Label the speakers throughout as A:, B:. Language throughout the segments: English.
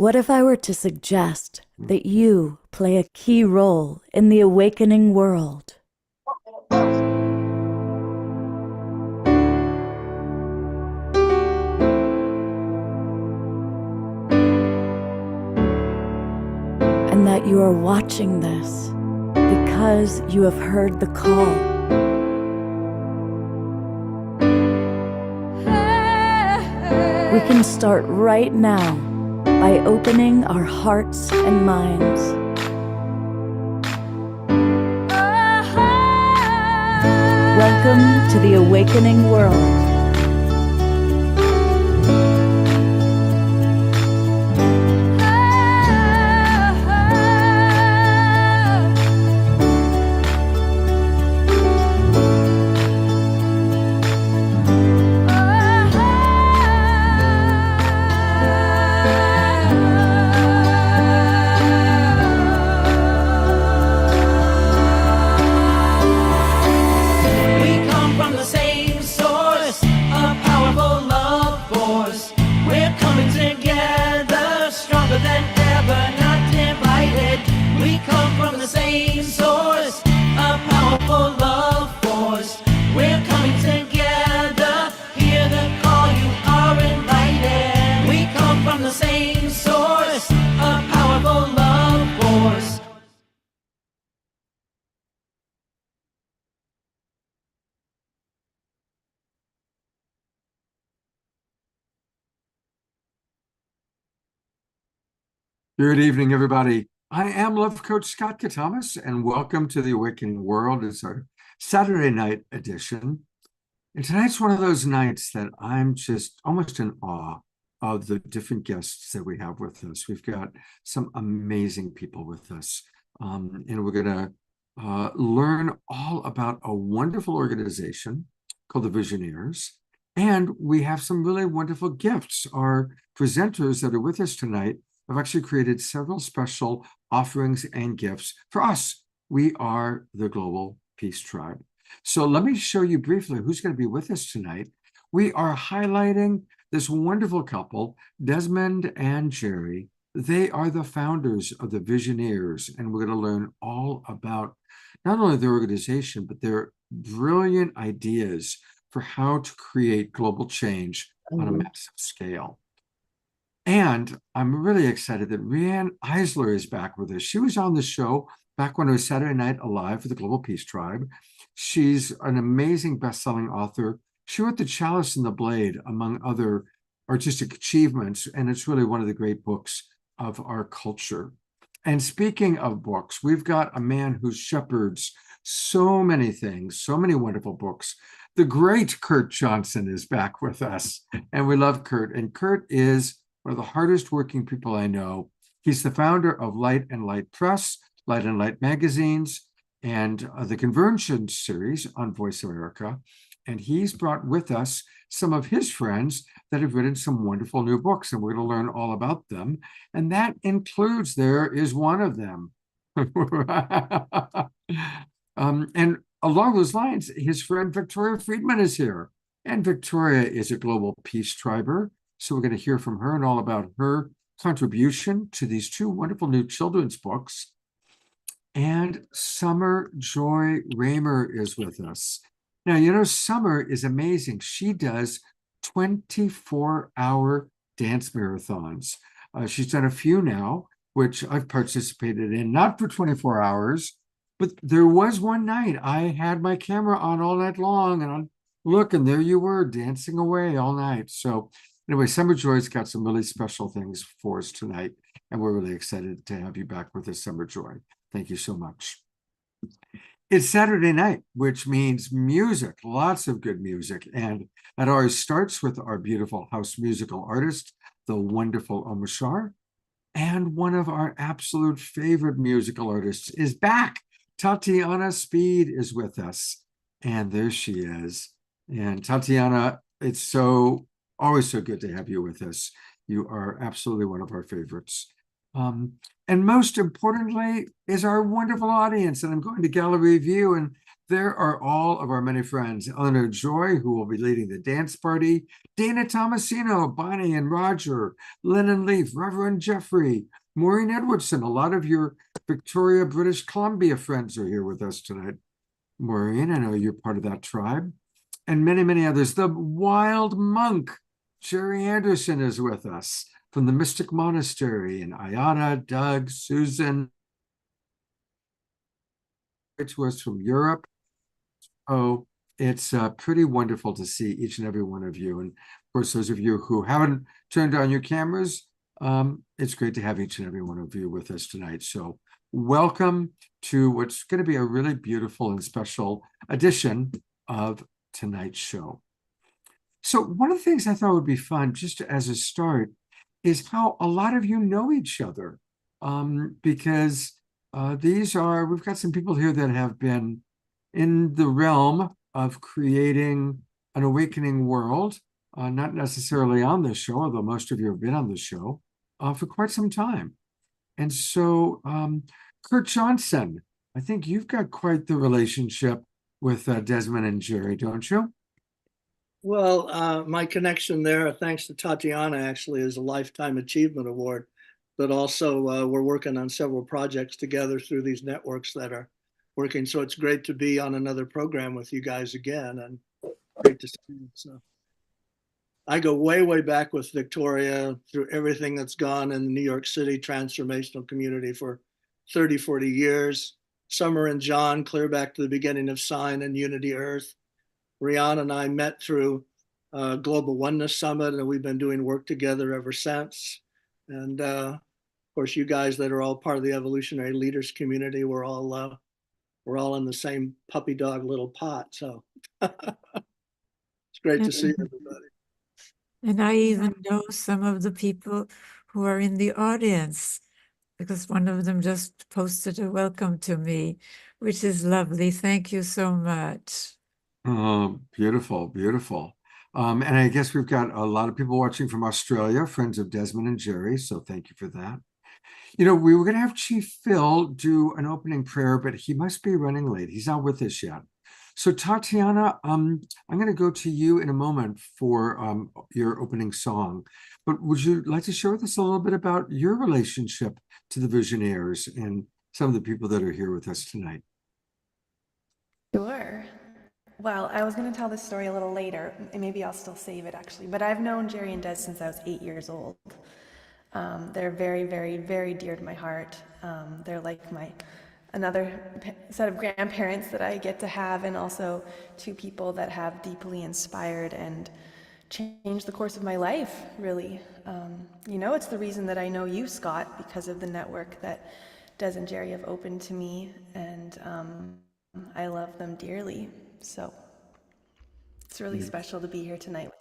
A: What if I were to suggest that you play a key role in the awakening world? And that you are watching this because you have heard the call. We can start right now by opening our hearts and minds. Welcome to the awakening world.
B: Good evening, everybody. I am Love Coach Scott Katamas, and welcome to the Awakening World. It's our Saturday night edition. And tonight's one of those nights that I'm just almost in awe of the different guests that we have with us. We've got some amazing people with us, and we're going to learn all about a wonderful organization called the VISIONEERS. And we have some really wonderful gifts. Our presenters that are with us tonight I've actually created several special offerings and gifts for us. We are the Global Peace Tribe. So let me show you briefly who's going to be with us tonight. We are highlighting this wonderful couple, Desmond and Jerry. They are the founders of the VISIONEERS, and we're going to learn all about not only their organization, but their brilliant ideas for how to create global change on a massive scale. And I'm really excited that Rianne Eisler is back with us. She was on the show back when it was Saturday Night Alive for the Global Peace Tribe. She's an amazing best-selling author. She wrote The Chalice and the Blade, among other artistic achievements, and it's really one of the great books of our culture. And speaking of books, we've got a man who shepherds so many things, so many wonderful books. The great Kurt Johnson is back with us, and we love Kurt. And Kurt is one of the hardest working people I know. He's the founder of Light and Light Press, Light and Light magazines, and the Convergence series on Voice America. And he's brought with us some of his friends that have written some wonderful new books, and we're going to learn all about them. And that includes, there is one of them. And along those lines, his friend Victoria Friedman is here. And Victoria is a global peace triber. So we're going to hear from her and all about her contribution to these two wonderful new children's books. And Summer Joy Raymer is with us. Now, you know, Summer is amazing. She does 24-hour dance marathons. She's done a few now, which I've participated in, not for 24 hours, but there was one night I had my camera on all night long, and look, and there you were dancing away all night. So anyway, Summer Joy's got some really special things for us tonight, and we're really excited to have you back with us, Summer Joy. Thank you so much. It's Saturday night, which means music, lots of good music, and that always starts with our beautiful house musical artist, the wonderful Omashar, and one of our absolute favorite musical artists is back. Tatiana Speed is with us, and there she is. And Tatiana, it's always so good to have you with us. You are absolutely one of our favorites. And most importantly is our wonderful audience. And I'm going to gallery view, and there are all of our many friends. Eleanor Joy, who will be leading the dance party, Dana Tomasino, Bonnie and Roger, Lennon Leaf, Reverend Jeffrey, Maureen Edwardson. A lot of your Victoria, British Columbia friends are here with us tonight. Maureen, I know you're part of that tribe. And many, many others. The Wild Monk, Jerry Anderson, is with us from the Mystic Monastery, and Ayana, Doug, Susan, to us from Europe. Oh, it's pretty wonderful to see each and every one of you. And of course, those of you who haven't turned on your cameras, it's great to have each and every one of you with us tonight. So welcome to what's going to be a really beautiful and special edition of tonight's show. So one of the things I thought would be fun, just as a start, is how a lot of you know each other. Because we've got some people here that have been in the realm of creating an awakening world, not necessarily on this show, although most of you have been on the show, for quite some time. And so, Kurt Johnson, I think you've got quite the relationship with Desmond and Jerry, don't you?
C: Well, my connection there, thanks to Tatiana, actually, is a Lifetime Achievement Award. But also, we're working on several projects together through these networks that are working. So it's great to be on another program with you guys again, and great to see you. So I go way, way back with Victoria through everything that's gone in the New York City transformational community for 30, 40 years. Summer and John, clear back to the beginning of Sign and Unity Earth. Rihanna and I met through Global Oneness Summit, and we've been doing work together ever since. And of course, you guys that are all part of the evolutionary leaders community, we're all in the same puppy dog little pot. So it's great to see everybody.
D: And I even know some of the people who are in the audience, because one of them just posted a welcome to me, which is lovely. Thank you so much.
B: Oh, beautiful, beautiful. And I guess we've got a lot of people watching from Australia, friends of Desmond and Jerry, so thank you for that. You know, we were going to have Chief Phil do an opening prayer, but he must be running late. He's not with us yet. So Tatiana, I'm going to go to you in a moment for your opening song. But would you like to share with us a little bit about your relationship to the Visioneers and some of the people that are here with us tonight?
E: Sure. Well, I was going to tell this story a little later, and maybe I'll still save it actually, but I've known Jerry and Des since I was 8 years old. They're very, very, very dear to my heart. They're like another set of grandparents that I get to have, and also two people that have deeply inspired and changed the course of my life, really. It's the reason that I know you, Scott, because of the network that Des and Jerry have opened to me, and I love them dearly. So it's really special to be here tonight with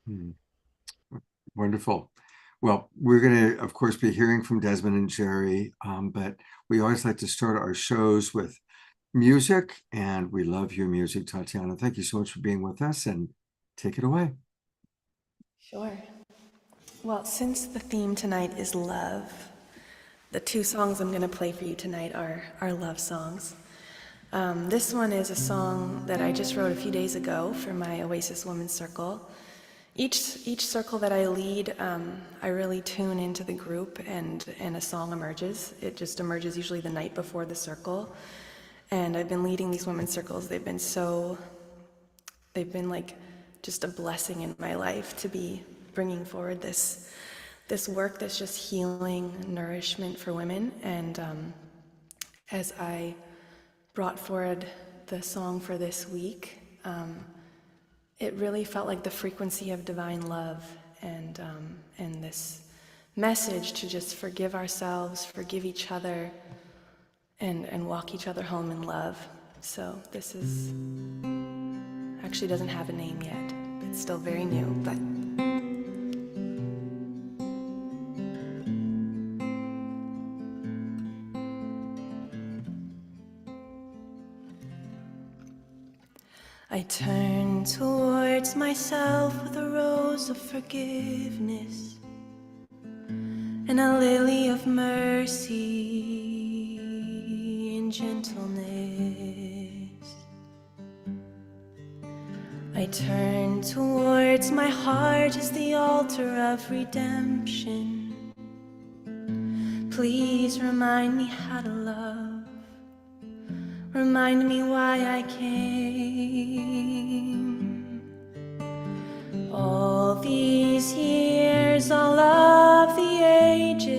E: them.
B: Wonderful. Well, we're going to, of course, be hearing from Desmond and Jerry, but we always like to start our shows with music, and we love your music, Tatiana. Thank you so much for being with us, and take it away.
E: Sure. Well, since the theme tonight is love, the two songs I'm going to play for you tonight are love songs. This one is a song that I just wrote a few days ago for my Oasis Women's Circle. Each circle that I lead, I really tune into the group, and a song emerges. It just emerges usually the night before the circle. And I've been leading these women's circles. They've been like just a blessing in my life to be bringing forward this work that's just healing, nourishment for women. And as I brought forward the song for this week, it really felt like the frequency of divine love, and this message to just forgive ourselves, forgive each other, and walk each other home in love. So this is actually doesn't have a name yet. It's still very new, but I turn towards myself with a rose of forgiveness and a lily of mercy. And gentleness. I turn towards my heart as the altar of redemption. Please remind me how to love. Remind me why I came. All these years, all of the ages,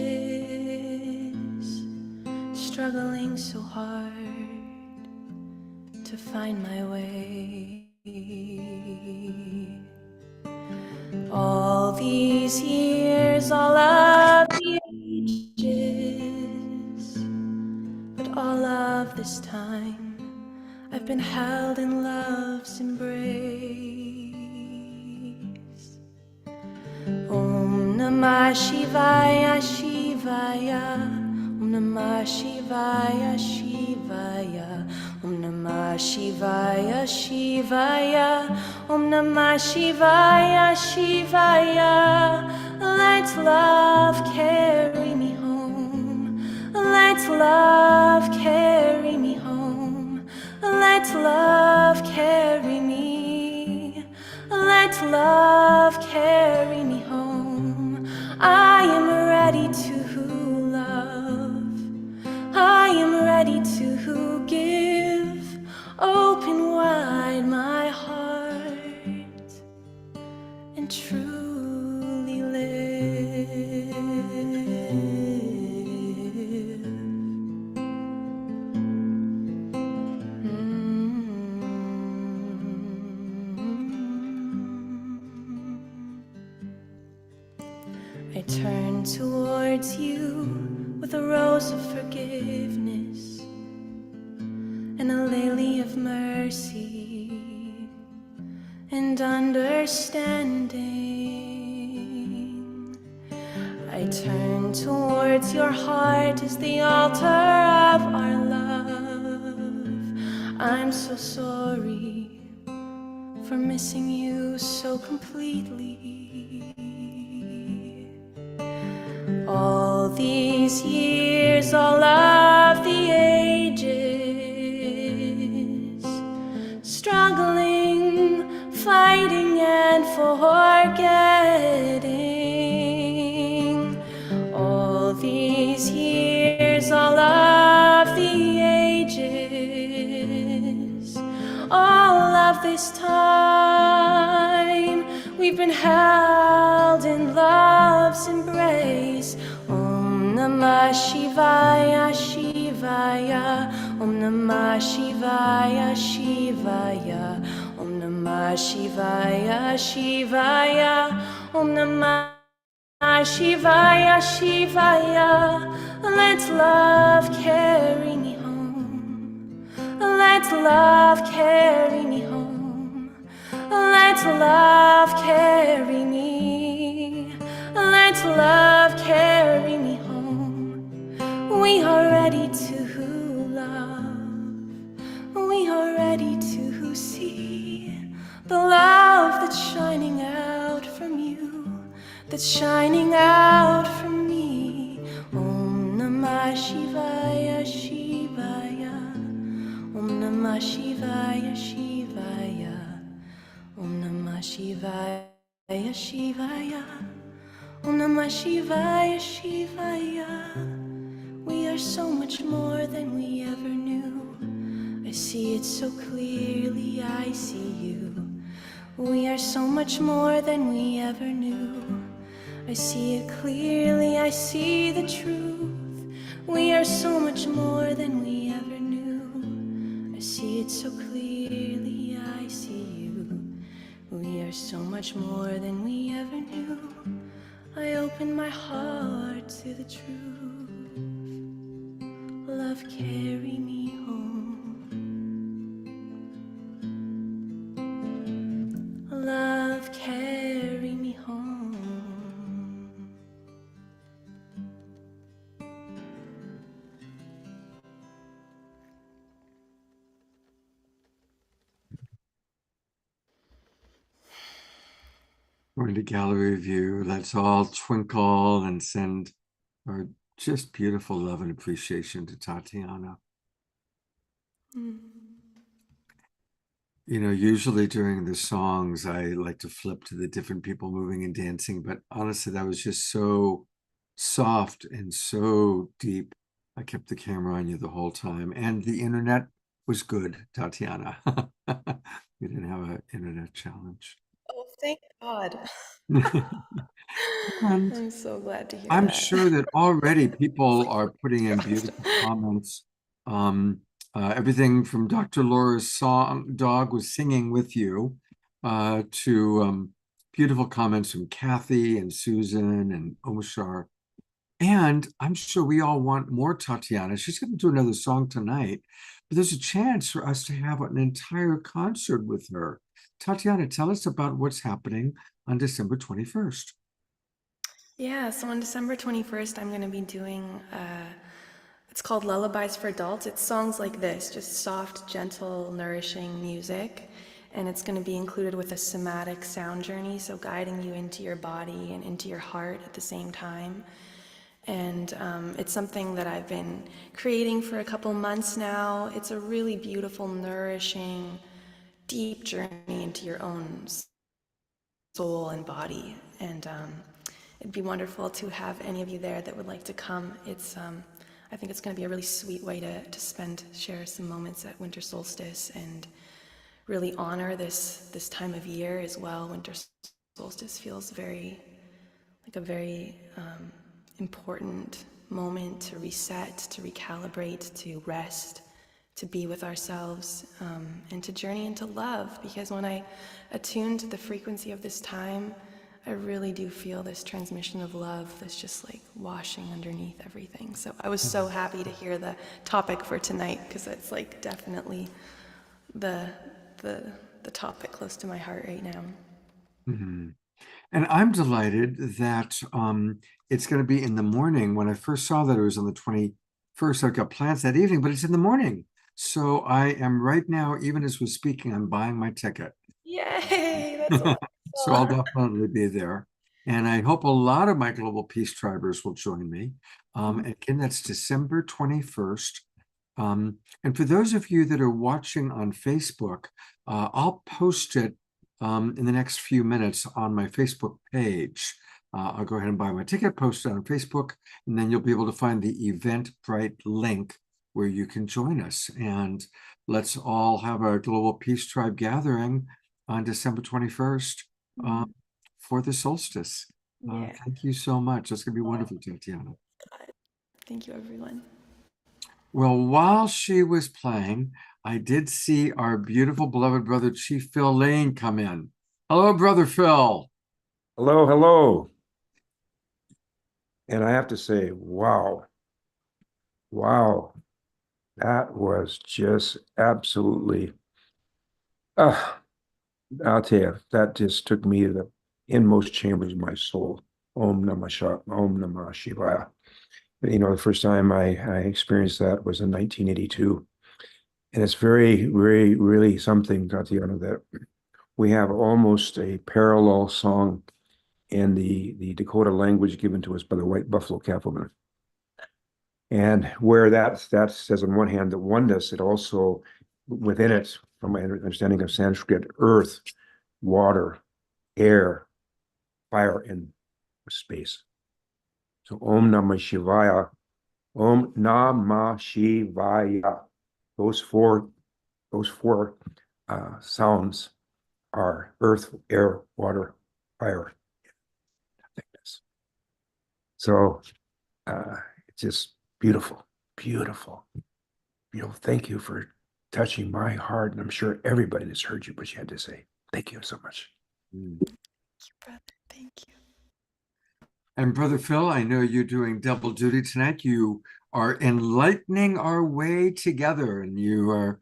E: struggling so hard to find my way. All these years, all of the ages, but all of this time I've been held in love's embrace. Om Namah Shivaya Shivaya, Om Namah Shivaya Shivaya, Om Namah Shivaya Shivaya, Om Namah Shivaya Shivaya. Let love carry me home. Let love carry me home. Let love carry me. Let love carry me home. I am ready to love. I am ready to give. Open wide my heart and truly live. I turn towards you with a rose of forgiveness and a lily of mercy and understanding. I turn towards your heart as the altar of our love. I'm so sorry for missing you so completely. All these years, all of the ages, struggling, fighting and forgetting. All these years, all of the ages, all of this time, we've been held in love's embrace. Om Namah Shivaya Shivaya, Om Namah Shivaya Shivaya, Om Namah Shivaya Shivaya, Om Namah Shivaya Shivaya. Let love carry me home. Let love carry me home. Let love carry me. Let love carry me home. We are ready to love. We are ready to see the love that's shining out from you, that's shining out from me. Om Namah Shivaya Shivaya, Om Namah Shivaya Shivaya, Om Namah Shivaya Shivaya, Om Namah Shivaya Shivaya. We are so much more than we ever knew. I see it so clearly, I see you. We are so much more than we ever knew. I see it clearly, I see the truth. We are so much more than we ever knew. I see it so clearly, I see you. We are so much more than we ever knew. I open my heart to the truth. Love, carry me home. Love, carry me home.
B: Going to gallery view. Let's all twinkle and send our just beautiful love and appreciation to Tatiana. You know, usually during the songs, I like to flip to the different people moving and dancing, but honestly, that was just so soft and so deep. I kept the camera on you the whole time, and the internet was good, Tatiana. We didn't have an internet challenge.
E: Oh, thank God.
B: And
E: I'm so glad to hear
B: I'm
E: that.
B: sure that already people are putting in beautiful comments. Everything from Dr. Laura's song, dog was singing with you, to beautiful comments from Kathy and Susan and Omashar. And I'm sure we all want more Tatiana. She's going to do another song tonight, but there's a chance for us to have an entire concert with her. Tatiana, tell us about what's happening on December 21st.
E: Yeah, so on December 21st, I'm going to be doing, it's called Lullabies for Adults. It's songs like this, just soft, gentle, nourishing music. And it's going to be included with a somatic sound journey, so guiding you into your body and into your heart at the same time. And it's something that I've been creating for a couple months now. It's a really beautiful, nourishing, deep journey into your own soul and body. And it'd be wonderful to have any of you there that would like to come. It's I think it's going to be a really sweet way to share some moments at winter solstice and really honor this time of year as well. Winter solstice feels very like a very important moment to reset, to recalibrate, to rest, to be with ourselves, and to journey into love. Because when I attune to the frequency of this time, I really do feel this transmission of love that's just like washing underneath everything. So I was so happy to hear the topic for tonight, because it's like definitely the topic close to my heart right now.
B: Mm-hmm. And I'm delighted that it's going to be in the morning. When I first saw that it was on the 21st, I've got plans that evening, but it's in the morning. So I am right now, even as we're speaking, I'm buying my ticket.
E: Yay! That's awesome.
B: So I'll definitely be there. And I hope a lot of my Global Peace Tribers will join me. And again, that's December 21st. And for those of you that are watching on Facebook, I'll post it in the next few minutes on my Facebook page. I'll go ahead and buy my ticket, post it on Facebook, and then you'll be able to find the Eventbrite link where you can join us. And let's all have our Global Peace Tribe gathering on December 21st for the solstice.
E: Yeah.
B: Thank you so much. That's going to be wonderful, Tatiana.
E: Thank you, everyone.
B: Well, while she was playing, I did see our beautiful beloved brother, Chief Phil Lane, come in. Hello, Brother Phil.
F: Hello, hello. And I have to say, wow, that was just absolutely, I'll tell you, that just took me to the inmost chambers of my soul. Om Namah Shivaya. You know, the first time I experienced that was in 1982. And it's very, very, really something, Tatiana, that we have almost a parallel song in the Dakota language given to us by the White Buffalo Cattlemen. And where that says on one hand the oneness, it also, within it, from my understanding of Sanskrit, earth, water, air, fire, and space. So Om Namah Shivaya, Om Namah Shivaya. Those four sounds are earth, air, water, fire, nothingness. So it's just beautiful, beautiful, beautiful. Thank you for touching my heart, and I'm sure everybody that's heard you what you had to say. Thank you so much.
E: Thank you, brother. Thank you.
B: And Brother Phil, I know you're doing double duty tonight. You are enlightening our way together, and you are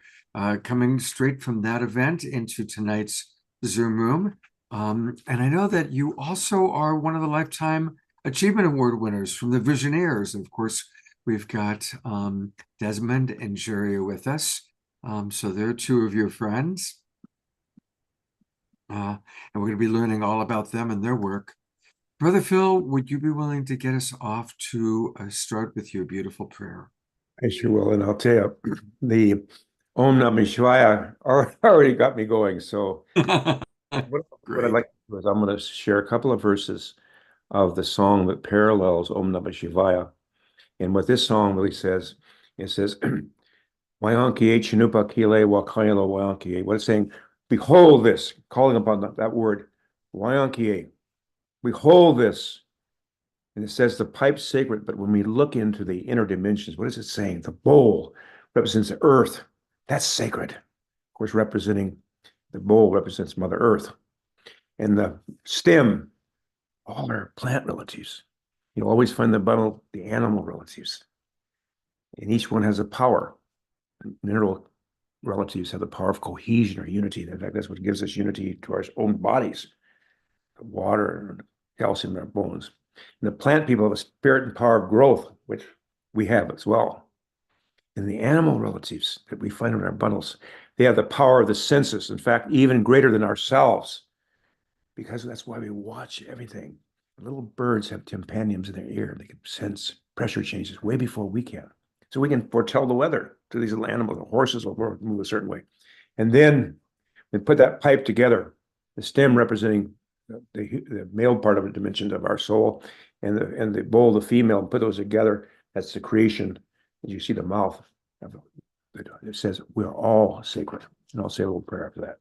B: coming straight from that event into tonight's Zoom room. And I know that you also are one of the Lifetime Achievement Award winners from the VISIONEERS. And of course, we've got Desmond and Jerry with us. So they're two of your friends. And we're going to be learning all about them and their work. Brother Phil, would you be willing to get us off to start with your beautiful prayer?
F: I sure will. And I'll tell you, Om Namah Shivaya already got me going. So what I'd
B: Great.
F: like to do is I'm going to share a couple of verses of the song that parallels Om Namah Shivaya. And what this song really says, it says, Wayankiye Chinupa Kile Wakayalo Wayankiye. What it's saying, behold this, calling upon that word, Wayankiye. Behold this. And it says the pipe's sacred, but when we look into the inner dimensions, what is it saying? The bowl represents the earth. That's sacred. Of course, representing the bowl represents Mother Earth. And the stem, all our plant relatives. You'll always find the animal relatives. And each one has a power. Mineral relatives have the power of cohesion or unity. In fact, that's what gives us unity to our own bodies. Water and calcium in our bones. And the plant people have a spirit and power of growth, which we have as well. And the animal relatives that we find in our bundles, they have the power of the senses, in fact, even greater than ourselves, because that's why we watch everything. Little birds have tympaniums in their ear. They can sense pressure changes way before we can. So we can foretell the weather to these little animals. The horses will move a certain way. And then we put that pipe together, the stem representing the male part of the dimension of our soul, and the bowl, the female, and put those together. That's the creation. As you see the mouth, it says we're all sacred. And I'll say a little prayer after that.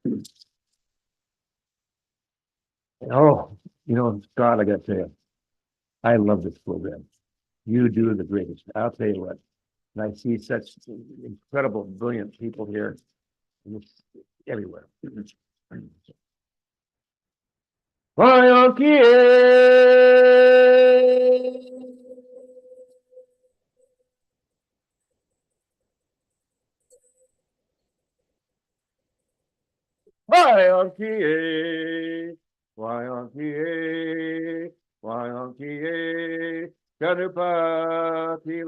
F: Oh, God, I got to tell you, I love this program. You do the greatest. I'll tell you what. And I see such incredible, brilliant people here, and it's everywhere. Wayankiye, Wayankiye, Wayankiye, Ganupatile,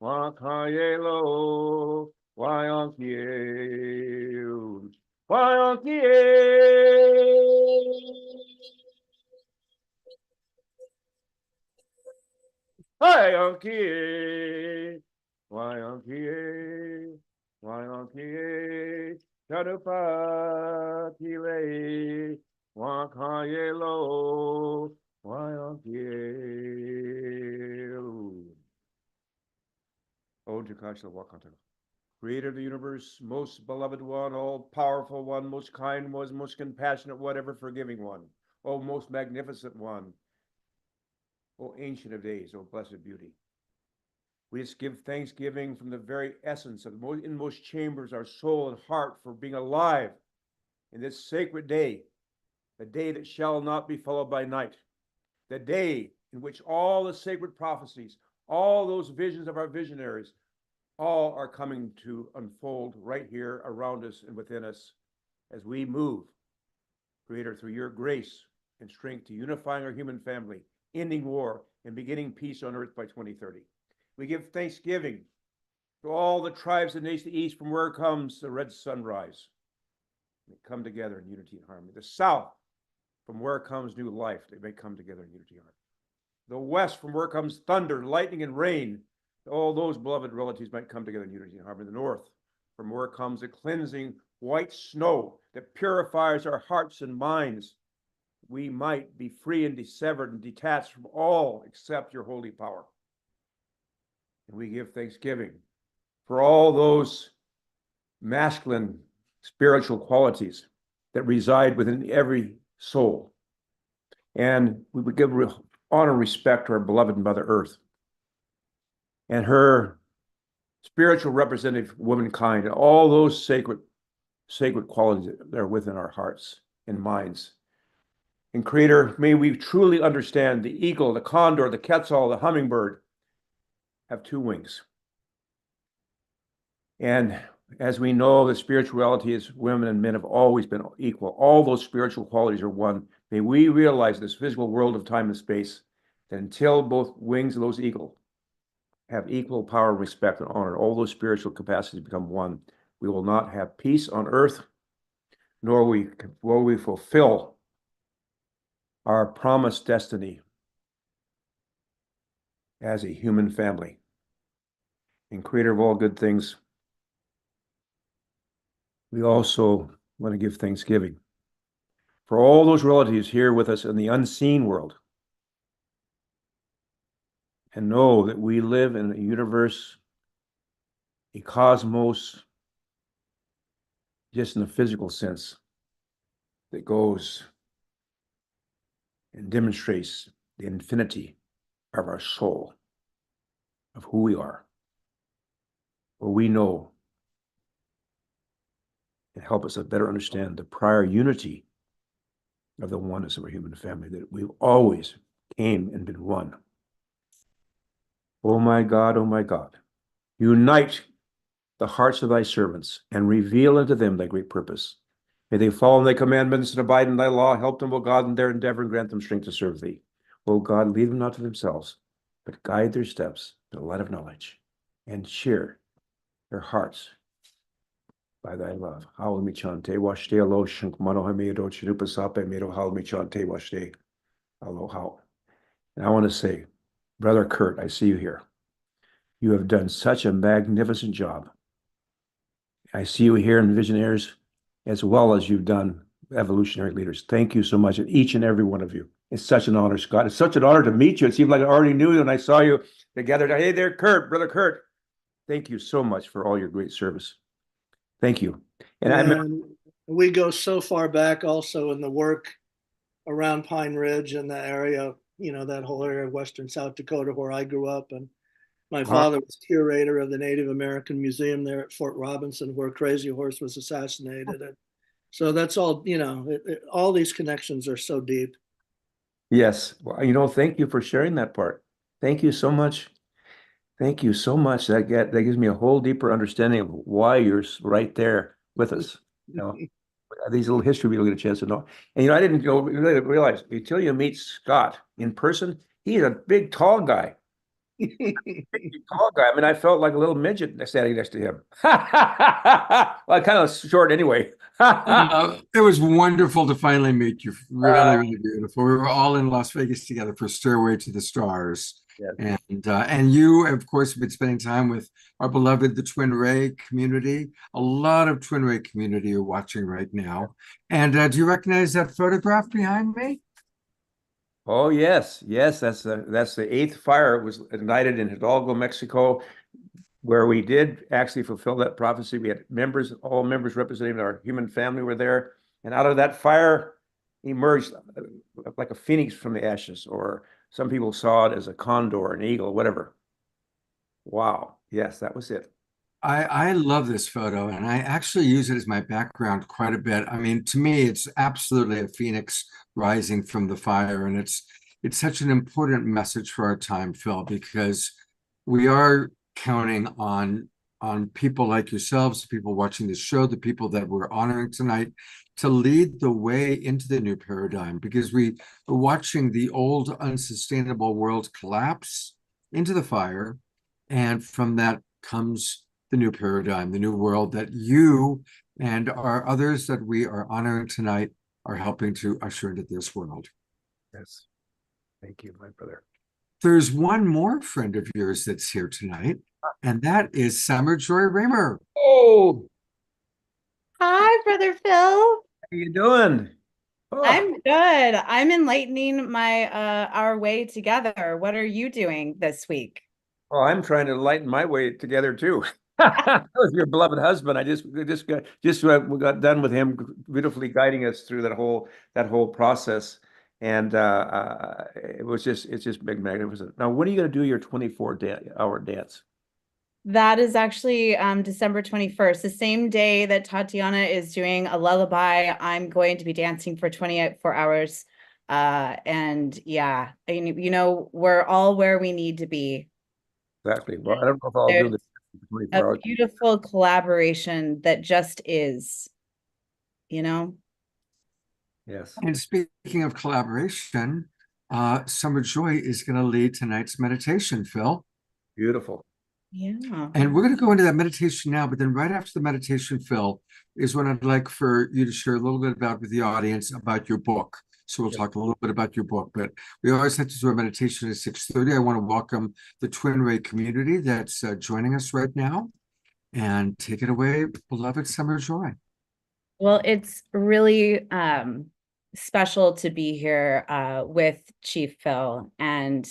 F: Wakayelo, Wayankiye, Wayankiye, Wayankiye, Wayankiye, Ganupatile, Wakayelo, Wayankiye. Oh, Jakasha Wakanta. Creator of the universe, most beloved one, all powerful one, most kind one, most compassionate one, ever forgiving one. Oh, most magnificent one. Oh, ancient of days, oh, blessed beauty. We just give thanksgiving from the very essence of the inmost chambers, our soul and heart, for being alive in this sacred day, the day that shall not be followed by night, the day in which all the sacred prophecies, all those visions of our visionaries, all are coming to unfold right here around us and within us as we move, Creator, through your grace and strength to unifying our human family, ending war, and beginning peace on earth by 2030. We give thanksgiving to all the tribes and nations of the east, from where comes the red sunrise. They come together in unity and harmony. The south, from where comes new life, they may come together in unity and harmony. The west, from where comes thunder, lightning, and rain, all those beloved relatives might come together in unity and harmony. The north, from where comes the cleansing white snow that purifies our hearts and minds, we might be free and dissevered and detached from all except your holy power. And we give thanksgiving for all those masculine spiritual qualities that reside within every soul. And we would give honor and respect to our beloved Mother Earth and her spiritual representative womankind, and all those sacred qualities that are within our hearts and minds. And Creator, may we truly understand the eagle, the condor, the quetzal, the hummingbird have two wings. And as we know, the spirituality is women and men have always been equal. All those spiritual qualities are one. May we realize this physical world of time and space, that until both wings of those eagles have equal power, respect, and honor, all those spiritual capacities become one, we will not have peace on earth, nor will we fulfill our promised destiny as a human family. And Creator of all good things, We also want to give thanksgiving for all those relatives here with us in the unseen world. And know that we live in a universe, a cosmos, just in the physical sense, that goes and demonstrates the infinity of our soul, of who we are, where we know and help us to better understand the prior unity of the oneness of our human family, that we've always came and been one. Oh my God, unite the hearts of thy servants and reveal unto them thy great purpose. May they follow in thy commandments and abide in thy law. Help them, O God, in their endeavor and grant them strength to serve thee. O God, lead them not to themselves, but guide their steps to the light of knowledge and cheer their hearts by thy love. Haul mi chante washte alo shunk mano hamedo chirupasape medo haul mi chante washte alo how. And I want to say, Brother Kurt, I see you here. You have done such a magnificent job. I see you here in Visioneers as well as you've done evolutionary leaders. Thank you so much, and each and every one of you. It's such an honor, Scott. It's such an honor to meet you. It seemed like I already knew you when I saw you together. Hey there, Kurt, Brother Kurt. Thank you so much for all your great service. Thank you. And
C: And we go so far back also in the work around Pine Ridge and the area, that whole area of Western South Dakota where I grew up. And my father was curator of the Native American Museum there at Fort Robinson, where Crazy Horse was assassinated. And so that's all, all these connections are so deep.
F: yes, well, thank you for sharing that part. Thank you so much. Thank you so much. That gives me a whole deeper understanding of why you're right there with us. These little history we don't get a chance to know. And I didn't really realize until you meet Scott in person, he's a big, tall guy. Tall guy. I mean, I felt like a little midget standing next to him. Well, kind of short anyway.
B: It was wonderful to finally meet you. Really, really beautiful. We were all in Las Vegas together for Stairway to the Stars.
F: Yes.
B: And you, of course, have been spending time with our beloved, the Twin Ray community. A lot of Twin Ray community are watching right now. And do you recognize that photograph behind me?
F: Oh yes, that's the eighth fire. It was ignited in Hidalgo, Mexico, where we did actually fulfill that prophecy. We had all members representing our human family were there, and out of that fire emerged like a phoenix from the ashes, or some people saw it as a condor, an eagle, whatever. Wow, yes, that was it.
B: I love this photo, and I actually use it as my background quite a bit. I mean, to me, it's absolutely a phoenix rising from the fire, and it's such an important message for our time, Phil, because we are counting on people like yourselves, people watching the show, the people that we're honoring tonight, to lead the way into the new paradigm, because we are watching the old unsustainable world collapse into the fire, and from that comes the new paradigm, the new world that you and our others that we are honoring tonight are helping to usher into this world.
F: Yes, thank you, my brother.
B: There's one more friend of yours that's here tonight, and that is Summer Joy Raymer.
F: Oh,
G: Hi, Brother Phil.
F: how you doing? Oh.
G: I'm good. I'm enlightening our way together. What are you doing this week?
F: Oh, I'm trying to lighten my way together too. With your beloved husband, I just we got done with him beautifully guiding us through that whole process, and it's just big magnificent. Now, when are you going to do your 24-hour dance?
G: That is actually December 21st, the same day that Tatiana is doing a lullaby. I'm going to be dancing for 24 hours. And yeah, we're all where we need to be.
F: Exactly. Well, I don't know if I'll do this 24
G: A
F: hours.
G: beautiful collaboration that just is,
F: Yes.
B: And speaking of collaboration, Summer Joy is going to lead tonight's meditation, Phil.
F: Beautiful.
G: Yeah.
B: And we're going to go into that meditation now, but then right after the meditation, Phil, is when I'd like for you to share a little bit with the audience about your book. So we'll talk a little bit about your book, but we always have to do our meditation at 6:30. I want to welcome the Twin Ray community that's joining us right now, and take it away, beloved Summer Joy.
G: Well, it's really special to be here with Chief Phil and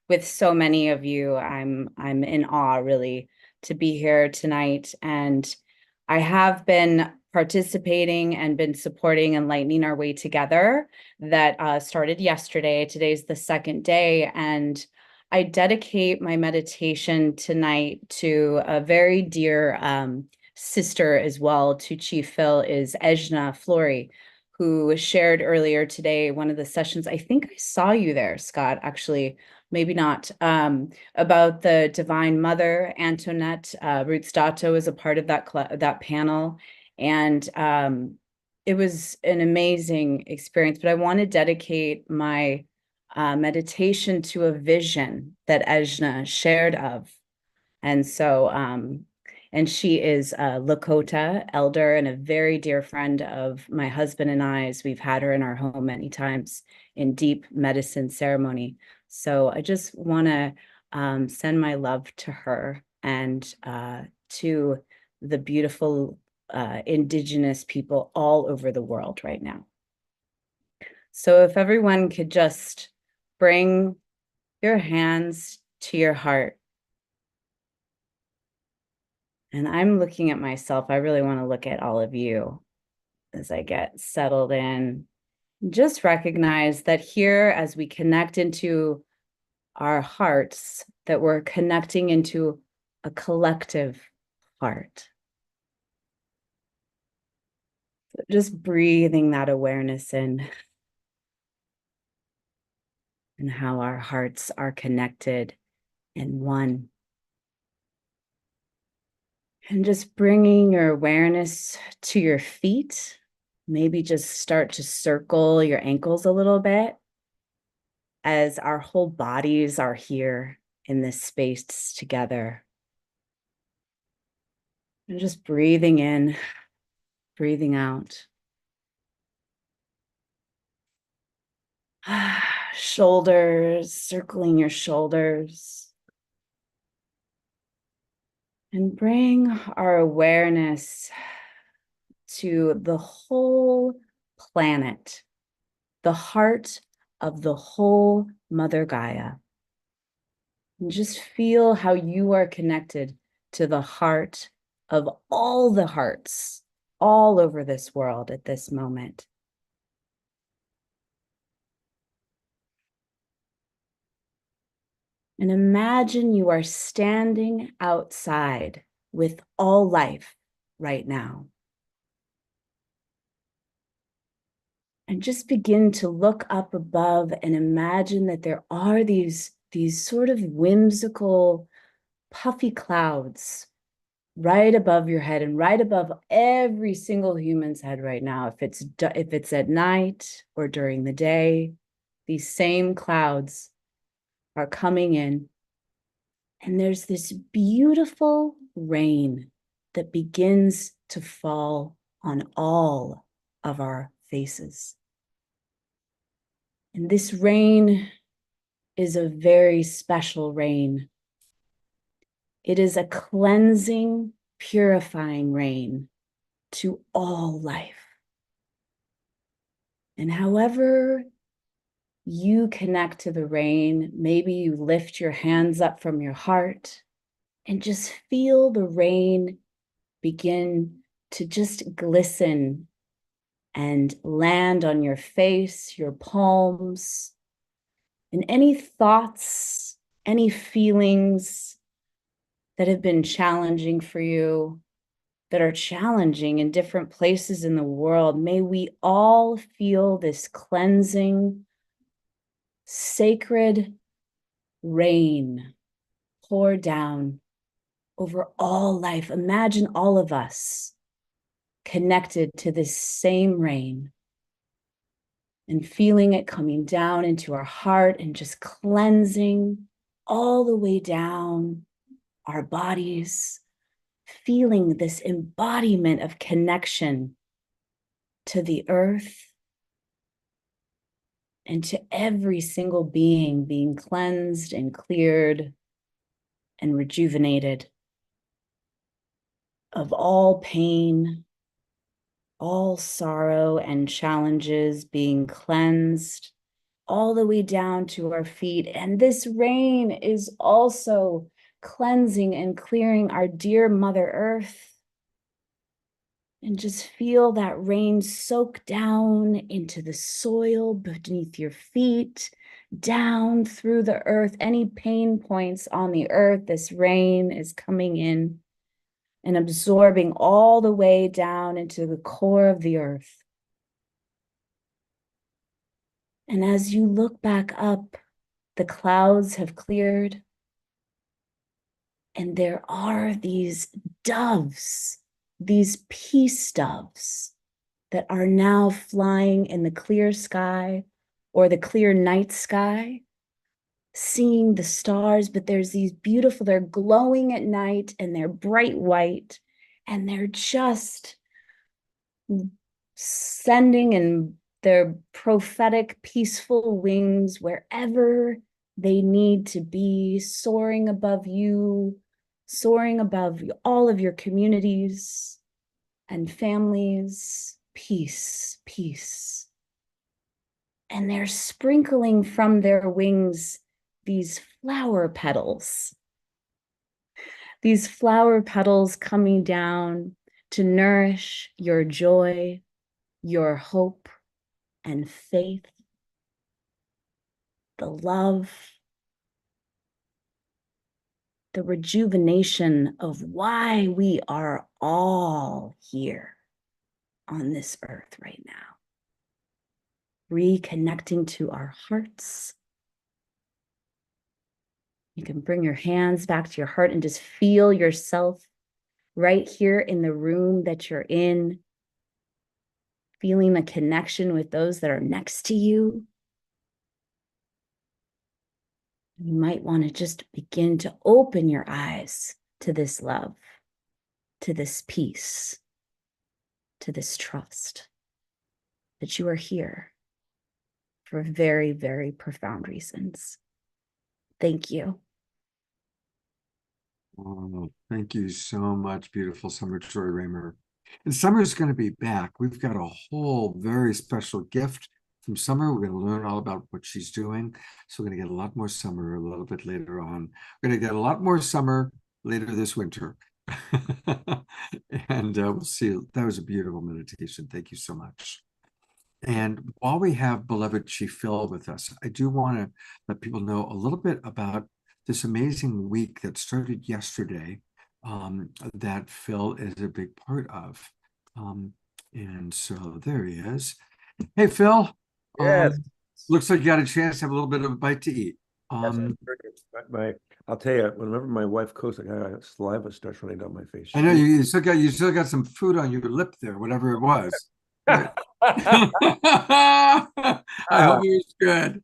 G: with so many of you. I'm in awe really to be here tonight. And I have been participating and been supporting Enlightening Our Way Together that started yesterday. Today's the second day, and I dedicate my meditation tonight to a very dear sister as well to Chief Phil, is Ejna Flory, who shared earlier today one of the sessions. I think I saw you there, Scott, actually, maybe not, about the Divine Mother. Antoinette Roots-Dato is a part of that panel. And it was an amazing experience, but I want to dedicate my meditation to a vision that Ejna shared of. And so, and she is a Lakota elder and a very dear friend of my husband and I's. We've had her in our home many times in deep medicine ceremony. So I just want to send my love to her and to the beautiful indigenous people all over the world right now. So if everyone could just bring your hands to your heart. And I'm looking at myself. I really want to look at all of you as I get settled in. Just recognize that here, as we connect into our hearts, that we're connecting into a collective heart. So just breathing that awareness in and how our hearts are connected in one. And just bringing your awareness to your feet. Maybe just start to circle your ankles a little bit as our whole bodies are here in this space together. And just breathing in, breathing out. Shoulders, circling your shoulders. And bring our awareness to the whole planet, the heart of the whole Mother Gaia. And just feel how you are connected to the heart of all the hearts all over this world at this moment. And imagine you are standing outside with all life right now. And just begin to look up above and imagine that there are these sort of whimsical, puffy clouds right above your head and right above every single human's head right now. If it's at night or during the day, these same clouds are coming in. And there's this beautiful rain that begins to fall on all of our faces. And this rain is a very special rain. It is a cleansing, purifying rain to all life. And however you connect to the rain, maybe you lift your hands up from your heart and just feel the rain begin to just glisten and land on your face, your palms, and any thoughts, any feelings that have been challenging for you, that are challenging in different places in the world. May we all feel this cleansing, sacred rain pour down over all life. Imagine all of us connected to this same rain and feeling it coming down into our heart and just cleansing all the way down our bodies, feeling this embodiment of connection to the earth and to every single being being cleansed and cleared and rejuvenated of all pain, all sorrow and challenges being cleansed all the way down to our feet. And this rain is also cleansing and clearing our dear Mother Earth. And just feel that rain soak down into the soil beneath your feet, down through the earth. Any pain points on the earth, this rain is coming in and absorbing all the way down into the core of the earth. And as you look back up, the clouds have cleared, and there are these doves, these peace doves that are now flying in the clear sky or the clear night sky, seeing the stars. But there's these beautiful, they're glowing at night and they're bright white, and they're just sending in their prophetic, peaceful wings wherever they need to be, soaring above you, soaring above all of your communities and families. Peace, peace. And they're sprinkling from their wings these flower petals coming down to nourish your joy, your hope and faith, the love, the rejuvenation of why we are all here on this earth right now. Reconnecting to our hearts. You can bring your hands back to your heart and just feel yourself right here in the room that you're in, feeling the connection with those that are next to you. You might want to just begin to open your eyes to this love, to this peace, to this trust that you are here for very, very profound reasons. Thank you.
B: Oh, thank you so much, beautiful Summer Joy Raymer. And Summer's going to be back. We've got a whole very special gift from Summer. We're going to learn all about what she's doing. So we're going to get a lot more Summer a little bit later on. We're going to get a lot more Summer later this winter. And we'll see. That was a beautiful meditation. Thank you so much. And while we have beloved Chief Phil with us, I do want to let people know a little bit about this amazing week that started yesterday, that Phil is a big part of. And so there he is. Hey, Phil.
F: Yes.
B: Looks like you got a chance to have a little bit of a bite to eat.
F: I'll tell you, whenever my wife cooks, I got saliva starts running down my face.
B: I know you still got some food on your lip there, whatever it was. I hope it was good.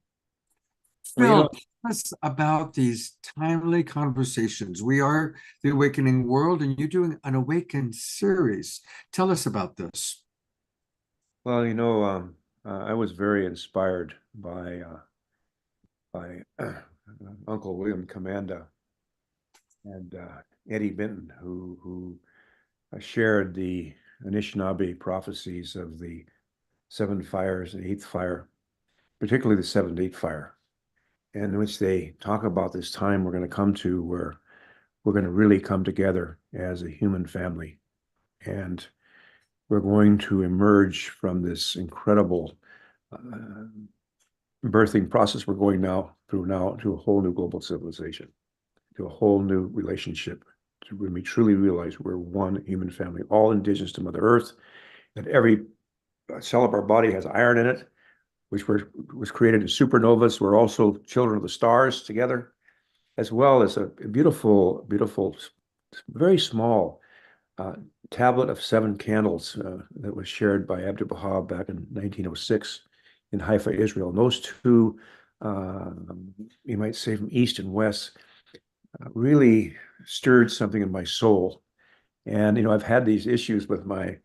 B: Phil, tell us about these timely conversations. We are the Awakening World, and you're doing an Awaken series. Tell us about this.
F: Well, I was very inspired by Uncle William Commanda and Eddie Benton, who shared the Anishinaabe prophecies of the 7 fires, the 8th fire, particularly the 7th, 8th fire, in which they talk about this time we're going to come to where we're going to really come together as a human family. And we're going to emerge from this incredible birthing process we're going through now to a whole new global civilization, to a whole new relationship, to when we truly realize we're one human family, all indigenous to Mother Earth, that every cell of our body has iron in it, which was created in supernovas. We're also children of the stars together, as well as a beautiful, beautiful, very small tablet of 7 candles that was shared by Abdu'l-Baha back in 1906 in Haifa, Israel. And those two, you might say from east and west, really stirred something in my soul. And, I've had these issues with my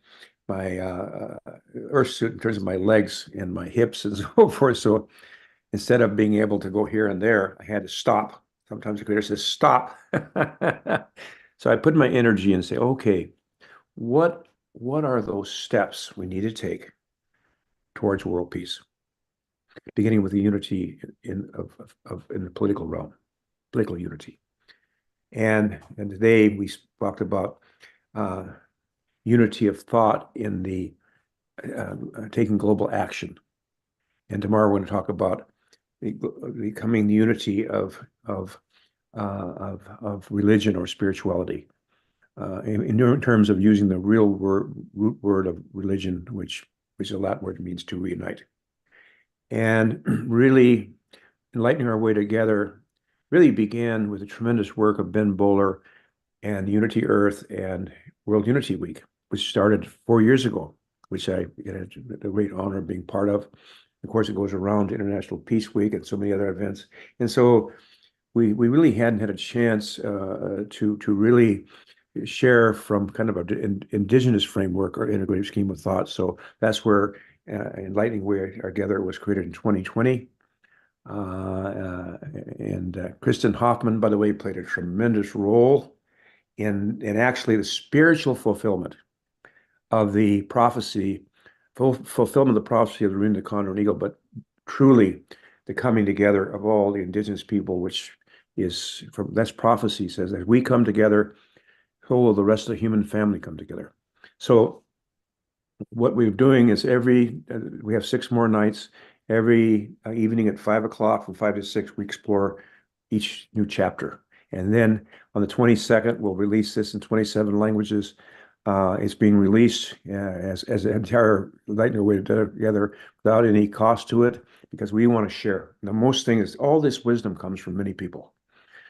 F: earth suit in terms of my legs and my hips and so forth. So instead of being able to go here and there, I had to stop. Sometimes the creator says, stop. So I put my energy and say, okay, what what are those steps we need to take towards world peace, beginning with the unity in the political realm, political unity. And today we talked about unity of thought in the taking global action. And tomorrow we're going to talk about becoming the unity of religion or spirituality, in terms of using the real root word of religion, which is a Latin word that means to reunite. And really enlightening our way together really began with the tremendous work of Ben Bowler and Unity Earth and World Unity Week, which started 4 years ago, which I get the great honor of being part of. Of course, it goes around to International Peace Week and so many other events. And so we really hadn't had a chance to really share from kind of an indigenous framework or integrative scheme of thought. So that's where Enlightening Way Together was created in 2020. Kristen Hoffman, by the way, played a tremendous role in actually the spiritual fulfillment of the prophecy, fulfillment of the prophecy of the Rune, the Condor, and Eagle, but truly the coming together of all the indigenous people, which is from that's prophecy says that we come together, so will the rest of the human family come together. So what we're doing is we have 6 more nights. Every evening at 5 o'clock from 5 to 6, we explore each new chapter. And then on the 22nd, we'll release this in 27 languages. It's being released as an entire Enlightening Way Together without any cost to it, because we want to share. The most thing is all this wisdom comes from many people.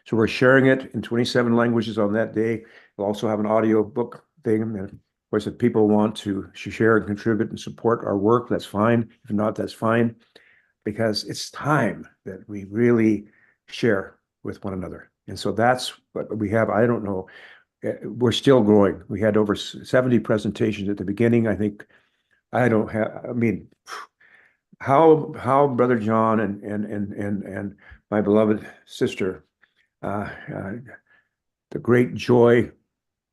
F: So we're sharing it in 27 languages on that day. We'll also have an audio book thing. And of course, if people want to share and contribute and support our work, that's fine. If not, that's fine. Because it's time that we really share with one another. And so that's what we have. I don't know. We're still growing. We had over 70 presentations at the beginning. I think how Brother John and my beloved sister, the great joy,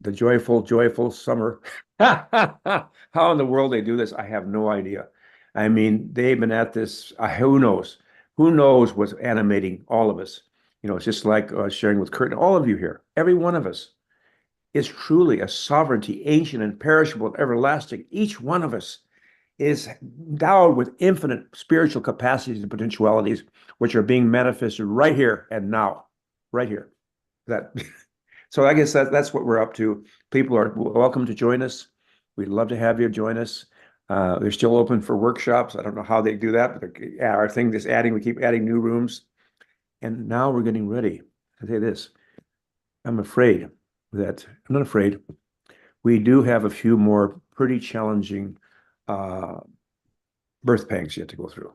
F: the joyful summer. How in the world they do this, I have no idea. I mean, they've been at this, who knows what's animating all of us. It's just like sharing with Kurt and all of you here. Every one of us is truly a sovereignty, ancient and perishable and everlasting. Each one of us is endowed with infinite spiritual capacities and potentialities, which are being manifested right here and now, right here. So I guess that's what we're up to. People are welcome to join us. We'd love to have you join us. They're still open for workshops. I don't know how they do that, but our thing is we keep adding new rooms. And now we're getting ready. I say this, I'm not afraid. We do have a few more pretty challenging birth pangs yet to go through.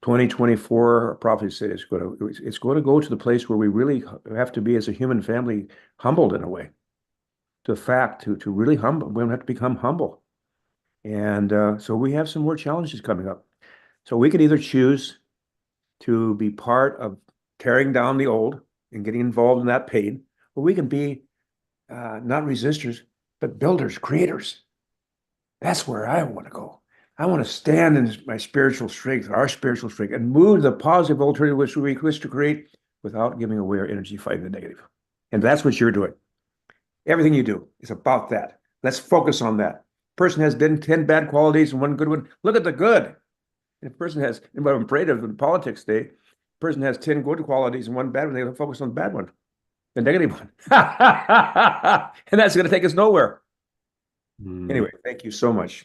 F: 2024, prophecy said it's going to go to the place where we really have to be as a human family humbled in a way. To really humble, we have to become humble. And so we have some more challenges coming up. So we could either choose to be part of tearing down the old and getting involved in that pain, or we can be not resistors, but builders, creators. That's where I want to go. I want to stand in my spiritual strength, our spiritual strength, and move the positive alternative which we wish to create without giving away our energy fighting the negative. And that's what you're doing. Everything you do is about that. Let's focus on that. Person has 10 bad qualities and 1 good one. Look at the good. If a person has, and what I'm afraid of in politics today, person has 10 good qualities and 1 bad one, they focus on the bad one, the negative one. And that's going to take us nowhere. Anyway, thank you so much.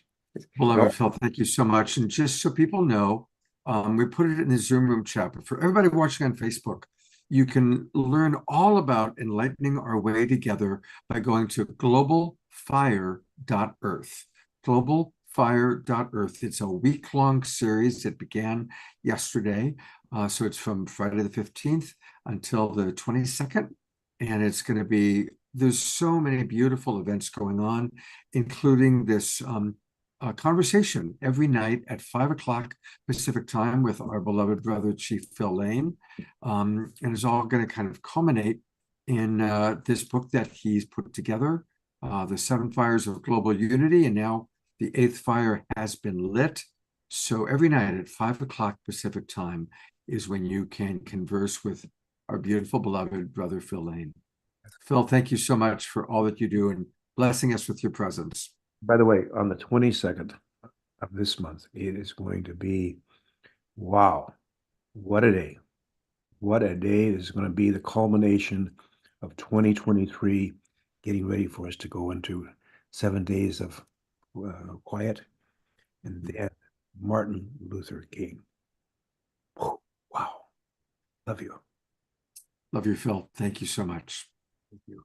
B: Beloved Phil, thank you so much. And just so people know, we put it in the Zoom room chat, but for everybody watching on Facebook, you can learn all about enlightening our way together by going to globalfire.earth. Globalfire.earth. It's a week-long series that began yesterday. So it's from Friday the 15th until the 22nd. And it's going to be, there's so many beautiful events going on, including this conversation every night at 5 o'clock Pacific time with our beloved brother, Chief Phil Lane. And it's all going to kind of culminate in this book that he's put together the 7 fires of global unity, and now the 8th fire has been lit. So every night at 5 o'clock Pacific time is when you can converse with our beautiful beloved brother Phil Lane. Phil, thank you so much for all that you do and blessing us with your presence.
F: By the way, on the 22nd of this month, it is going to be, wow, what a day. What a day. This is going to be the culmination of 2023, getting ready for us to go into 7 days of quiet, and then Martin Luther King. Whoa, wow. Love you.
B: Love you, Phil. Thank you so much.
F: Thank you.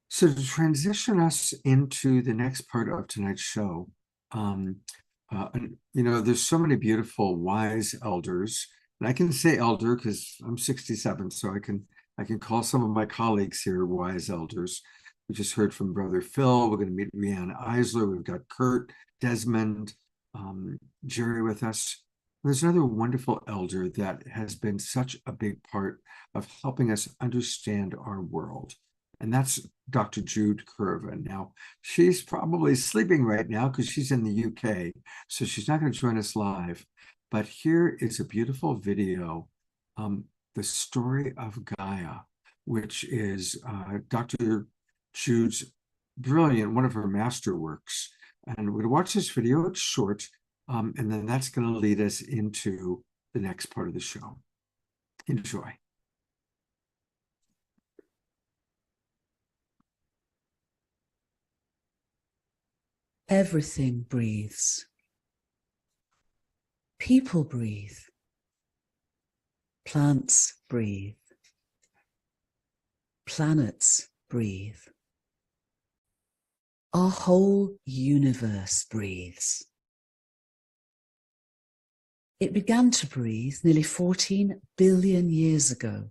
B: So to transition us into the next part of tonight's show, there's so many beautiful wise elders, and I can say elder because I'm 67, so I can call some of my colleagues here wise elders. We just heard from Brother Phil. We're going to meet Rihanna Eisler. We've got Kurt, Desmond, Jerry with us. There's another wonderful elder that has been such a big part of helping us understand our world, and that's Dr. Jude Curvin. Now, she's probably sleeping right now because she's in the UK, so she's not going to join us live. But here is a beautiful video, The Story of Gaia, which is Dr. Jude's brilliant, one of her masterworks. And we're going to watch this video. It's short, and then that's going to lead us into the next part of the show. Enjoy.
H: Everything breathes. People breathe. Plants breathe. Planets breathe. Our whole universe breathes. It began to breathe nearly 14 billion years ago.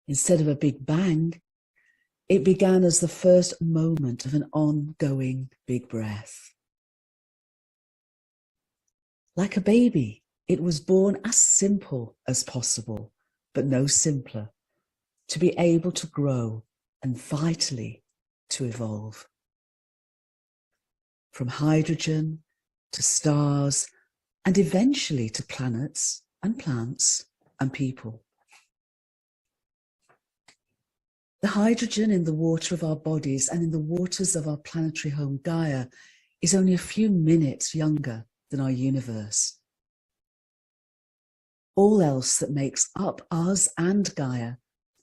H: Instead of a big bang, it began as the first moment of an ongoing big breath. Like a baby, it was born as simple as possible, but no simpler, to be able to grow and vitally to evolve. From hydrogen to stars, and eventually to planets and plants and people. The hydrogen in the water of our bodies and in the waters of our planetary home Gaia is only a few minutes younger than our universe. All else that makes up us and Gaia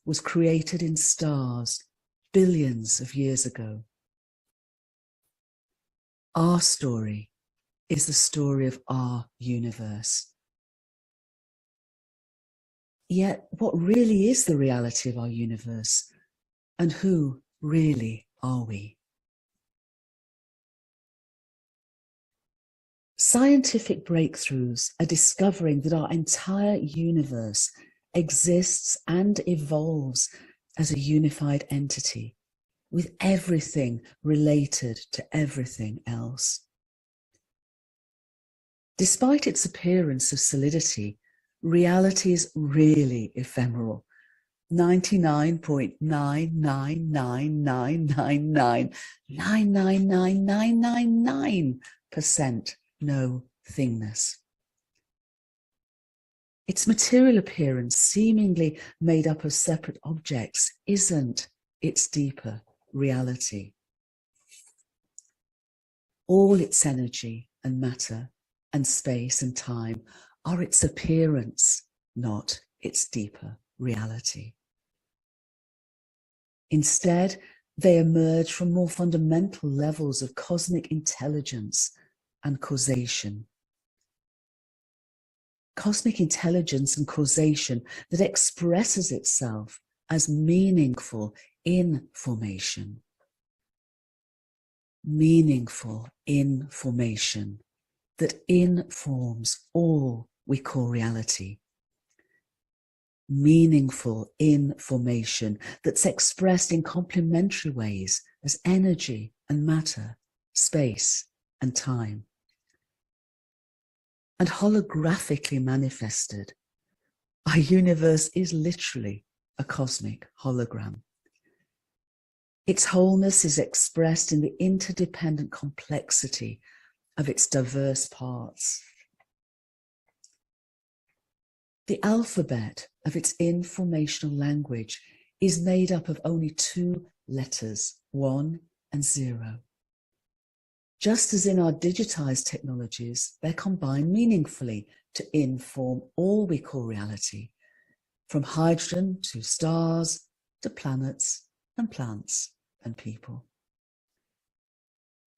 H: was created in stars billions of years ago. Our story is the story of our universe. Yet, what really is the reality of our universe? And who really are we? Scientific breakthroughs are discovering that our entire universe exists and evolves as a unified entity, with everything related to everything else. Despite its appearance of solidity, reality is really ephemeral. 99.999999999% no thingness. Its material appearance, seemingly made up of separate objects, isn't its deeper reality. All its energy and matter and space and time are its appearance, not its deeper reality. Instead, they emerge from more fundamental levels of cosmic intelligence and causation. Cosmic intelligence and causation that expresses itself as meaningful information. Meaningful information that informs all we call reality. Meaningful information that's expressed in complementary ways as energy and matter, space and time. And holographically manifested, our universe is literally a cosmic hologram. Its wholeness is expressed in the interdependent complexity of its diverse parts. The alphabet of its informational language is made up of only 2 letters, 1 and 0. Just as in our digitized technologies, they combine meaningfully to inform all we call reality, from hydrogen to stars to planets and plants and people.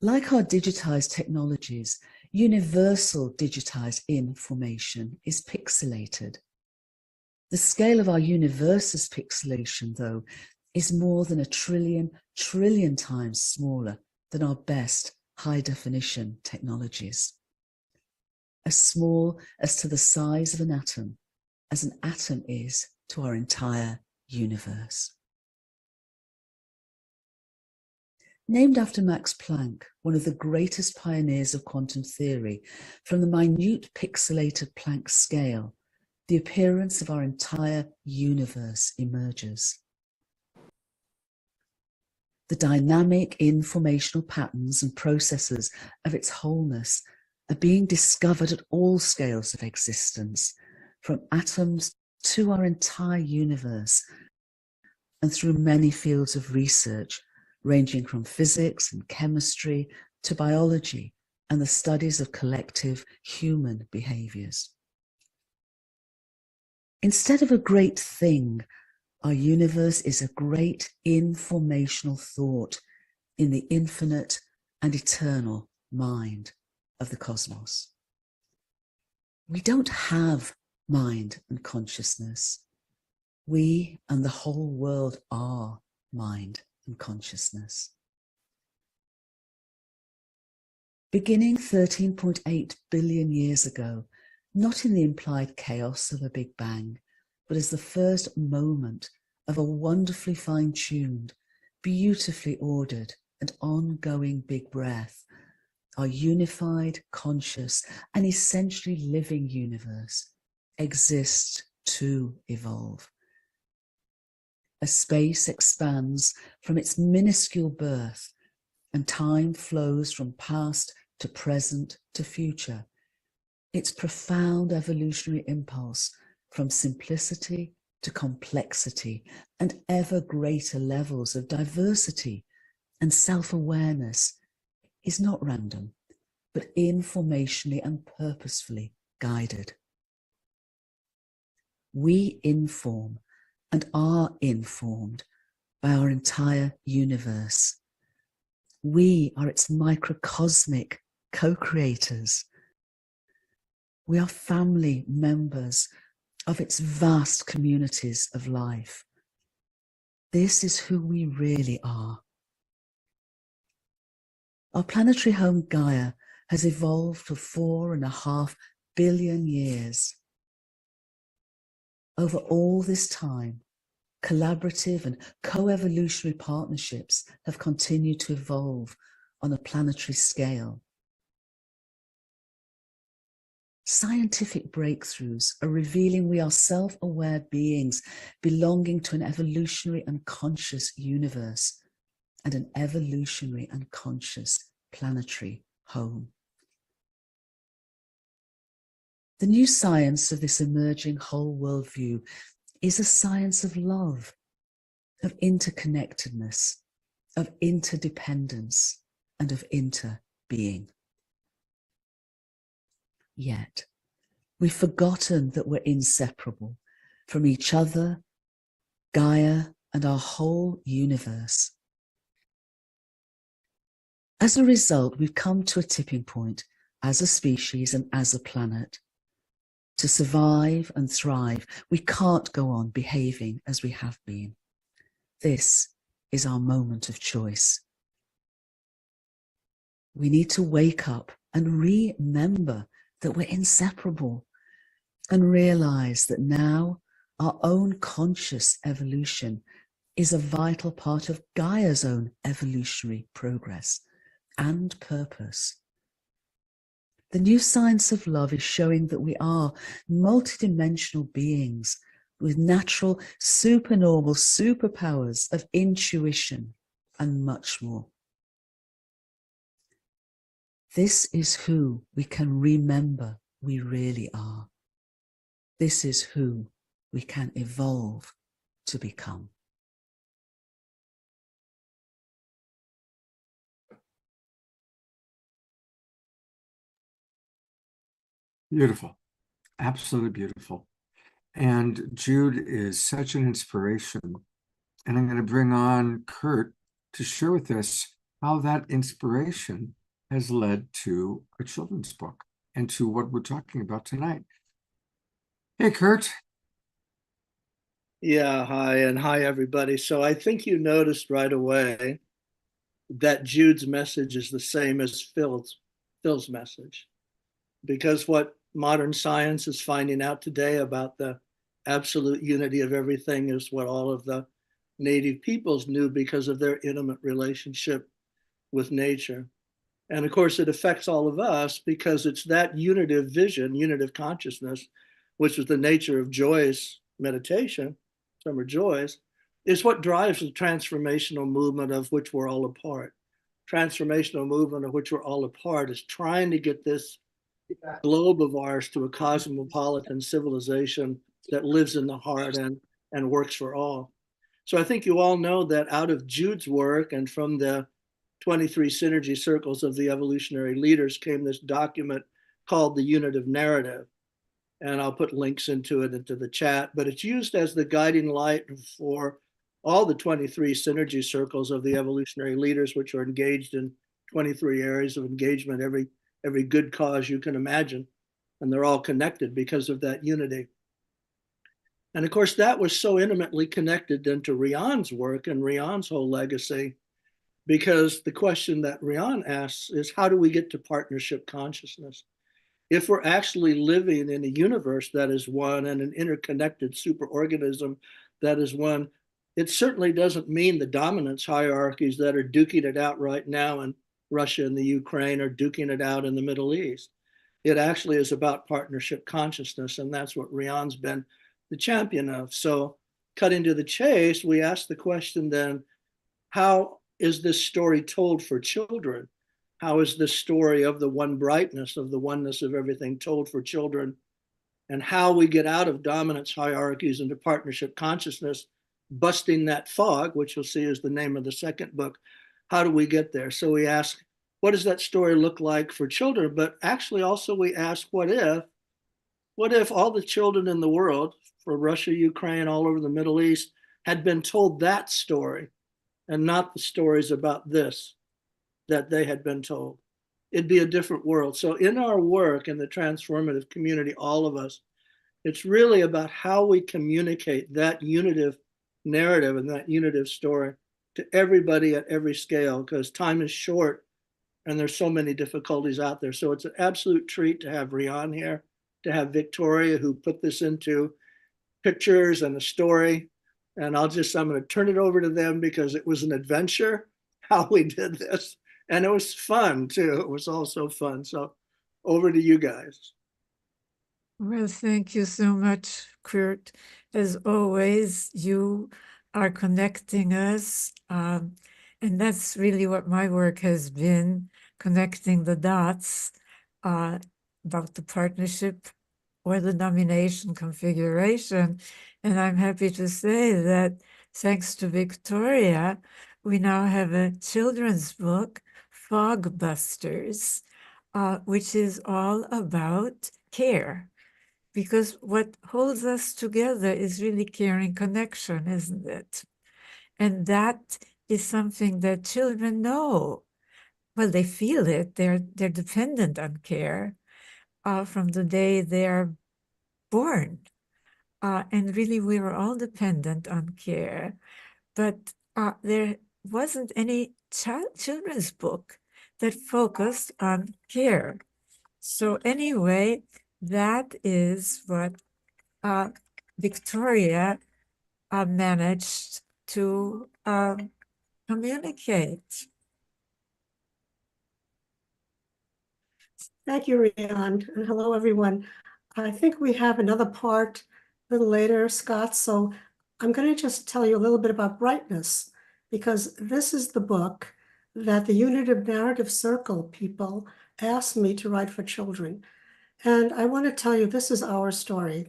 H: Like our digitized technologies, universal digitized information is pixelated. The scale of our universe's pixelation, though, is more than 1 trillion times smaller than our best high-definition technologies. As small as to the size of an atom is to our entire universe. Named after Max Planck, one of the greatest pioneers of quantum theory, from the minute pixelated Planck scale, the appearance of our entire universe emerges. The dynamic informational patterns and processes of its wholeness are being discovered at all scales of existence, from atoms to our entire universe, and through many fields of research, ranging from physics and chemistry to biology and the studies of collective human behaviors. Instead of a great thing, our universe is a great informational thought in the infinite and eternal mind of the cosmos. We don't have mind and consciousness. We and the whole world are mind and consciousness. Beginning 13.8 billion years ago, not in the implied chaos of a Big Bang, but as the first moment of a wonderfully fine-tuned, beautifully ordered and ongoing big breath, our unified, conscious and essentially living universe exists to evolve. As space expands from its minuscule birth and time flows from past to present to future, its profound evolutionary impulse from simplicity to complexity and ever greater levels of diversity and self-awareness is not random, but informationally and purposefully guided. We inform and are informed by our entire universe. We are its microcosmic co-creators. We are family members of its vast communities of life. This is who we really are. Our planetary home Gaia has evolved for 4.5 billion years. Over all this time, collaborative and co-evolutionary partnerships have continued to evolve on a planetary scale. Scientific breakthroughs are revealing we are self-aware beings belonging to an evolutionary and conscious universe and an evolutionary and conscious planetary home. The new science of this emerging whole worldview is a science of love, of interconnectedness, of interdependence, and of interbeing. Yet, we've forgotten that we're inseparable from each other, Gaia, and our whole universe. As a result, we've come to a tipping point as a species and as a planet. To survive and thrive, we can't go on behaving as we have been. This is our moment of choice. We need to wake up and remember that we're inseparable and realize that now our own conscious evolution is a vital part of Gaia's own evolutionary progress and purpose. The new science of love is showing that we are multidimensional beings with natural, supernormal superpowers of intuition, and much more. This is who we can remember we really are. This is who we can evolve to become.
B: Beautiful. Absolutely beautiful. And Jude is such an inspiration. And I'm going to bring on Kurt to share with us how that inspiration has led to a children's book and to what we're talking about tonight. Hey, Kurt.
C: Yeah, hi, and hi, everybody. So I think you noticed right away that Jude's message is the same as Phil's message. Because what modern science is finding out today about the absolute unity of everything is what all of the native peoples knew because of their intimate relationship with nature. And of course, it affects all of us because it's that unitive vision, unitive consciousness, which was the nature of Joy's meditation, Summer Joy's, is what drives the transformational movement of which we're all a part. Transformational movement of which we're all a part is trying to get this globe of ours to a cosmopolitan civilization that lives in the heart and works for all. So I think you all know that out of Jude's work and from the 23 synergy circles of the evolutionary leaders came this document called the Unitive Narrative. And I'll put links into it into the chat, but it's used as the guiding light for all the 23 synergy circles of the evolutionary leaders, which are engaged in 23 areas of engagement, every good cause you can imagine. And they're all connected because of that unity. And of course, that was so intimately connected into Rian's work and Rian's whole legacy, because the question that Rian asks is, how do we get to partnership consciousness? If we're actually living in a universe that is one and an interconnected superorganism that is one, it certainly doesn't mean the dominance hierarchies that are duking it out right now in Russia and the Ukraine are duking it out in the Middle East. It actually is about partnership consciousness, and that's what Rian's been the champion of. So cutting to the chase, we ask the question then, how is this story told for children? How is this story of the one brightness, of the oneness of everything told for children? And how we get out of dominance hierarchies into partnership consciousness, busting that fog, which you'll see is the name of the second book. How do we get there? So we ask, what does that story look like for children? But actually also we ask, what if all the children in the world, for Russia, Ukraine, all over the Middle East, had been told that story and not the stories about this that they had been told? It'd be a different world. So in our work in the transformative community, all of us, it's really about how we communicate that unitive narrative and that unitive story to everybody at every scale, because time is short and there's so many difficulties out there. So it's an absolute treat to have Rian here, to have Victoria, who put this into pictures and a story. And I'm going to turn it over to them because it was an adventure how we did this. And it was fun too. It was also fun. So over to you guys.
D: Well, thank you so much, Kurt. As always, you are connecting us. And that's really what my work has been, connecting the dots about the partnership or the domination configuration. And I'm happy to say that thanks to Victoria, we now have a children's book, Fog Busters, which is all about care. Because what holds us together is really caring connection, isn't it? And that is something that children know. Well, they feel it. They're dependent on care from the day they're born. And really, we were all dependent on care. But there wasn't any children's book that focused on care. So anyway, that is what Victoria managed to communicate.
I: Thank you, Rian, and hello, everyone. I think we have another part a little later, Scott, so I'm going to just tell you a little bit about brightness. because this is the book that the Unitive Narrative Circle people asked me to write for children. And I want to tell you, this is our story.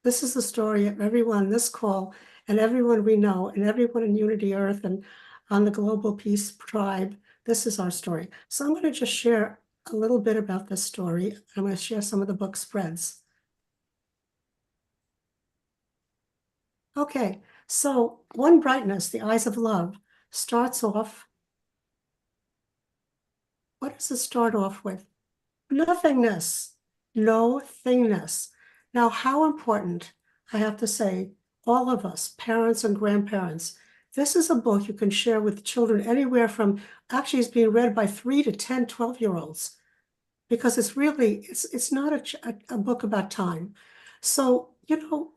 I: This is the story of everyone on this call and everyone we know and everyone in Unity Earth and on the Global Peace Tribe. This is our story. So I'm going to just share a little bit about this story. I'm going to share some of the book spreads. Okay, so One Brightness, the Eyes of Love, starts off. What does it start off with? Nothingness, no thingness. Now, how important, I have to say, all of us, parents and grandparents, this is a book you can share with children anywhere from, actually it's being read by 3 to 10, 12-year-olds, because it's really, it's not a book about time. So,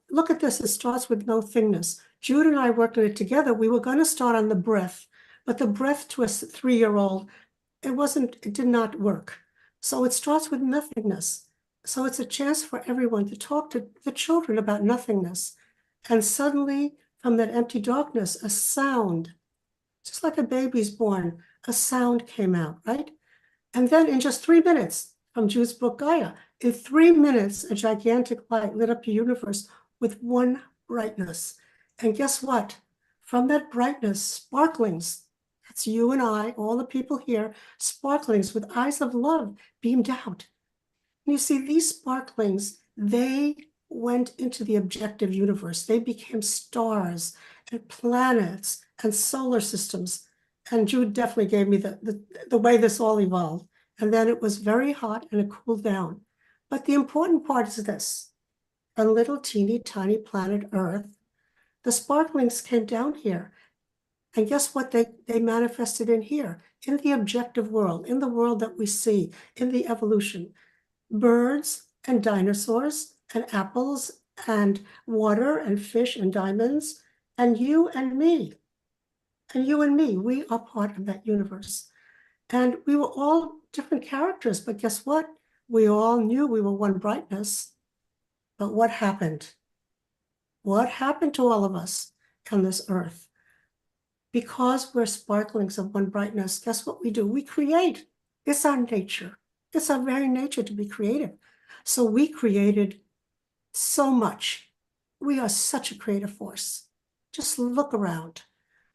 I: look at this, it starts with no thingness. Jude and I worked on it together. We were going to start on the breath, but the breath to a 3-year-old, it did not work. So it starts with nothingness. So it's a chance for everyone to talk to the children about nothingness. And suddenly, from that empty darkness, a sound, just like a baby's born, a sound came out, right? And then in just 3 minutes, from Jude's book Gaia, in 3 minutes, a gigantic light lit up the universe with one brightness. And guess what? From that brightness, sparklings, that's you and I, all the people here, sparklings with eyes of love beamed out. And you see, these sparklings, they went into the objective universe. They became stars and planets and solar systems. And Jude definitely gave me the way this all evolved. And then it was very hot and it cooled down. But the important part is this: a little teeny tiny planet Earth. The sparklings came down here. And guess what they manifested in here? In the objective world, in the world that we see, in the evolution. Birds and dinosaurs and apples and water and fish and diamonds and you and me. And you and me, we are part of that universe. And we were all different characters, but guess what? We all knew we were one brightness. But what happened? What happened to all of us on this earth? Because we're sparklings of one brightness, guess what we do? We create. It's our nature. It's our very nature to be creative. So we created so much. We are such a creative force. Just look around.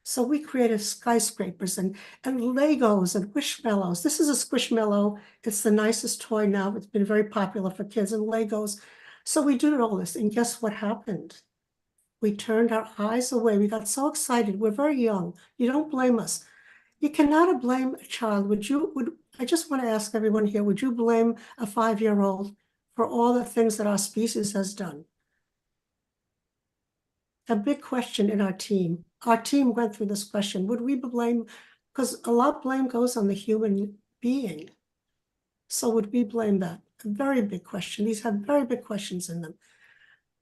I: So we created skyscrapers and Legos and Squishmallows. This is a Squishmallow. It's the nicest toy now. It's been very popular for kids, and Legos. So we did all this, and guess what happened? We turned our eyes away. We got so excited. We're very young. You don't blame us. You cannot blame a child. I just want to ask everyone here, would you blame a 5-year-old for all the things that our species has done? A big question in our team. Our team went through this question. Would we blame, because a lot of blame goes on the human being. So would we blame that? A very big question. These have very big questions in them.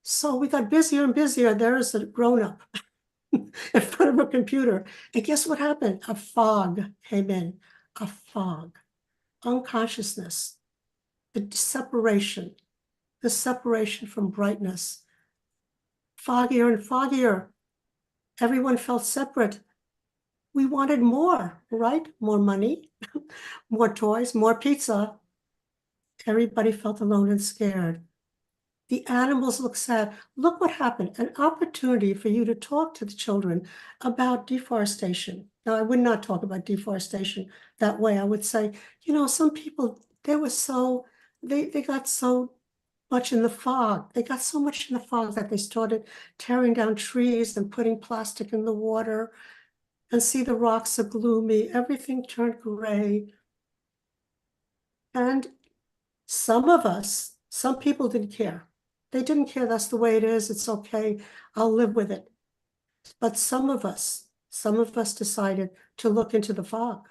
I: So we got busier and busier. There's a grown-up in front of a computer. And guess what happened? A fog came in. A fog. Unconsciousness. The separation from brightness. Foggier and foggier. Everyone felt separate. We wanted more, right? More money, more toys, more pizza. Everybody felt alone and scared. The animals looked sad. Look what happened. An opportunity for you to talk to the children about deforestation. Now, I would not talk about deforestation that way. I would say, some people, they got so much in the fog. They got so much in the fog that they started tearing down trees and putting plastic in the water, and see the rocks are gloomy. Everything turned gray. And some people didn't care. They didn't care. That's the way it is. It's okay. I'll live with it. But some of us decided to look into the fog,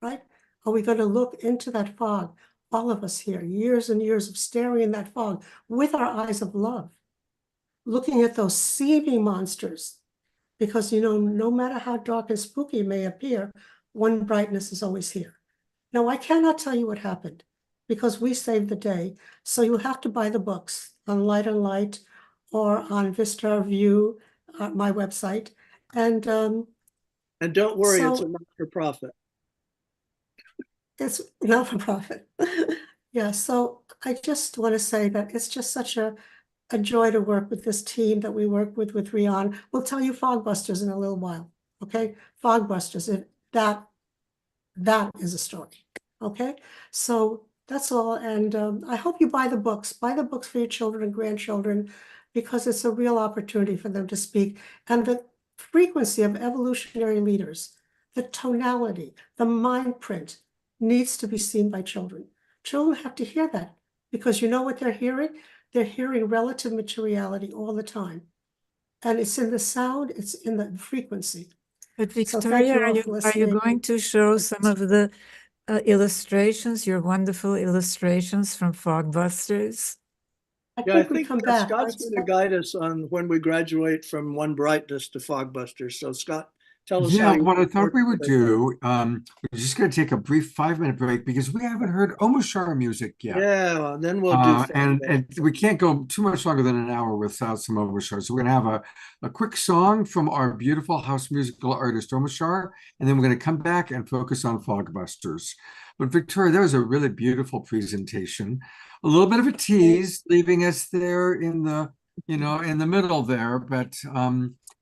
I: right? Are we going to look into that fog? All of us here, years and years of staring in that fog with our eyes of love, looking at those seeming monsters, because, no matter how dark and spooky it may appear, one brightness is always here. Now, I cannot tell you what happened because we saved the day. So you'll have to buy the books on Light and Light or on Vista View, my website. And
C: And don't worry, it's a
I: So
C: not-for-profit.
I: it's not for profit. Yeah, so I just want to say that it's just such a joy to work with this team that we work with Rian. We'll tell you Fogbusters in a little while, okay? Fogbusters, that is a story, okay? So that's all, and I hope you buy the books. Buy the books for your children and grandchildren, because it's a real opportunity for them to speak. And the frequency of evolutionary leaders, the tonality, the mind print needs to be seen by children. Children have to hear that, because you know what they're hearing? They're hearing relative materiality all the time. And it's in the sound, it's in the frequency.
D: But
I: So thank
D: Victoria,
I: you
D: are
I: all
D: you,
I: for
D: are you
I: listening.
D: going to show some of the illustrations, your wonderful illustrations from Fogbusters?
I: I
C: Yeah, I
I: think we
C: think
I: come back.
C: Scott's going to guide us on when we graduate from One Brightness to Fogbusters. So Scott, tell us how
B: Yeah,
C: you
B: what I thought
C: work
B: we would
C: with it.
B: do, we're just going to take a brief 5-minute break because we haven't heard Omoshar music yet.
C: Yeah, well, then we'll do
B: And we can't go too much longer than an hour without some Omoshar. So we're going to have a quick song from our beautiful house musical artist Omoshar, and then we're going to come back and focus on Fogbusters. But Victoria, that was a really beautiful presentation. A little bit of a tease, leaving us there in the, in the middle there. But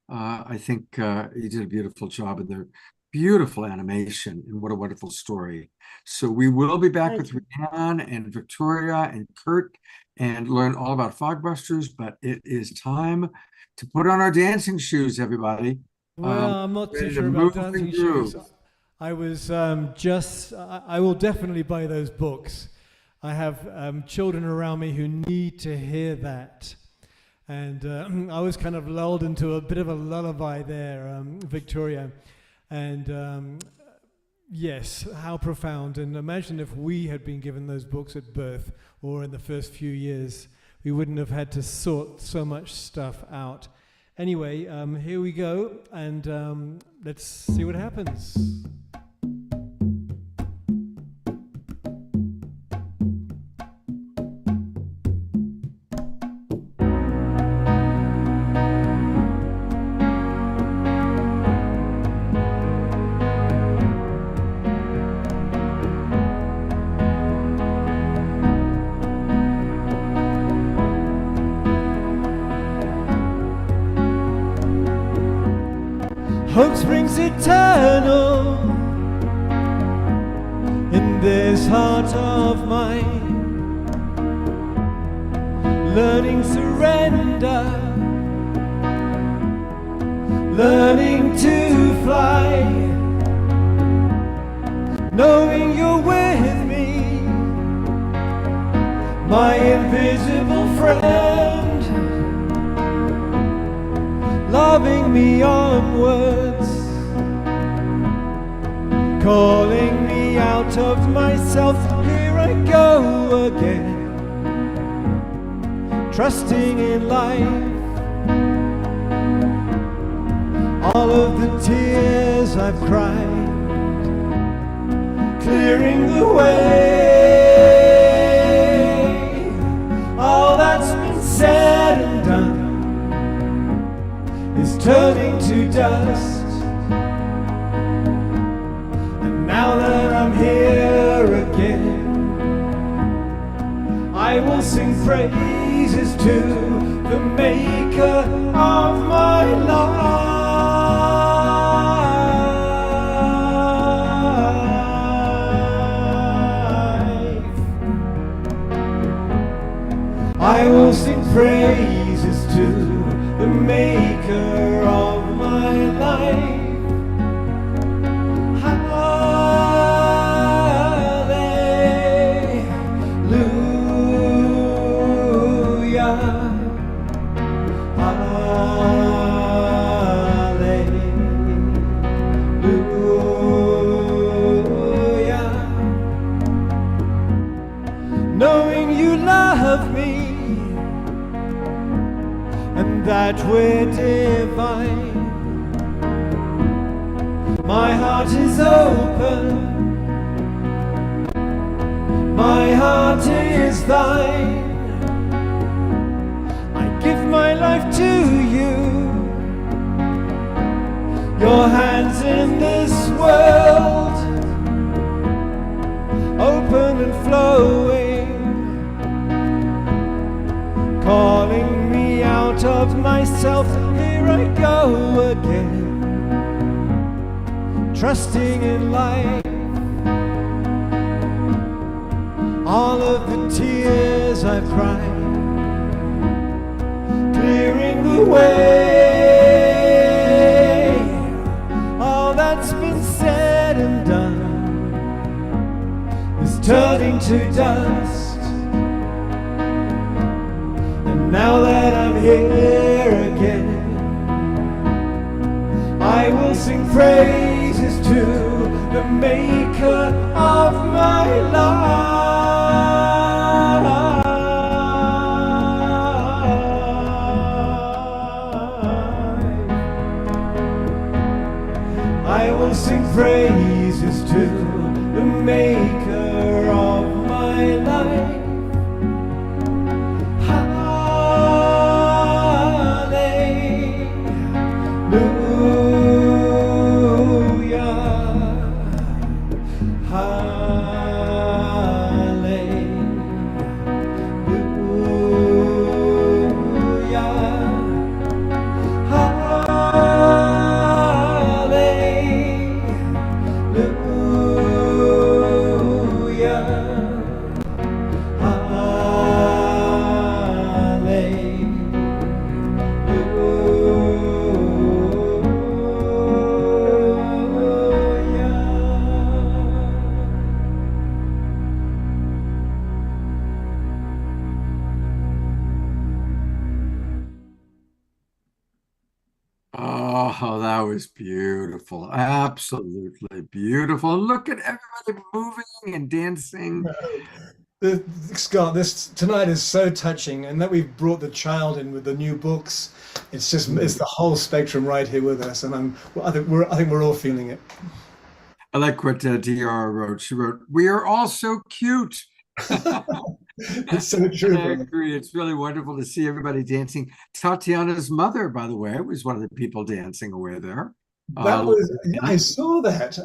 B: I think you did a beautiful job in their beautiful animation, and what a wonderful story. So we will be back with Rian and Victoria and Kurt and learn all about Fogbusters, but it is time to put on our dancing shoes, everybody.
J: Well, I'm not too sure about dancing shoes. I was I will definitely buy those books. I have children around me who need to hear that. And I was kind of lulled into a bit of a lullaby there, Victoria. And yes, how profound. And imagine if we had been given those books at birth or in the first few years, we wouldn't have had to sort so much stuff out. Anyway, here we go, and let's see what happens. Hope springs eternal in this heart of mine, learning surrender, learning to fly, knowing you're with me, my invisible friend, loving me onwards, calling me out of myself. Here I go again, trusting in life. All of the tears I've cried, clearing the way. All that's been said and done is turning to dust. And now that I'm here again, I will sing praises to the maker of my life. I will sing praises to the maker of my life. Hallelujah. Hallelujah. Knowing you love me and that we're divine, my heart is open, my heart is thine. I give my life to you, Your hands in this world, open and flowing, calling me out of myself. Here I go again, trusting in life. All of the tears I've cried, clearing the way. All that's been said and done is turning to dust. And now that I'm here again, I will sing praises to the maker of my life. I will sing praises to the maker of my life.
B: Oh, that was beautiful. Absolutely beautiful. Look at everybody moving and dancing.
J: Scott, this tonight is so touching, and that we've brought the child in with the new books. It's just it's the whole spectrum right here with us, and I think we're all feeling it.
B: I like what Diara wrote. She wrote, "We are all so cute."
J: It's so true.
B: I agree. It's really wonderful to see everybody dancing. Tatiana's mother, by the way, was one of the people dancing away there.
J: That was, yeah, I saw that.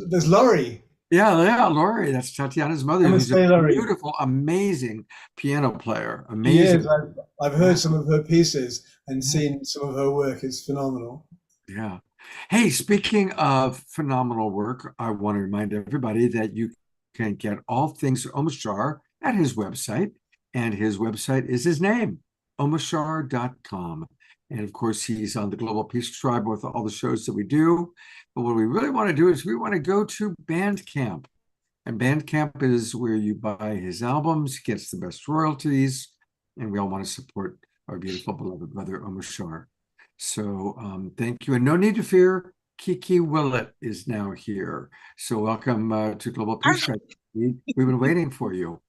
J: There's Laurie.
B: Yeah, Laurie. That's Tatiana's mother. Who's a beautiful, amazing piano player. Amazing.
J: Yes, I've heard some of her pieces and seen some of her work. It's phenomenal.
B: Yeah. Hey, speaking of phenomenal work, I want to remind everybody that you can get all things Omashar at his website, and his website is his name, omashar.com. And of course, he's on the Global Peace Tribe with all the shows that we do. But what we really want to do is we want to go to Bandcamp. And Bandcamp is where you buy his albums, gets the best royalties, and we all want to support our beautiful beloved brother Omashar. So thank you. And no need to fear, Kiki Willett is now here. So welcome to Global Peace Tribe. We've been waiting for you.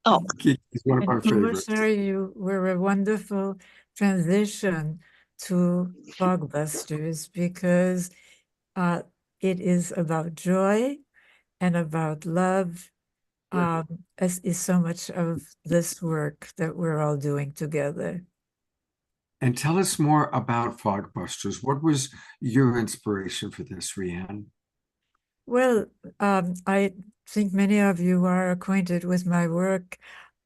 K: Oh,
B: Kiki is one of our favorites.
D: You were a wonderful transition to Fogbusters, because it is about joy and about love, as is so much of this work that we're all doing together.
B: And tell us more about Fogbusters. What was your inspiration for this, Rianne?
D: Well, I think many of you are acquainted with my work,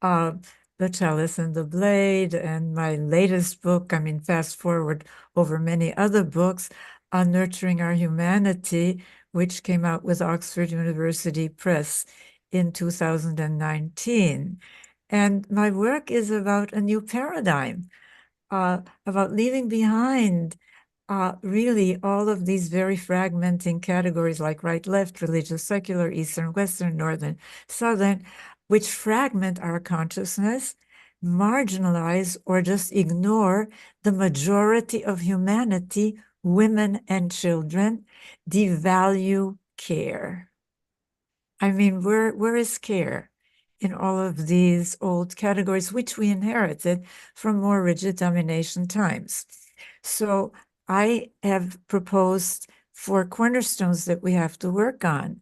D: The Chalice and the Blade, and my latest book, fast forward over many other books, on Nurturing Our Humanity, which came out with Oxford University Press in 2019. And my work is about a new paradigm, about leaving behind really all of these very fragmenting categories like right, left, religious, secular, Eastern, Western, Northern, Southern, which fragment our consciousness, marginalize or just ignore the majority of humanity, women and children, devalue care. Where is care in all of these old categories, which we inherited from more rigid domination times? So I have proposed 4 cornerstones that we have to work on.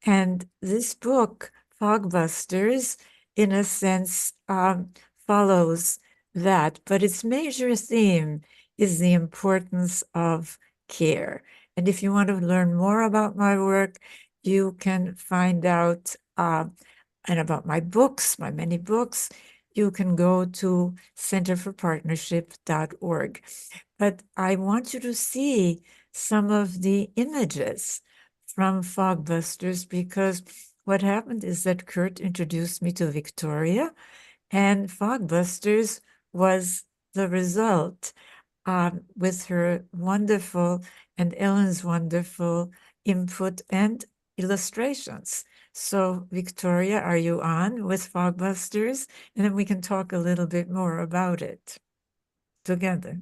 D: And this book, Fogbusters, in a sense, follows that. But its major theme is the importance of care. And if you want to learn more about my work, you can find out and about my books, my many books, you can go to centerforpartnership.org. But I want you to see some of the images from Fogbusters, because what happened is that Kurt introduced me to Victoria, and Fogbusters was the result, with her wonderful and Ellen's wonderful input and illustrations. So, Victoria, are you on with Fogbusters? And then we can talk a little bit more about it together.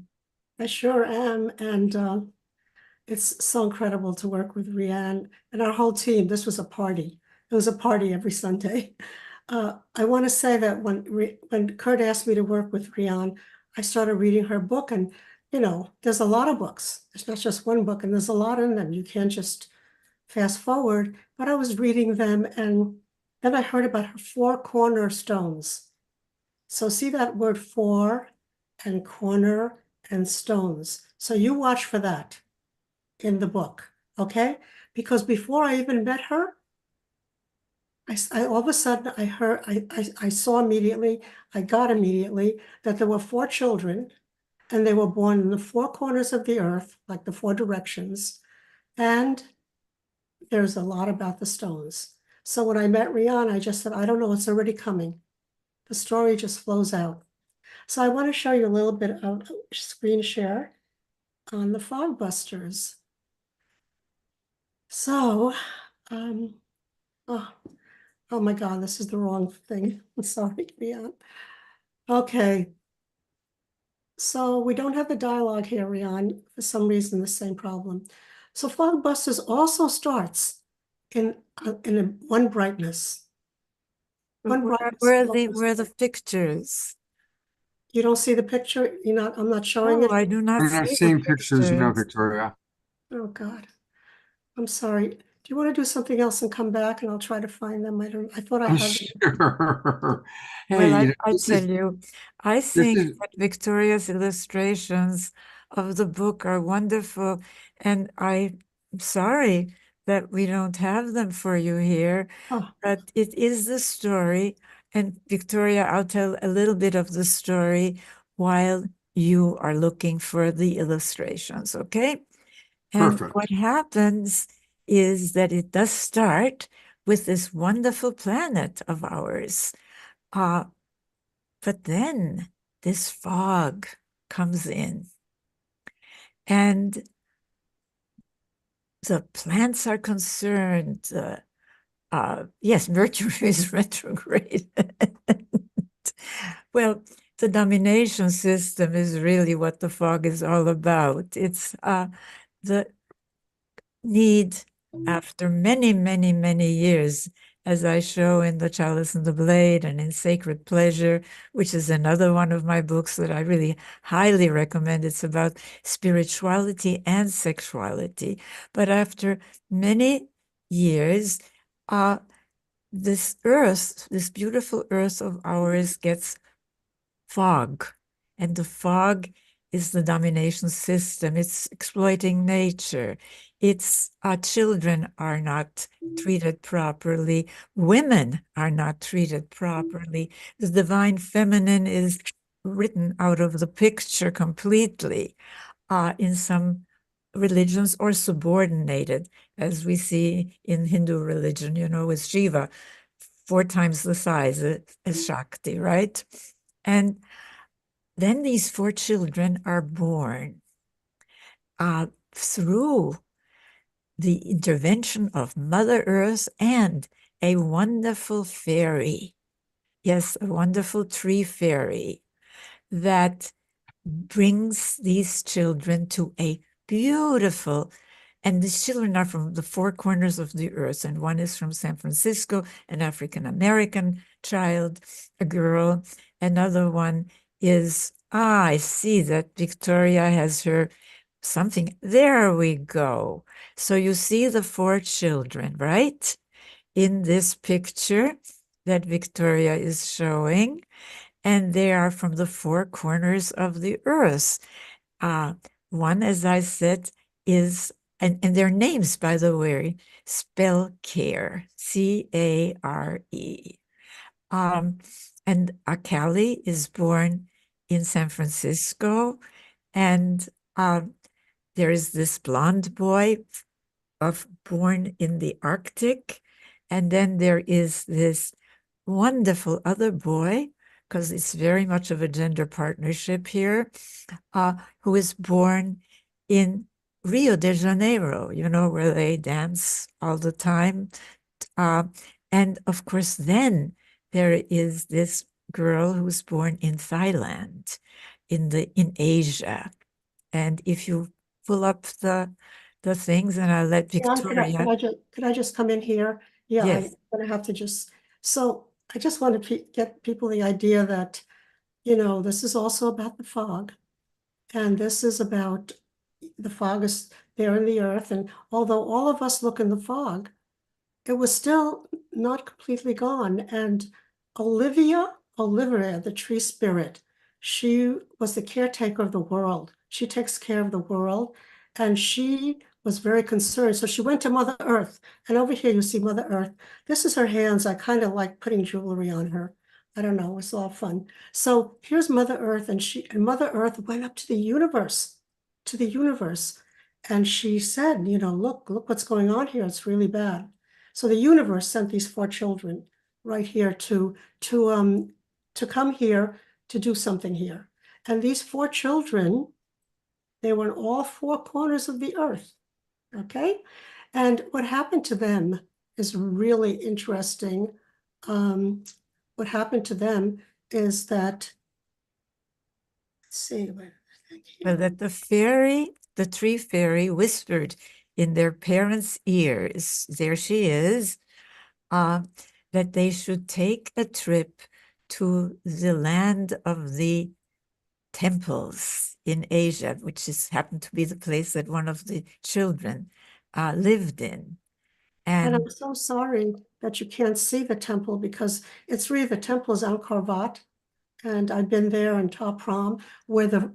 I: I sure am. And it's so incredible to work with Rianne and our whole team. This was a party. It was a party every Sunday. I want to say that when Kurt asked me to work with Rianne, I started reading her book, and there's a lot of books. There's not just one book, and there's a lot in them. You can't just fast forward. But I was reading them, and then I heard about her 4 cornerstones. So see that word 4 and corner and stones. So you watch for that in the book, okay? Because before I even met her, I all of a sudden I saw immediately, I got immediately that there were 4 children, and they were born in the 4 corners of the earth, like the 4 directions. And there's a lot about the stones. So when I met Rianne, I just said, I don't know, it's already coming. The story just flows out. So I want to show you a little bit of screen share on the Fogbusters. So, oh my God, this is the wrong thing. I'm sorry, Rianne. Okay. So we don't have the dialogue here, Rianne. For some reason, the same problem. So Fogbusters also starts in one brightness. One brightness.
D: Where are the pictures?
I: You don't see the picture? I'm not showing it.
D: I do not
B: We're
D: see
B: not
D: the
B: seeing pictures, no,
D: pictures.
B: Victoria.
I: Oh God. I'm sorry. Do you want to do something else and come back and I'll try to find them? I thought I
B: I'm
I: had them.
B: sure. Hey,
D: Well, I
B: this
D: tell
B: is
D: you, I think that Victoria's illustrations of the book are wonderful, and I'm sorry that we don't have them for you here,
I: Oh,
D: but it is the story. And Victoria, I'll tell a little bit of the story while you are looking for the illustrations, okay? And
B: perfect.
D: what happens is that it does start with this wonderful planet of ours. But then this fog comes in, and the plants are concerned. Yes, Mercury is retrograde. Well, the domination system is really what the fog is all about. It's the need, after many, many, many years, as I show in The Chalice and the Blade and in Sacred Pleasure, which is another one of my books that I really highly recommend. It's about spirituality and sexuality. But after many years, this earth, this beautiful earth of ours, gets fog. And the fog is the domination system. It's exploiting nature. It's children are not treated properly. Women are not treated properly. The divine feminine is written out of the picture completely in some religions, or subordinated, as we see in Hindu religion, with Shiva 4 times the size as Shakti, right? And then these 4 children are born through the intervention of Mother Earth and a wonderful fairy. Yes, a wonderful tree fairy that brings these children to a beautiful, and these children are from the 4 corners of the earth, and one is from San Francisco, an African-American child, a girl. Another one is, I see that Victoria has her something. There we go. So you see the 4 children, right? In this picture that Victoria is showing, and they are from the 4 corners of the earth. One, as I said, is, and their names, by the way, spell care, C-A-R-E. And Akali is born in San Francisco, and there is this blonde boy born in the Arctic, and then there is this wonderful other boy, because it's very much of a gender partnership here, who is born in Rio de Janeiro, you know, where they dance all the time. And of course, then there is this girl who's born in Thailand, in Asia. And if you pull up the things, and I'll let
I: John,
D: Victoria.
I: could I just come in here? Yeah,
D: Yes.
I: I'm gonna have to just, so I just want to get people the idea that, you know, this is also about the fog. And this is about the fog is there in the earth. And although all of us look in the fog, it was still not completely gone. And Olivia, the tree spirit, she was the caretaker of the world. She takes care of the world. And she was very concerned. So she went to Mother Earth. And over here you see Mother Earth. This is her hands. I kind of like putting jewelry on her. I don't know, it's a lot of fun. So here's Mother Earth, and Mother Earth went up to the universe, And she said, you know, look what's going on here. It's really bad. So the universe sent these 4 children right here to come here to do something here. And these 4 children, they were in all 4 corners of the earth. Okay. And what happened to them is really interesting. What happened to them is that, let's see,
D: well, that the tree fairy whispered in their parents' ears, there she is, that they should take a trip to the land of the temples in Asia, which happened to be the place that one of the children lived in.
I: And I'm so sorry that you can't see the temple, because it's really, the temple is Angkor Wat. And I've been there in Ta Prohm, where the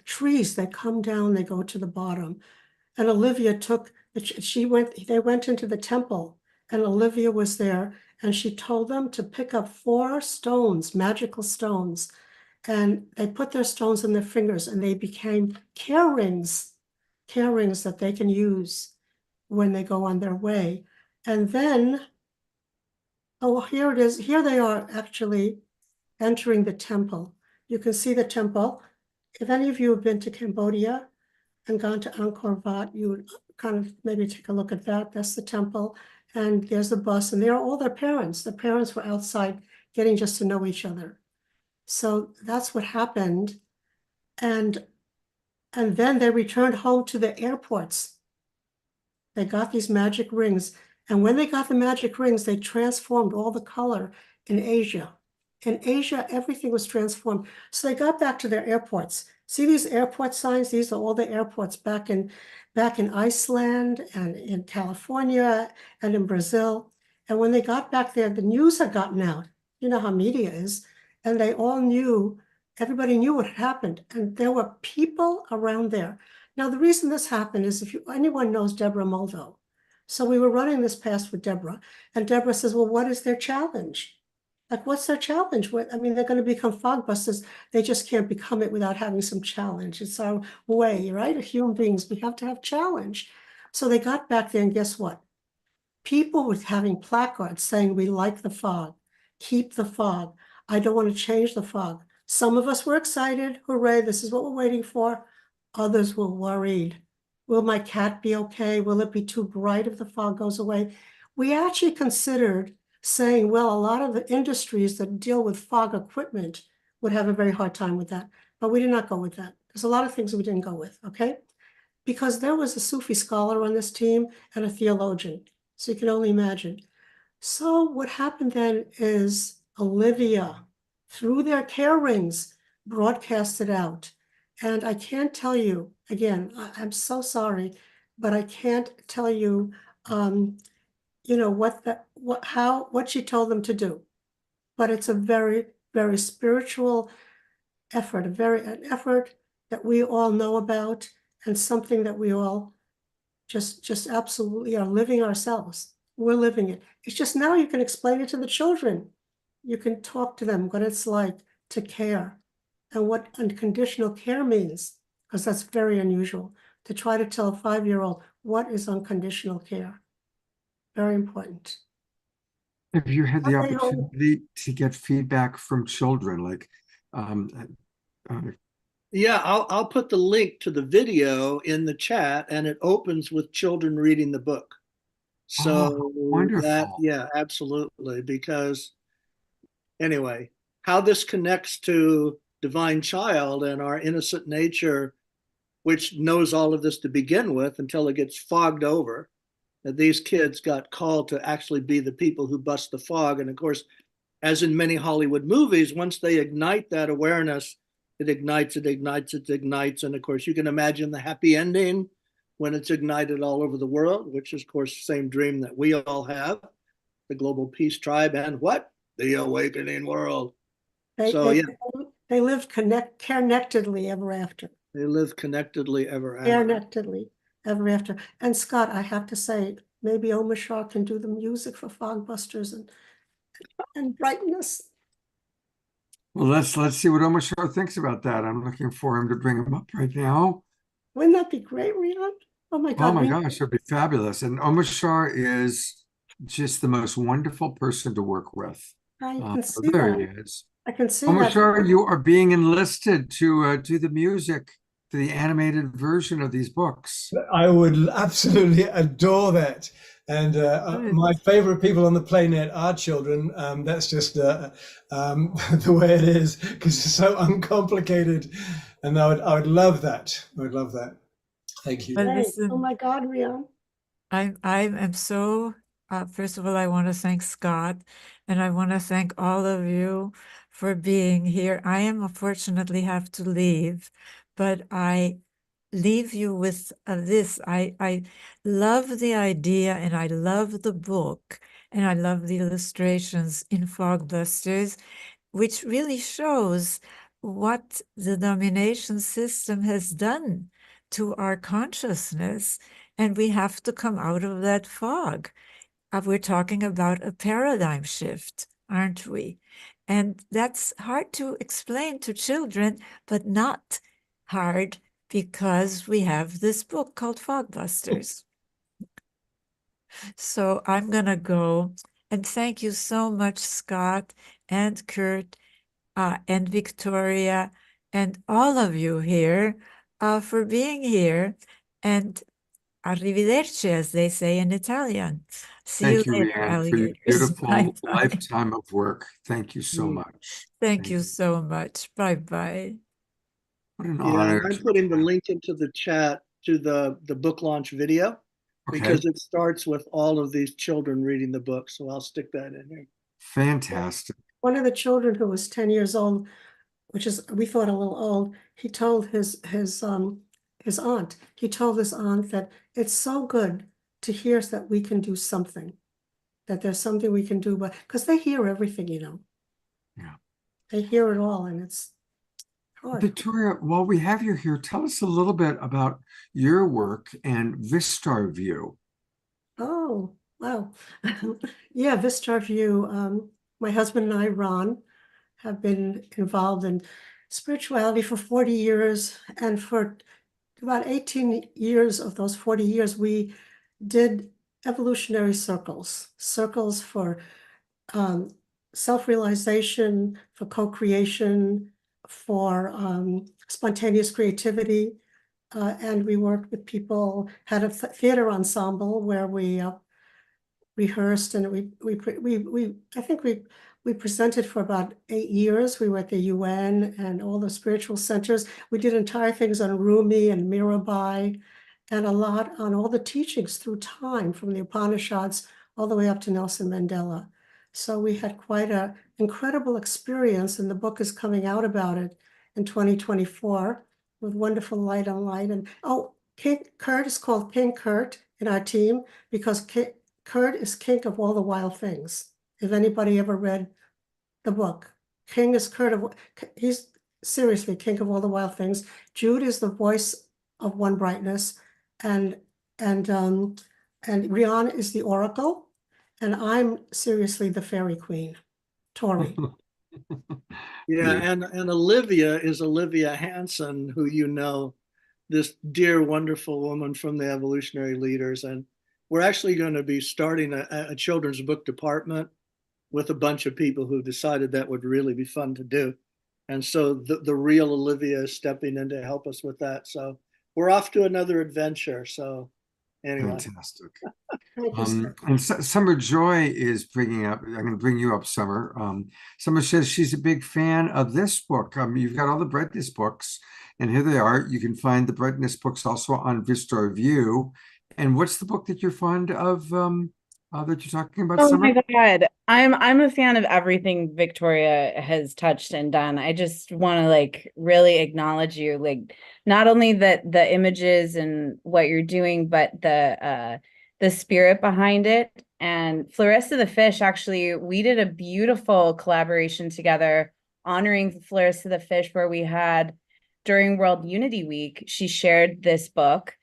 I: trees that come down, they go to the bottom. And Olivia they went into the temple, and Olivia was there, and she told them to pick up 4 stones, magical stones. And they put their stones in their fingers, and they became care rings that they can use when they go on their way. And then, oh, here it is. Here they are actually entering the temple. You can see the temple. If any of you have been to Cambodia and gone to Angkor Wat, you would kind of maybe take a look at that. That's the temple. And there's the bus, and there are all their parents. The parents were outside getting just to know each other. So that's what happened. And then they returned home to the airports. They got these magic rings. And when they got the magic rings, they transformed all the color in Asia. In Asia, everything was transformed. So they got back to their airports. See these airport signs? These are all the airports back in Iceland and in California and in Brazil. And when they got back there, the news had gotten out. You know how media is. And they all knew, everybody knew what had happened. And there were people around there. Now, the reason this happened is, if anyone knows Deborah Muldo. So we were running this past with Deborah, and Deborah says, well, what is their challenge? Like, what's their challenge? I mean, they're going to become fog busters. They just can't become it without having some challenge. It's our way, right? As human beings, we have to have challenge. So they got back there, and guess what? People were having placards saying, we like the fog. Keep the fog. I don't want to change the fog. Some of us were excited. Hooray, this is what we're waiting for. Others were worried. Will my cat be okay? Will it be too bright if the fog goes away? We actually considered saying, well, a lot of the industries that deal with fog equipment would have a very hard time with that. But we did not go with that. There's a lot of things we didn't go with, okay? Because there was a Sufi scholar on this team and a theologian. So you can only imagine. So what happened then is Olivia, through their care rings, broadcasted out. And I can't tell you, again, I'm so sorry, but I can't tell you, you know, what she told them to do. But it's a very, very spiritual effort, an effort that we all know about. and something that we all just absolutely are living ourselves. We're living it. It's just now you can explain it to the children. You can talk to them what it's like to care and what unconditional care means, because that's very unusual to try to tell a 5-year-old what is unconditional care. Very important.
B: Have you had the
I: Okay,
B: opportunity to get feedback from children? Like,
C: Yeah, I'll put the link to the video in the chat, and it opens with children reading the book. So
B: wonderful.
C: yeah, absolutely. Because anyway, how this connects to divine child and our innocent nature, which knows all of this to begin with until it gets fogged over. That these kids got called to actually be the people who bust the fog. And of course, as in many Hollywood movies, once they ignite that awareness, it ignites, it ignites, it ignites. And of course, you can imagine the happy ending when it's ignited all over the world, which is, of course, the same dream that we all have, the global peace tribe, and what? The awakening world.
I: They live connectedly ever after.
C: They live connectedly ever after.
I: Connectedly ever after. And Scott, I have to say, maybe Omashar can do the music for Fogbusters and brightness.
B: Well, let's see what Omashar thinks about that. I'm looking for him to bring him up right now.
I: Wouldn't that be great, Rian? Oh my God.
B: Oh my gosh, it'd be fabulous. And Omashar is just the most wonderful person to work with.
I: I can see
B: there
I: that.
B: he is.
I: I can see
B: Omashar,
I: that.
B: you are being enlisted to do the music to the animated version of these books.
J: I would absolutely adore that. And my favorite people on the planet are children. That's just the way it is, because it's so uncomplicated. And I would love that. I would love that. Thank you.
D: But listen,
I: oh my God, Rian.
D: I am so, first of all, I want to thank Scott, and I want to thank all of you for being here. I am unfortunately have to leave, but I leave you with this. I love the idea, and I love the book, and I love the illustrations in Fogbusters, which really shows what the domination system has done to our consciousness, and we have to come out of that fog. We're talking about a paradigm shift, aren't we? And that's hard to explain to children, but not hard because we have this book called Fogbusters. So I'm going to go, and thank you so much, Scott and Kurt and Victoria and all of you here for being here. And arrivederci, as they say in Italian. See
B: Thank
D: you
B: you,
D: later,
B: Rian, for your
D: alligators.
B: beautiful
D: Bye-bye.
B: lifetime of work. Thank you so much.
D: Thank you so much. Bye-bye.
B: What an
C: Yeah,
B: honor.
C: I'm putting the link into the chat to the book launch video, because it starts with all of these children reading the book. So I'll stick that in here.
B: Fantastic.
I: One of the children who was 10 years old, which is, we thought a little old, he told his aunt, he told his aunt that it's so good to hear that we can do something, that there's something we can do, but because they hear everything, you know.
B: Yeah.
I: They hear it all, and it's hard.
B: Victoria, while we have you here, tell us a little bit about your work and Vistar View.
I: Oh, wow. Yeah, Vistar View. My husband and I, Ron, have been involved in spirituality for 40 years. And for about 18 years of those 40 years, we did evolutionary circles for self-realization, for co-creation, for spontaneous creativity. And we worked with people, had a theater ensemble where we rehearsed, and I think we presented for about 8 years. We were at the UN and all the spiritual centers. We did entire things on Rumi and Mirabai, and a lot on all the teachings through time, from the Upanishads all the way up to Nelson Mandela. So we had quite an incredible experience, and the book is coming out about it in 2024 with wonderful light on light. And King Kurt is called King Kurt in our team because Kurt is king of all the wild things. If anybody ever read the book, King is Kurt he's seriously king of all the wild things. Jude is the voice of one brightness, and Rihanna is the oracle, and I'm seriously the fairy queen, Tori.
C: Yeah, and Olivia is Olivia Hanson, who you know, this dear, wonderful woman from the Evolutionary Leaders. And we're actually going to be starting a children's book department with a bunch of people who decided that would really be fun to do. And so the real Olivia is stepping in to help us with that. So we're off to another adventure. So anyway.
B: Fantastic.
I: Thank you, sir.
B: And Summer Joy is bringing up, I'm going to bring you up, Summer. Summer says she's a big fan of this book. You've got all the Brightness books, and here they are. You can find the Brightness books also on Vista Review. And what's the book that you're fond of that you're talking about,
G: Oh
B: Summer?
G: my God. I'm a fan of everything Victoria has touched and done. I just want to like really acknowledge you, like not only the images and what you're doing, but the spirit behind it. And Florissa the Fish, actually, we did a beautiful collaboration together honoring Florissa the Fish, where we had during World Unity Week, she shared this book,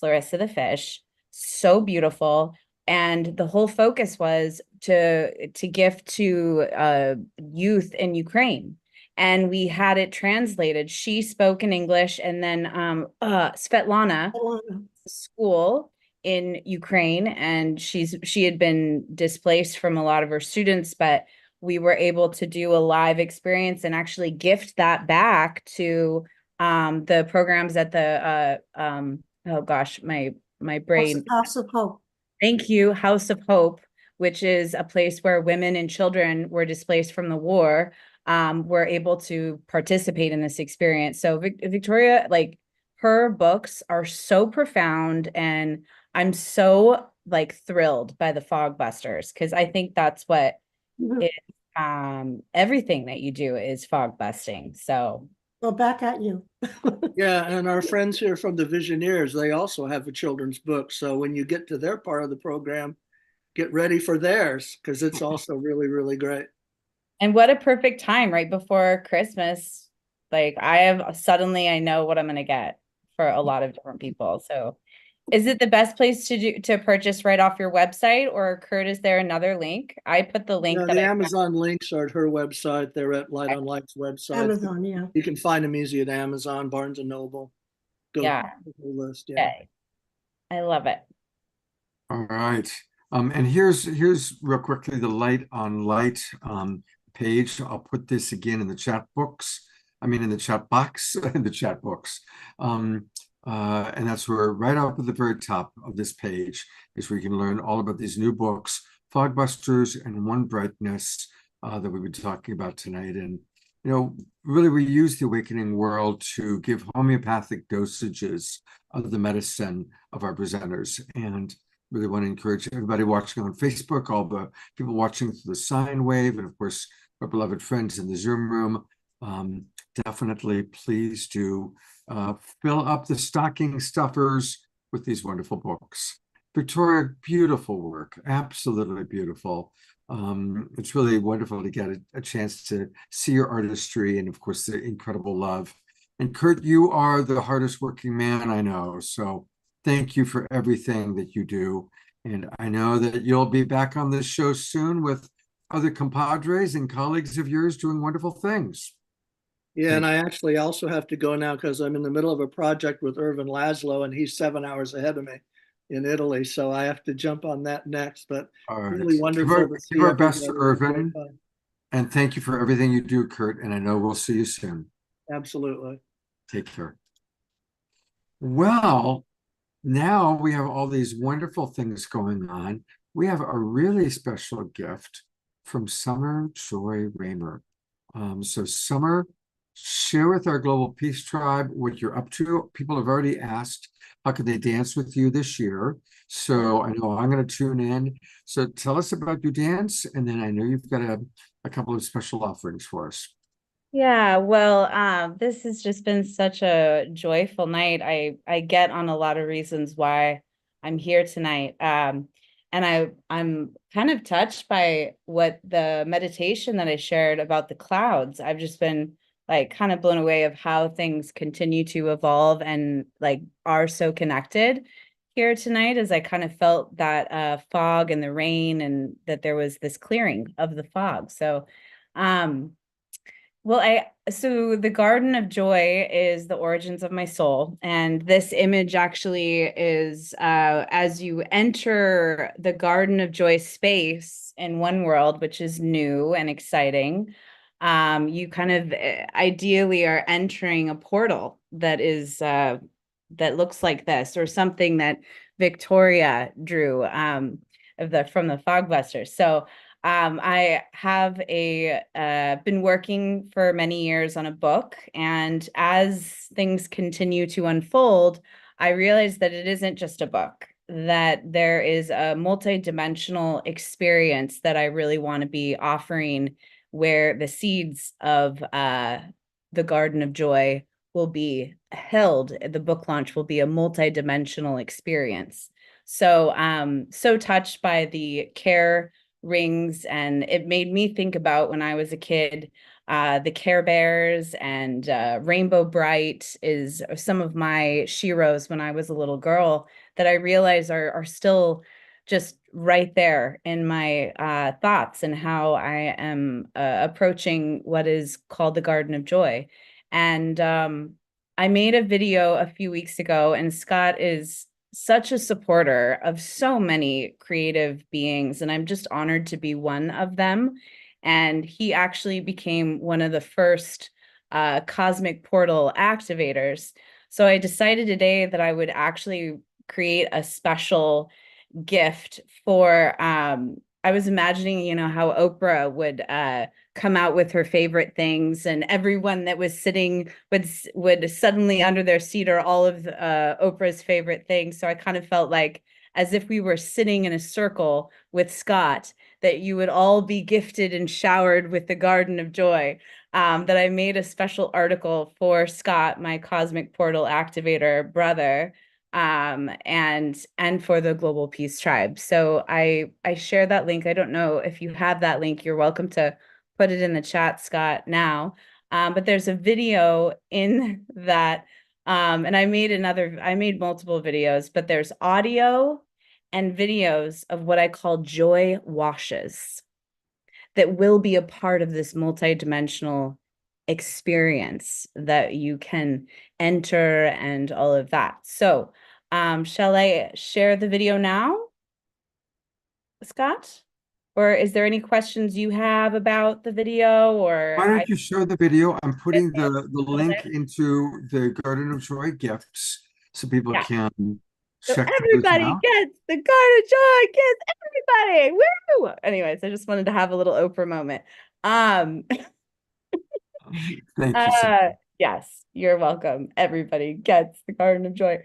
G: Florissa the Fish, so beautiful. And the whole focus was to gift to youth in Ukraine. And we had it translated. She spoke in English, and then Svetlana school in Ukraine, and she had been displaced from a lot of her students, but we were able to do a live experience and actually gift that back to the programs at the oh gosh, my brain.
I: House of Hope.
G: Thank you, House of Hope, which is a place where women and children were displaced from the war, were able to participate in this experience. So Victoria, like her books are so profound, and I'm so like thrilled by the Fog Busters, because I think that's what it, everything that you do is fog busting. So
I: Well, back at you.
C: Yeah, and our friends here from the Visioneers, they also have a children's book. So when you get to their part of the program, get ready for theirs, because it's also really, really great.
G: And what a perfect time right before Christmas. Like I know what I'm going to get for a lot of different people. So is it the best place to purchase right off your website, or Kurt, is there another link? I put the link
C: No,
G: that
C: the
G: I
C: Amazon links are at her website. They're at Light on Light's website.
I: Amazon, yeah.
C: You can find them easy at Amazon, Barnes and Noble. Go
G: Yeah.
C: to the list. Yeah.
G: Okay. I love it.
B: All right. And here's real quickly the Light on Light page. I'll put this again in the chat books. I mean, in the chat box, in the chat books. And that's where right up at the very top of this page is where you can learn all about these new books, Fogbusters and One Brightness, that we've been talking about tonight. And, you know, really we use the awakening world to give homeopathic dosages of the medicine of our presenters. And really want to encourage everybody watching on Facebook, all the people watching through the sine wave, and of course, our beloved friends in the Zoom room. Definitely please do fill up the stocking stuffers with these wonderful books. Victoria, beautiful work, absolutely beautiful. It's really wonderful to get a chance to see your artistry and of course the incredible love. And Kurt, you are the hardest working man I know, so thank you for everything that you do. And I know that you'll be back on this show soon with other compadres and colleagues of yours doing wonderful things.
C: Yeah, and I actually also have to go now because I'm in the middle of a project with Irvin Laszlo, and he's 7 hours ahead of me in Italy. So I have to jump on that next. But really wonderful to see
B: give our best to
C: everybody.
B: Irvin. And thank you for everything you do, Kurt. And I know we'll see you soon.
C: Absolutely.
B: Take care. Well, now we have all these wonderful things going on. We have a really special gift from Summer Joy Raymer. So Summer, share with our Global Peace Tribe what you're up to. People have already asked, how could they dance with you this year? So I know I'm going to tune in. So tell us about your dance, and then I know you've got a couple of special offerings for us.
G: Yeah, well, this has just been such a joyful night. I get on a lot of reasons why I'm here tonight. And I'm kind of touched by what the meditation that I shared about the clouds. I've just been like kind of blown away of how things continue to evolve and like are so connected here tonight, as I kind of felt that fog and the rain, and that there was this clearing of the fog. So so the Garden of Joy is the origins of my soul. And this image actually is as you enter the Garden of Joy space in one world, which is new and exciting, you kind of ideally are entering a portal that is that looks like this, or something that Victoria drew from the Fogbusters. So I have been working for many years on a book, and as things continue to unfold, I realized that it isn't just a book, that there is a multi-dimensional experience that I really want to be offering, where the seeds of the Garden of Joy will be held. The book launch will be a multi-dimensional experience. So so touched by the care rings, and it made me think about when I was a kid, the Care Bears, and Rainbow Bright is some of my sheroes when I was a little girl, that I realize are still just right there in my thoughts, and how I am approaching what is called the Garden of Joy. And I made a video a few weeks ago, and Scott is such a supporter of so many creative beings, and I'm just honored to be one of them. And he actually became one of the first cosmic portal activators. So I decided today that I would actually create a special gift for I was imagining, you know, how Oprah would come out with her favorite things, and everyone that was sitting would suddenly under their seat are all of Oprah's favorite things. So I kind of felt like as if we were sitting in a circle with Scott, that you would all be gifted and showered with the Garden of Joy. That I made a special article for Scott, my cosmic portal activator brother, and for the Global Peace Tribe. So I share that link. I don't know if you have that link. You're welcome to put it in the chat, Scott, now. But there's a video in that, and I made multiple videos, but there's audio and videos of what I call joy washes that will be a part of this multidimensional experience that you can enter, and all of that. So shall I share the video now, Scott? Or is there any questions you have about the video? Or
B: why don't you show the video? I'm putting the link into the Garden of Joy gifts so people can
G: so
B: check
G: everybody
B: those out.
G: gets the Garden of Joy, gets everybody. Woo! Anyways, I just wanted to have a little Oprah moment.
B: Thank you so much.
G: Yes, you're welcome. Everybody gets the Garden of Joy.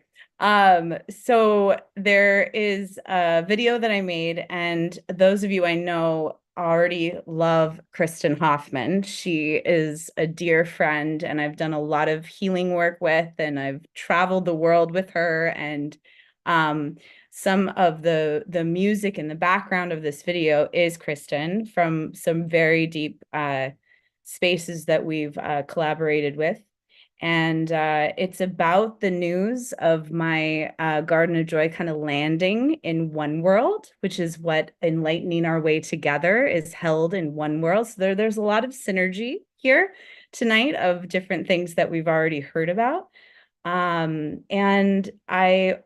G: So there is a video that I made, and those of you I know already love Kristen Hoffman. She is a dear friend, and I've done a lot of healing work with, and I've traveled the world with her. And some of the music in the background of this video is Kristen from some very deep spaces that we've collaborated with. And it's about the news of my Garden of Joy kind of landing in one world, which is what Enlightening Our Way Together is held in one world. So there's a lot of synergy here tonight of different things that we've already heard about. And I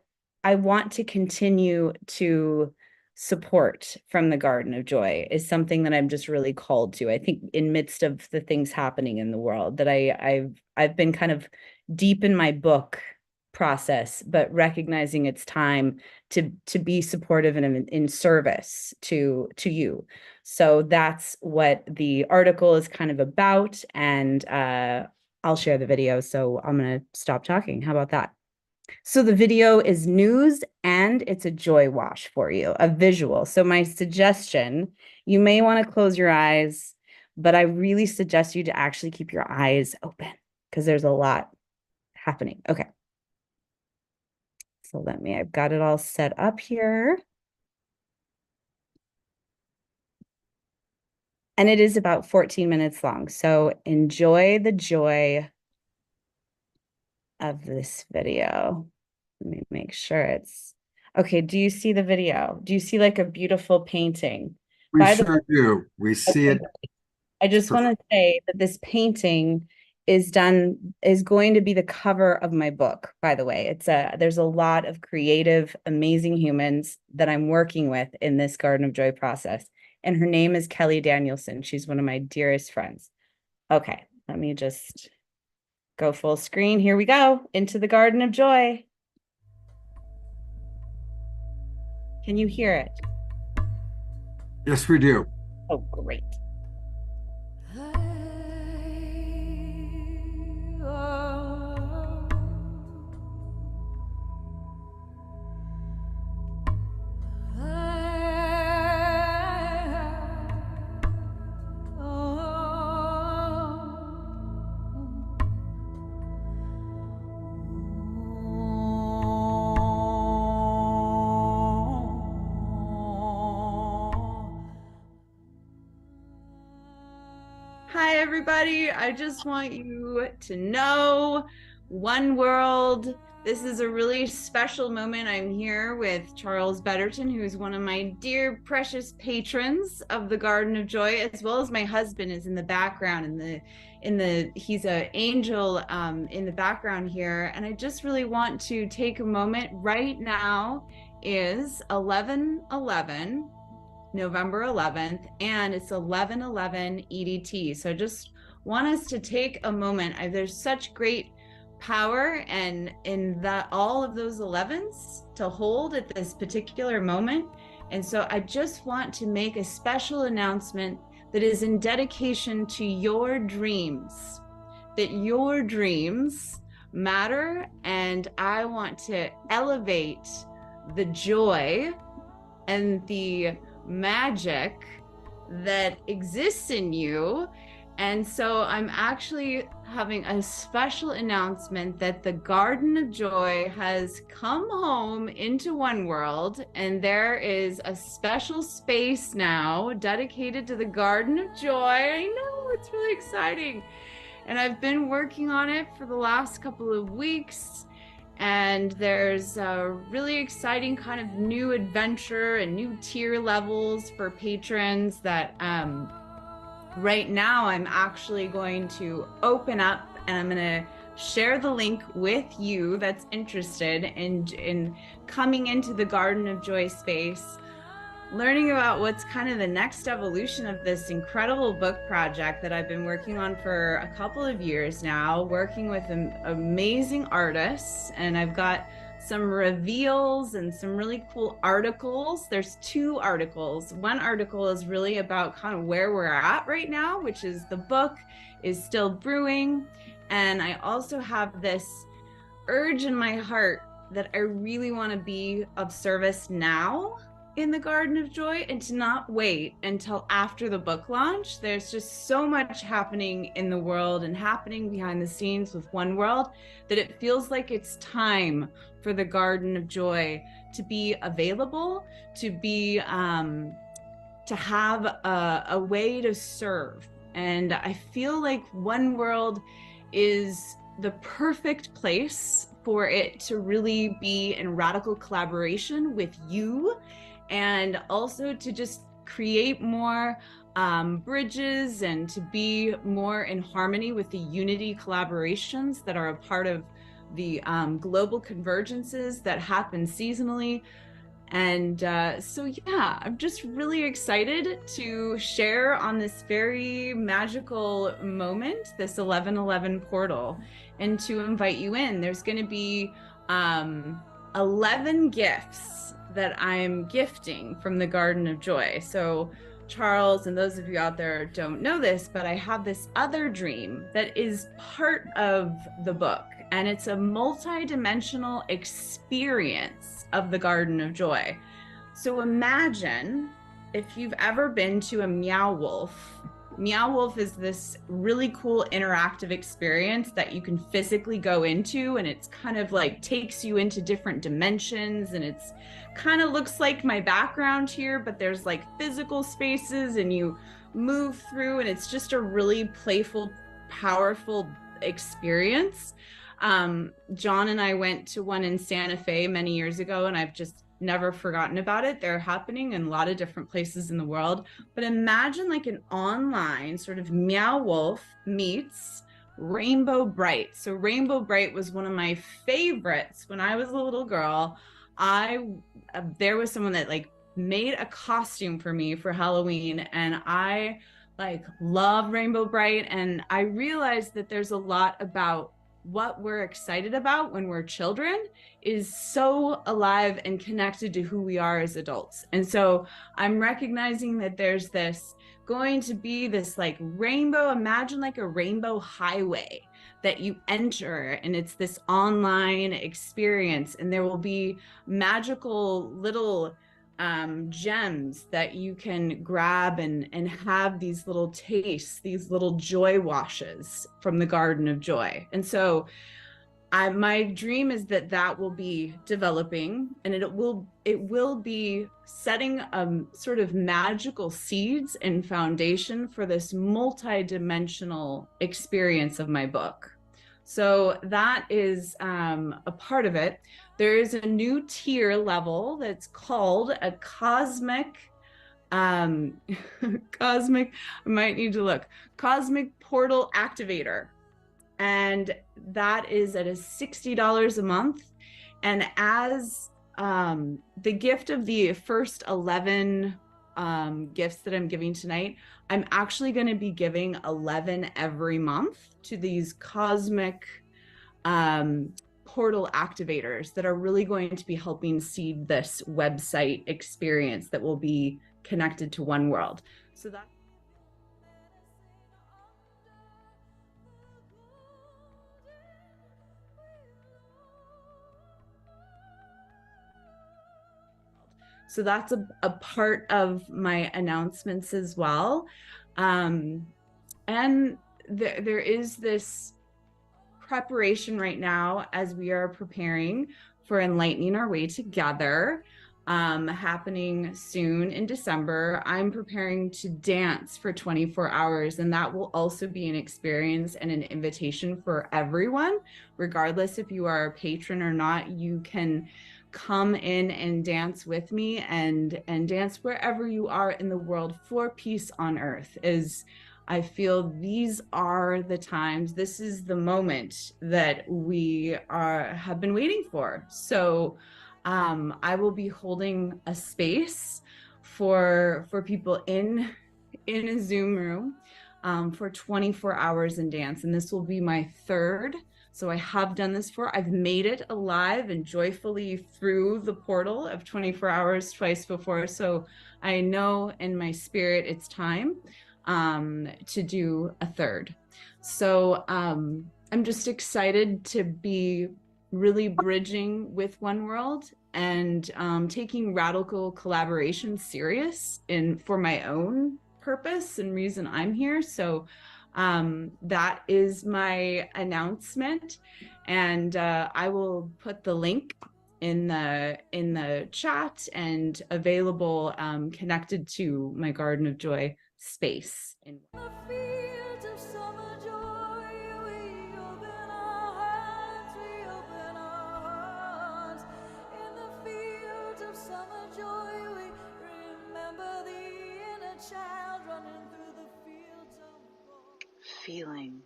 G: want to continue to support from the Garden of Joy is something that I'm just really called to. I think in midst of the things happening in the world, that I've been kind of deep in my book process, but recognizing it's time to be supportive and in service to you. So that's what the article is kind of about. And I'll share the video. So I'm going to stop talking. How about that? So the video is news, and it's a joy wash for you, a visual. So my suggestion, you may want to close your eyes, but I really suggest you to actually keep your eyes open because there's a lot happening. Okay. So I've got it all set up here. And it is about 14 minutes long. So enjoy the joy of this video. Let me make sure it's okay. Do you see the video? Do you see like a beautiful painting?
B: We
G: By the
B: sure do. We see
G: Okay.
B: it.
G: I just want to say that this painting is going to be the cover of my book, by the way. There's a lot of creative, amazing humans that I'm working with in this Garden of Joy process. And her name is Kelly Danielson. She's one of my dearest friends. Okay, let me just go full screen. Here we go, into the Garden of Joy. Can you hear it?
B: Yes, we do.
G: Oh, great. Hi, everybody. I just want you to know, One World, this is a really special moment. I'm here with Charles Betterton, who's one of my dear, precious patrons of the Garden of Joy, as well as my husband is in the background. He's an angel in the background here. And I just really want to take a moment. Right now is 11/11. November 11th, and it's 11/11 EDT. So I just want us to take a moment. There's such great power and in that all of those 11s to hold at this particular moment. And so I just want to make a special announcement that is in dedication to your dreams, that your dreams matter. And I want to elevate the joy and the magic that exists in you. And so I'm actually having a special announcement that the Garden of Joy has come home into One World, and there is a special space now dedicated to the Garden of Joy. I know, it's really exciting. And I've been working on it for the last couple of weeks. And there's a really exciting kind of new adventure and new tier levels for patrons that right now I'm actually going to open up, and I'm going to share the link with you that's interested in coming into the Garden of Joy space, learning about what's kind of the next evolution of this incredible book project that I've been working on for a couple of years now, working with amazing artists. And I've got some reveals and some really cool articles. There's 2 articles. One article is really about kind of where we're at right now, which is the book is still brewing. And I also have this urge in my heart that I really want to be of service now in the Garden of Joy, and to not wait until after the book launch. There's just so much happening in the world and happening behind the scenes with One World that it feels like it's time for the Garden of Joy to be available, to be to have a way to serve. And I feel like One World is the perfect place for it to really be in radical collaboration with you, and also to just create more bridges and to be more in harmony with the unity collaborations that are a part of the global convergences that happen seasonally. And so yeah, I'm just really excited to share on this very magical moment, this 11/11 portal, and to invite you in. There's going to be 11 gifts that I'm gifting from the Garden of Joy. So Charles, and those of you out there don't know this, but I have this other dream that is part of the book, and it's a multi-dimensional experience of the Garden of Joy. So imagine if you've ever been to a Meow Wolf Meow Wolf is this really cool interactive experience that you can physically go into, and it's kind of like takes you into different dimensions, and it's kind of looks like my background here, but there's like physical spaces and you move through, and it's just a really playful, powerful experience. John and I went to one in Santa Fe many years ago, and I've just never forgotten about it. They're happening in a lot of different places in the world. But imagine like an online sort of Meow Wolf meets Rainbow Bright. So Rainbow Bright was one of my favorites when I was a little girl. There was someone that like made a costume for me for Halloween, and I like love Rainbow Bright. And I realized that there's a lot about what we're excited about when we're children is so alive and connected to who we are as adults. And so I'm recognizing that there's this going to be this like rainbow, imagine like a rainbow highway that you enter, and it's this online experience, and there will be magical little gems that you can grab and have these little tastes, these little joy washes from the Garden of Joy. And so my dream is that that will be developing, and it will be setting sort of magical seeds and foundation for this multi-dimensional experience of my book. So that is a part of it. There is a new tier level that's called a cosmic, I might need to look, cosmic portal activator. And that is at a $60 a month. And as the gift of the first 11 gifts that I'm giving tonight, I'm actually going to be giving 11 every month to these cosmic portal activators that are really going to be helping seed this website experience that will be connected to one world. So that So that's a part of my announcements as well. And there is this preparation right now as we are preparing for Enlightening Our Way Together, happening soon in December. I'm preparing to dance for 24 hours, and that will also be an experience and an invitation for everyone, regardless if you are a patron or not. You can come in and dance with me and dance wherever you are in the world for peace on earth. I feel these are the times, this is the moment that we have been waiting for. So I will be holding a space for people in a Zoom room for 24 hours in dance. And this will be my third. So I have done this I've made it alive and joyfully through the portal of 24 hours twice before. So I know in my spirit it's time to do a third. So I'm just excited to be really bridging with One World and taking radical collaboration serious for my own purpose and reason I'm here. So that is my announcement, and I will put the link in the chat and available connected to my Garden of Joy space.
K: Feeling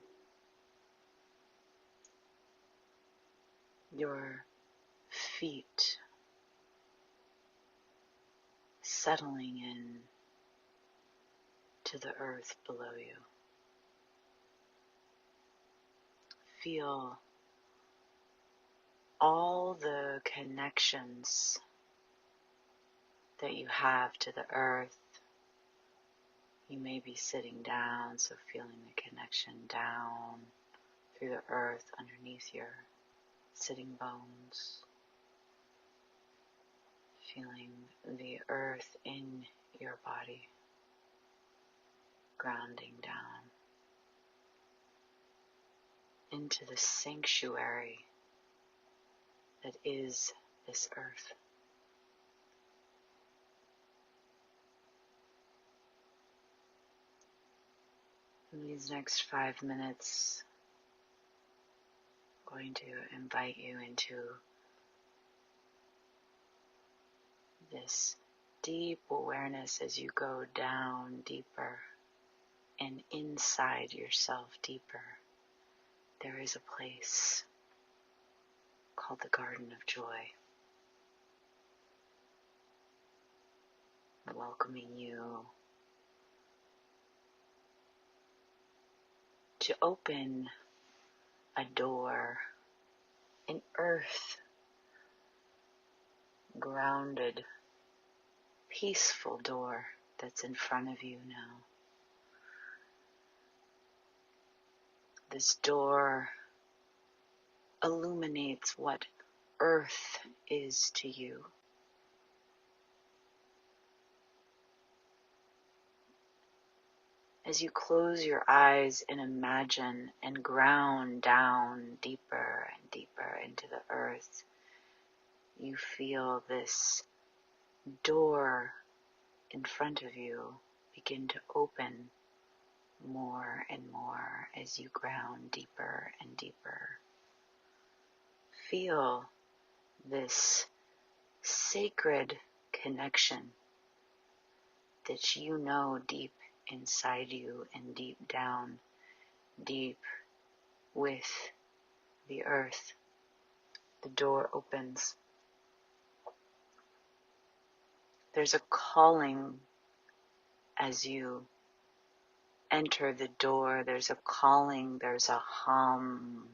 K: your feet settling in to the earth below you. Feel all the connections that you have to the earth. You may be sitting down, so feeling the connection down through the earth underneath your sitting bones. Feeling the earth in your body. grounding down into the sanctuary that is this earth. In these next 5 minutes, I'm going to invite you into this deep awareness as you go down deeper and inside yourself deeper. There is a place called the Garden of Joy, welcoming you to open a door, an earth grounded, peaceful door that's in front of you now. This door illuminates what earth is to you. As you close your eyes and imagine and ground down deeper and deeper into the earth, you feel this door in front of you begin to open more and more as you ground deeper and deeper. Feel this sacred connection that you know deep inside you and deep down, deep with the earth. The door opens. There's a calling as you enter the door. There's a calling, there's a hum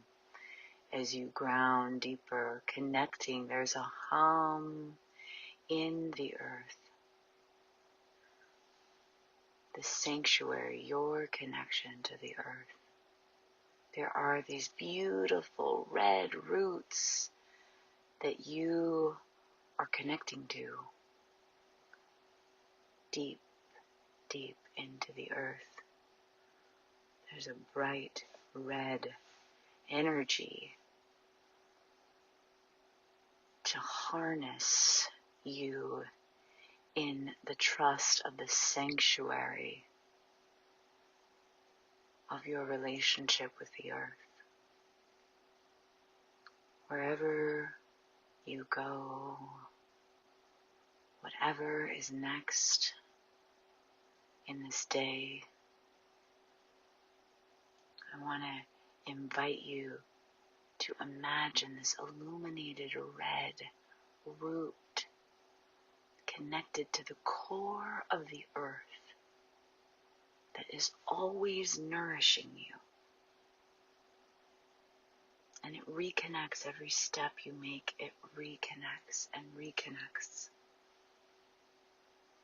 K: as you ground deeper, connecting. There's a hum in the earth. The sanctuary, your connection to the earth. There are these beautiful red roots that you are connecting to deep, deep into the earth. There's a bright red energy to harness you in the trust of the sanctuary of your relationship with the earth. Wherever you go, whatever is next in this day, I want to invite you to imagine this illuminated red root connected to the core of the earth that is always nourishing you. And it reconnects every step you make. It reconnects and reconnects.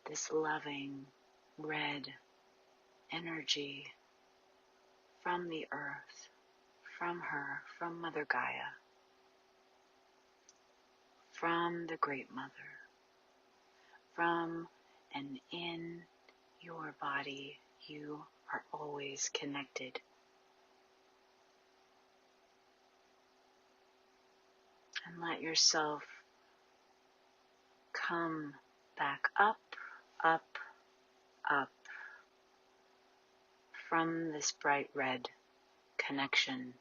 K: This loving red energy from the earth, from her, from Mother Gaia, from the Great Mother, from and in your body. You are always connected. And let yourself come back up, up, up from this bright red connection,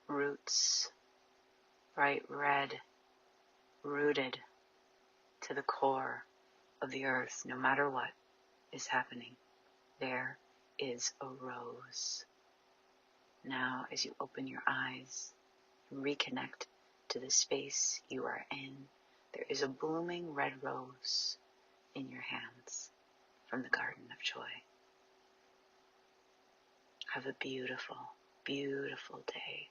K: roots, bright red, rooted to the core of the earth. No matter what is happening, there is a rose. Now, as you open your eyes, reconnect to the space you are in, there is a blooming red rose in your hands from the Garden of Joy. Have a beautiful, beautiful day.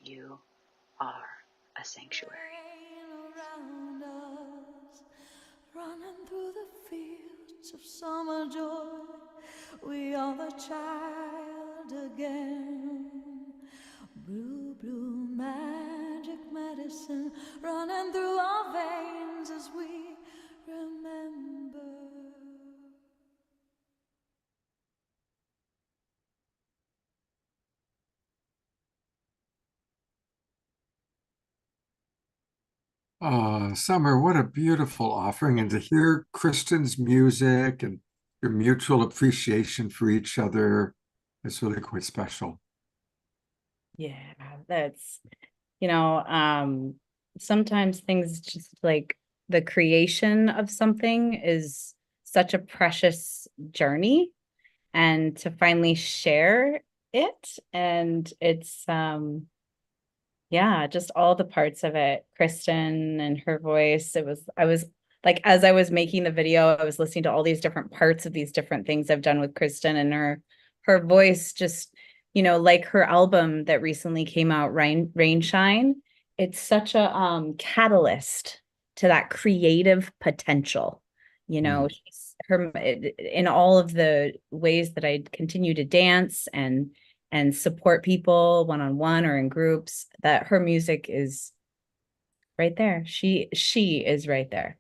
K: You are a sanctuary.
A: Around us, running through the fields of summer joy, we are the child again. Blue, blue magic medicine running through our veins as we remember.
B: Summer, what a beautiful offering. And to hear Kristen's music and your mutual appreciation for each other, it's really quite special.
G: Yeah, that's, sometimes things just like the creation of something is such a precious journey, and to finally share it, and it's yeah, just all the parts of it. Kristen and her voice. I was like, as I was making the video, I was listening to all these different parts of these different things I've done with Kristen, and her voice just, like her album that recently came out, Rain Shine. It's such a catalyst to that creative potential. She's in all of the ways that I continue to dance and support people one-on-one or in groups, that her music is right there. She is right there.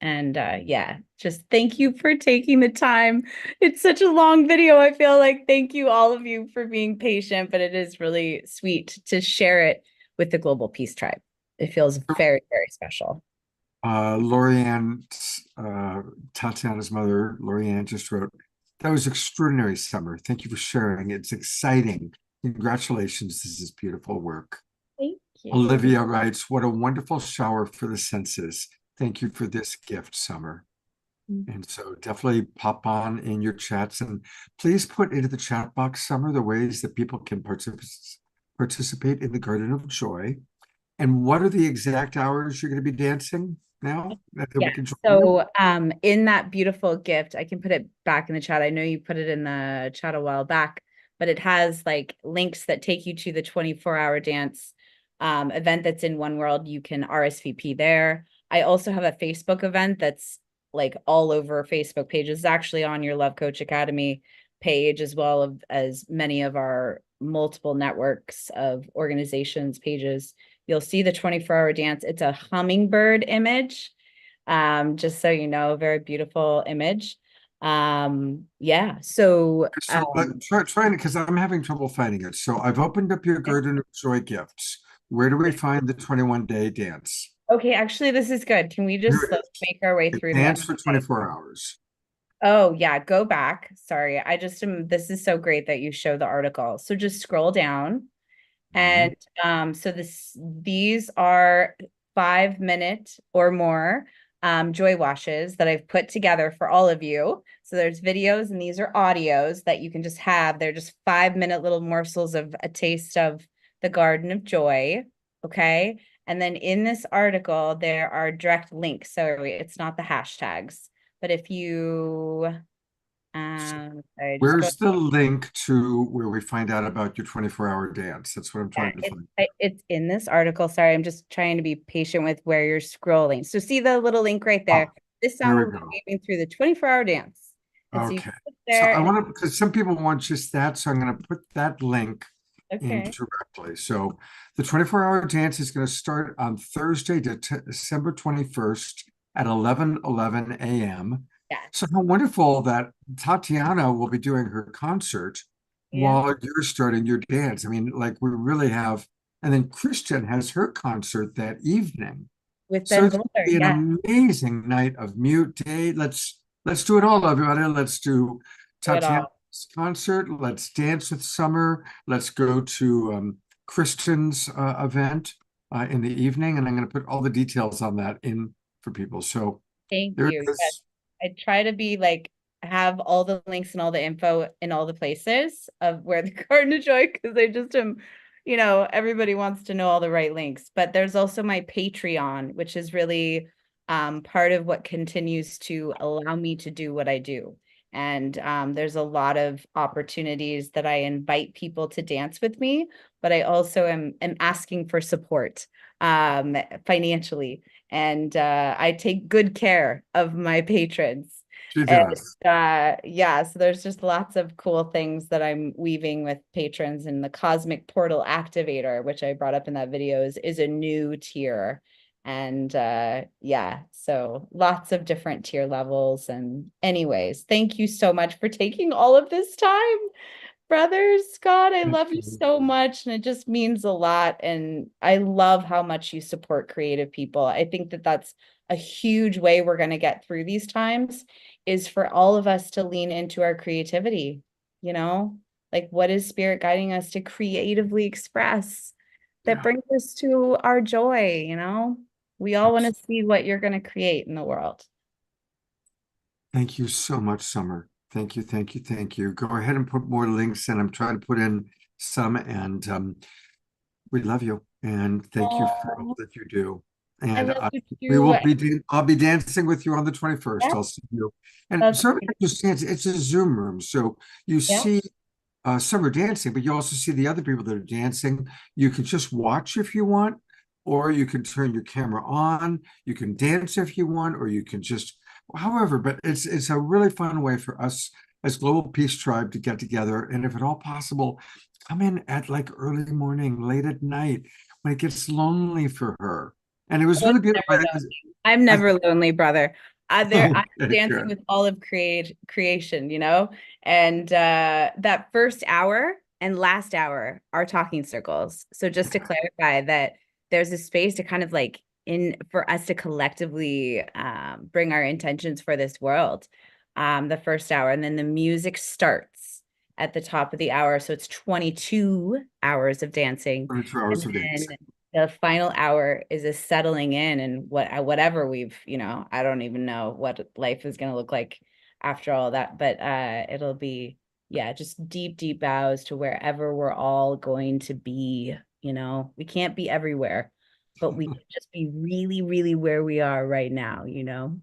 G: And yeah, just thank you for taking the time. It's such a long video. I feel like thank you all of you for being patient, but it is really sweet to share it with the Global Peace Tribe. It feels very, very special.
B: Lorianne, Tatiana's mother, Lorianne just wrote, that was extraordinary, Summer. Thank you for sharing. It's exciting. Congratulations. This is beautiful work.
G: Thank you.
B: Olivia writes, what a wonderful shower for the senses. Thank you for this gift, Summer. And so definitely pop on in your chats and please put into the chat box, Summer, the ways that people can participate in the Garden of Joy. And what are the exact hours you're going to be dancing now?
G: Yeah. So in that beautiful gift, I can put it back in the chat. I know you put it in the chat a while back, but it has like links that take you to the 24-hour dance event that's in One World. You can RSVP there. I also have a Facebook event that's like all over Facebook pages. It's actually on your Love Coach Academy page, as well as many of our multiple networks of organizations pages. You'll see the 24-hour dance. It's a hummingbird image, just so you know, very beautiful image. Yeah, so
B: trying because I'm having trouble finding it. So I've opened up your Garden of Joy gifts. Where do we find the 21-day dance?
G: Okay, actually, this is good. Can we just make our way through
B: dance for 24 hours?
G: Oh yeah, go back. Sorry, I just am. This is so great that you show the article. So just scroll down, and so these are 5-minute or more joy washes that I've put together for all of you. So there's videos and these are audios that you can just have. They're just 5-minute little morsels of a taste of the Garden of Joy. Okay. And then in this article, there are direct links. So it's not the hashtags, but if you,
B: where's the link to where we find out about your 24-hour dance? That's what I'm trying to find.
G: It's in this article. Sorry, I'm just trying to be patient with where you're scrolling. So see the little link right there. This time we're moving through the 24-hour dance.
B: Okay. So I want to, because some people want just that, so I'm going to put that link in directly. So the 24-hour dance is going to start on Thursday, December 21st at 11:11 a.m. So how wonderful that Tatiana will be doing her concert while you're starting your dance. I mean, like we really have, and then Kristen has her concert that evening. So it's going to be an amazing night of mute day. Let's do it all, everybody. Let's do Tatiana's concert. Let's dance with Summer. Let's go to Kristen's event in the evening, and I'm going to put all the details on that in for people. So
G: thank you. Yes. I try to be like, have all the links and all the info in all the places of where the Garden of Joy, because I just am, everybody wants to know all the right links. But there's also my Patreon, which is really part of what continues to allow me to do what I do. And there's a lot of opportunities that I invite people to dance with me, but I also am asking for support financially. And I take good care of my patrons.
B: She does.
G: Yeah, so there's just lots of cool things that I'm weaving with patrons. And the Cosmic Portal Activator, which I brought up in that video, is a new tier. And yeah, so lots of different tier levels. And anyways, thank you so much for taking all of this time. Brother Scott, I
B: Thank
G: love you
B: you.
G: so much, and it just means a lot. And I love how much you support creative people. I think that that's a huge way we're going to get through these times, is for all of us to lean into our creativity, you know? Like, what is spirit guiding us to creatively express that
B: Yeah.
G: brings us to our joy, you know? We all want to see what you're going to create in the world.
B: Thank you so much, Summer. Thank you, thank you, thank you. Go ahead and put more links in. I'm trying to put in some, and we love you, and thank you for all that you do.
G: I
B: And
G: love you
B: we will
G: too.
B: be. I'll be dancing with you on the 21st.
G: Yeah,
B: I'll see you. And
G: that's
B: Summer
G: great.
B: understands it's a Zoom room, so you
G: Yeah.
B: see Summer dancing, but you also see the other people that are dancing. You can just watch if you want, or you can turn your camera on. You can dance if you want, or you can just, however. But it's a really fun way for us as Global Peace Tribe to get together, and if at all possible, come in at like early morning, late at night when it gets lonely for her. And it was really beautiful.
G: I'm never lonely, brother. I'm
B: Okay,
G: dancing
B: good.
G: with all of creation, you know? And that first hour and last hour are talking circles. So just to clarify that there's a space to kind of like for us to collectively bring our intentions for this world, the first hour, and then the music starts at the top of the hour. So it's 22 hours of dancing.
B: 22 hours of
G: And
B: dancing.
G: then the final hour is a settling in, and whatever we've, I don't even know what life is going to look like after all that, but it'll be, just deep bows to wherever we're all going to be. We can't be everywhere, but we can just be really, really where we are right now,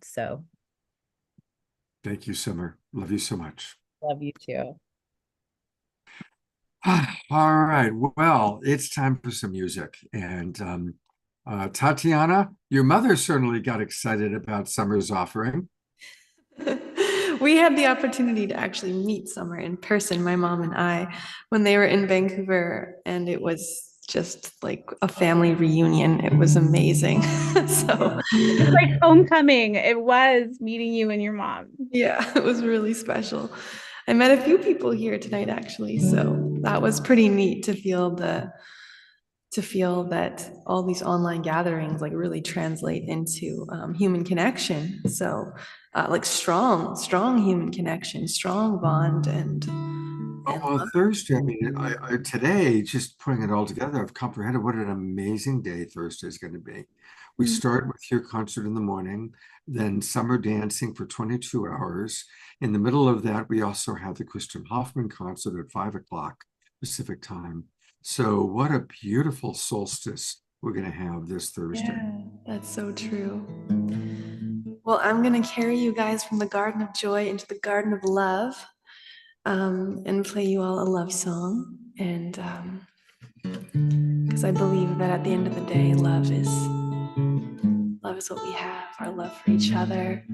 G: so.
B: Thank you, Summer. Love you so much.
G: Love you too.
B: All right. Well, it's time for some music. And Tatiana, your mother certainly got excited about Summer's offering.
E: We had the opportunity to actually meet Summer in person, my mom and I, when they were in Vancouver, and it was just like a family reunion. It was amazing. So
G: it's like homecoming. It was meeting you and your mom.
E: Yeah, it was really special. I met a few people here tonight, actually, so that was pretty neat to feel that all these online gatherings like really translate into human connection. So like strong human connection, strong bond, and
B: Well, Thursday, I mean, I today, just putting it all together, I've comprehended what an amazing day Thursday is going to be. We start with your concert in the morning, then summer dancing for 22 hours. In the middle of that, we also have the Christian Hoffman concert at 5 o'clock Pacific time. So what a beautiful solstice we're going to have this Thursday.
E: Yeah, that's so true. Well, I'm going to carry you guys from the Garden of Joy into the Garden of Love, and play you all a love song. And because I believe that at the end of the day, love is what we have, our love for each other,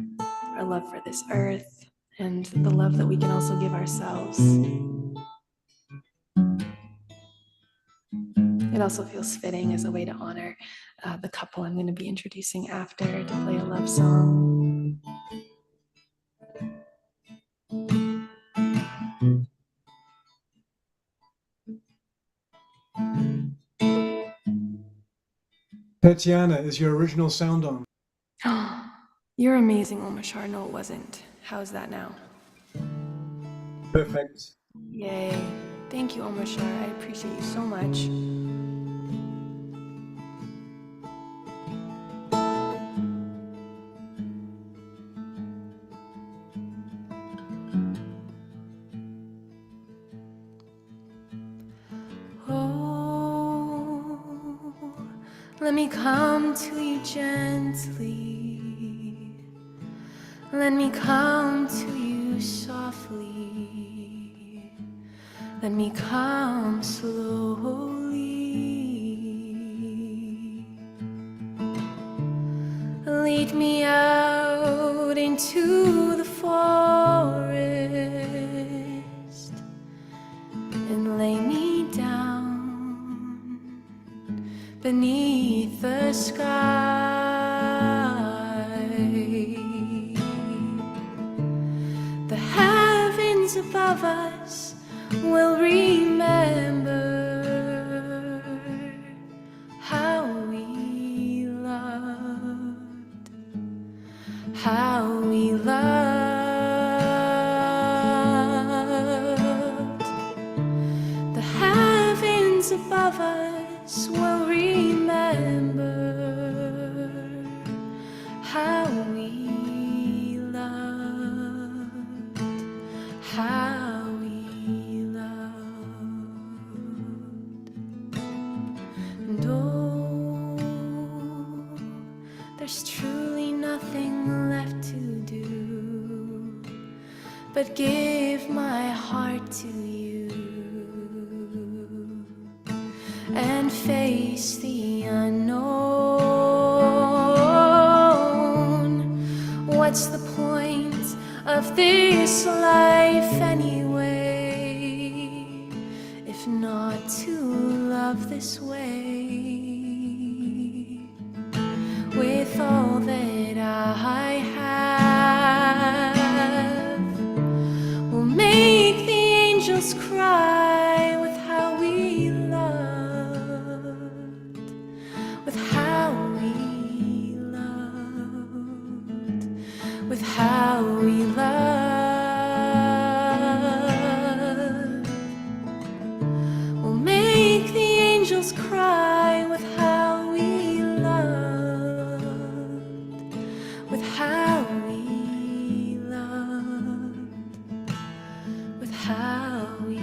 E: our love for this earth, and the love that we can also give ourselves. It also feels fitting as a way to honor the couple I'm going to be introducing after, to play a love song.
J: Tatiana, is your original sound on?
E: You're amazing, Omashar. No, it wasn't. How's that now?
J: Perfect.
E: Yay. Thank you, Omashar. I appreciate you so much. Oh, let me come to you gently. Let me come to you softly. Let me come slowly. Lead me out into the forest and lay me down beneath the sky. The heavens above us will remember how we loved, how we loved. The heavens above us will remember how we loved, how we loved. And oh, there's truly nothing left to do but give my heart to you and face the unknown. What's the point of this life anyway, if not to love this way? With all that I have, we'll make the angels cry with how we loved, with how we loved, with how we loved. We'll make the angels cry with how we loved, with how we loved, with how we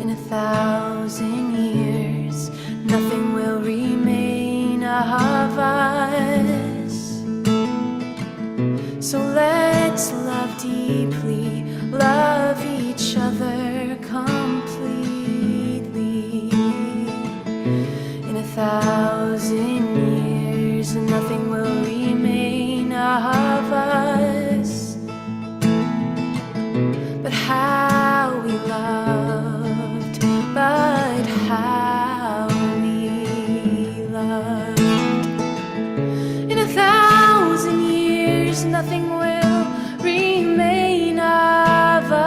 E: In 1,000 years, nothing will remain of us. So let's love deeply, love each other completely. In 1,000 years, nothing will remain of us but how we loved, but how we loved. In 1,000 years, nothing will remain of us.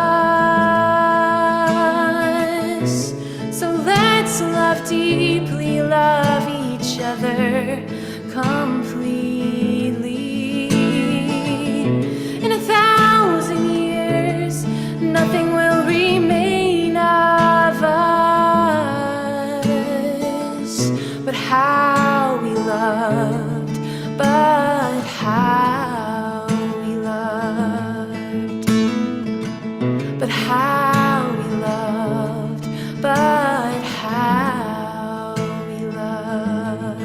E: So let's love deeply, love each other completely. In 1,000 years, nothing will remain of us but how we loved, but how we loved, but how we loved, but how we loved,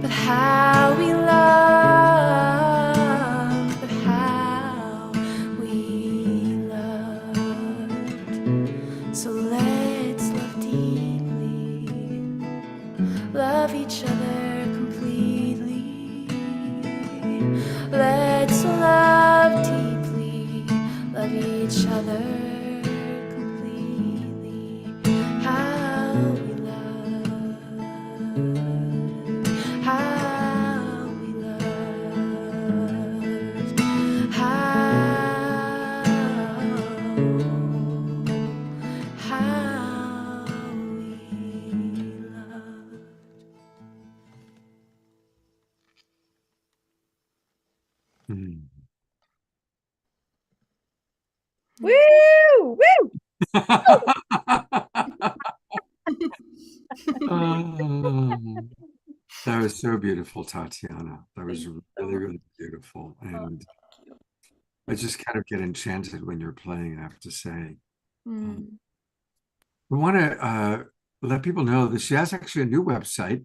E: but how we loved, but how we loved. So let's love deeply, love each other completely. Let's love deeply, love each other completely. How we love, how we love, how we love.
B: Hmm.
G: Woo! Woo!
B: That was so beautiful, Tatiana. That was really, really beautiful. And I just kind of get enchanted when you're playing, I have to say. We want to let people know that she has actually a new website.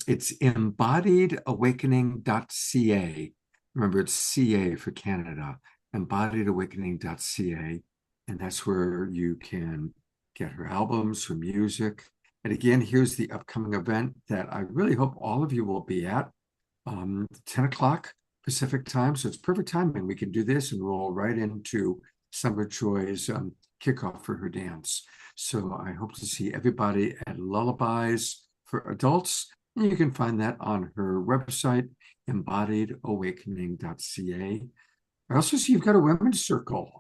B: It's embodiedawakening.ca. Remember, it's CA for Canada, embodiedawakening.ca. And that's where you can get her albums, her music, And again, here's the upcoming event that I really hope all of you will be at. 10 o'clock Pacific time. So it's perfect timing. We can do this and roll right into Summer Joy's kickoff for her dance. So I hope to see everybody at Lullabies for Adults. And you can find that on her website, embodiedawakening.ca. I also see you've got a women's circle.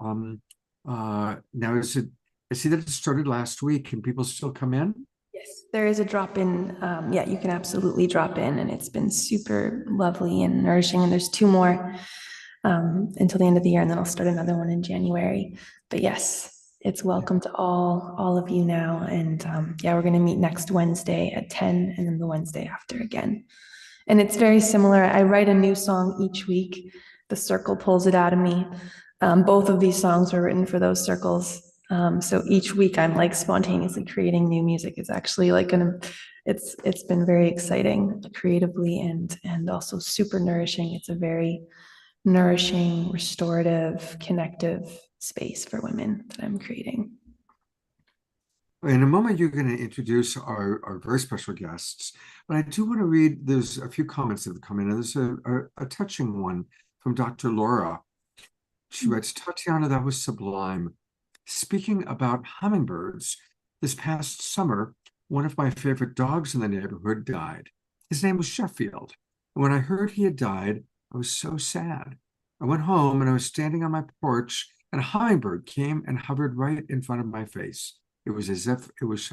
B: Now I see that it started last week. Can people still come in?
E: Yes, there is a drop in. Yeah, you can absolutely drop in, and it's been super lovely and nourishing. And there's 2 more until the end of the year, and then I'll start another one in January. But yes, it's welcome to all of you now. And yeah, we're going to meet next Wednesday at 10, and then the Wednesday after again. And it's very similar. I write a new song each week. The circle pulls it out of me. Both of these songs were written for those circles. So each week I'm like spontaneously creating new music. It's actually like it's been very exciting creatively and also super nourishing. It's a very nourishing, restorative, connective space for women that I'm creating.
B: In a moment, you're going to introduce our very special guests, but I do want to read, there's a few comments that have come in, and there's a touching one from Dr. Laura. She writes, Tatiana, that was sublime. Speaking about hummingbirds, this past summer, one of my favorite dogs in the neighborhood died. His name was Sheffield. And when I heard he had died, I was so sad. I went home and I was standing on my porch, and a hummingbird came and hovered right in front of my face. It was as if it was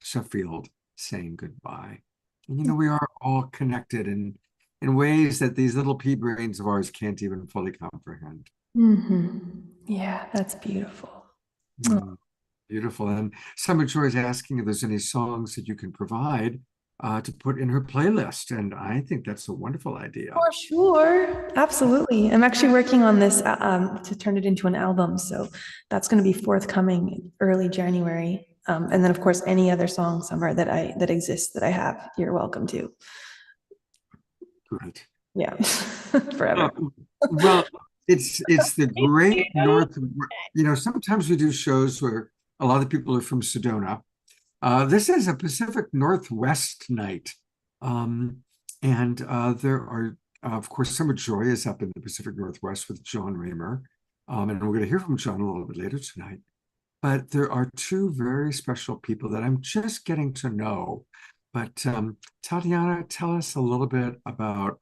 B: Sheffield saying goodbye. And you know, we are all connected in ways that these little pea brains of ours can't even fully comprehend.
E: Mm-hmm. Yeah, that's beautiful.
B: Beautiful. And Summer Joy is asking if there's any songs that you can provide to put in her playlist. And I think that's a wonderful idea.
E: For sure. Absolutely. I'm actually working on this to turn it into an album. So that's going to be forthcoming early January. And then of course, any other song, Summer, that exists that I have, you're welcome to.
B: Great.
E: Yeah. Forever.
B: Well, it's the great North, sometimes we do shows where a lot of people are from Sedona. This is a Pacific Northwest night. And there are, of course, Summer Joy is up in the Pacific Northwest with John Raymer. And we're going to hear from John a little bit later tonight. But there are 2 very special people that I'm just getting to know. But Tatiana, tell us a little bit about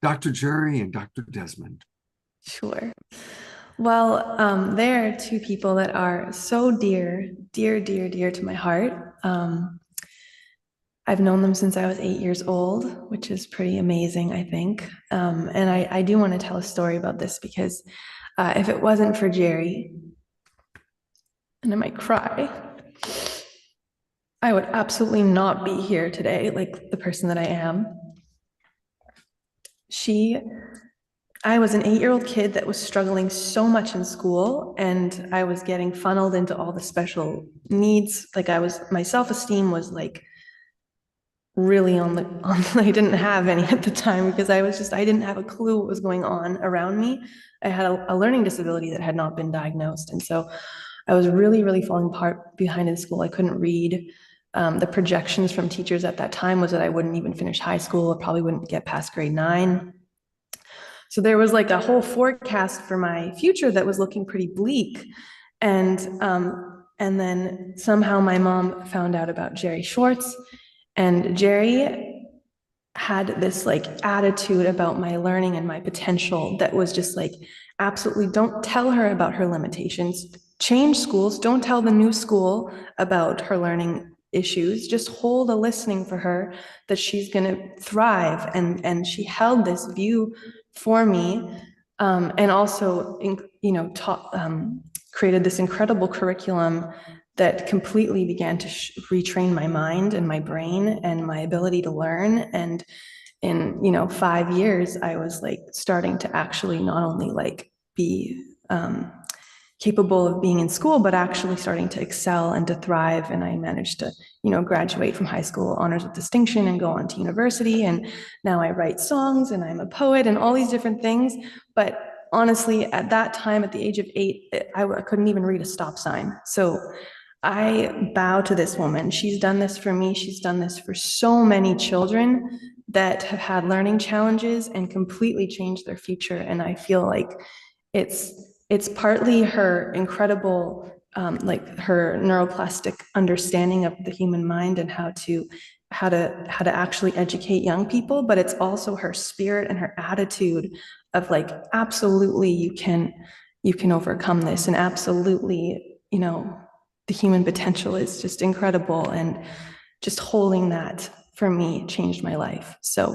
B: Dr. Jerry and Dr. Desmond.
E: Sure. Well, there are 2 people that are so dear to my heart. I've known them since I was 8 years old, which is pretty amazing, I think. And I do want to tell a story about this because if it wasn't for Jerry, and I might cry, I would absolutely not be here today, like the person that I am. I was an 8-year-old kid that was struggling so much in school, and I was getting funneled into all the special needs. Like my self-esteem was like really I didn't have any at the time because I didn't have a clue what was going on around me. I had a learning disability that had not been diagnosed. And so I was really, really falling apart behind in school. I couldn't read. The projections from teachers at that time was that I wouldn't even finish high school. I probably wouldn't get past grade 9. So there was like a whole forecast for my future that was looking pretty bleak. And then somehow my mom found out about Jerry Schwartz, and Jerry had this like attitude about my learning and my potential that was just like, absolutely don't tell her about her limitations, change schools, don't tell the new school about her learning issues, just hold a listening for her that she's going to thrive. And she held this view for me, and also created this incredible curriculum that completely began to retrain my mind and my brain and my ability to learn. And in 5 years, I was like starting to actually not only like be capable of being in school, but actually starting to excel and to thrive. And I managed to, graduate from high school honors with distinction and go on to university. And now I write songs and I'm a poet and all these different things. But honestly, at that time, at the age of 8, I couldn't even read a stop sign. So I bow to this woman. She's done this for me. She's done this for so many children that have had learning challenges and completely changed their future. And I feel like it's partly her incredible, like her neuroplastic understanding of the human mind and how to actually educate young people, but it's also her spirit and her attitude of like, absolutely you can overcome this, and absolutely, the human potential is just incredible, and just holding that for me changed my life. So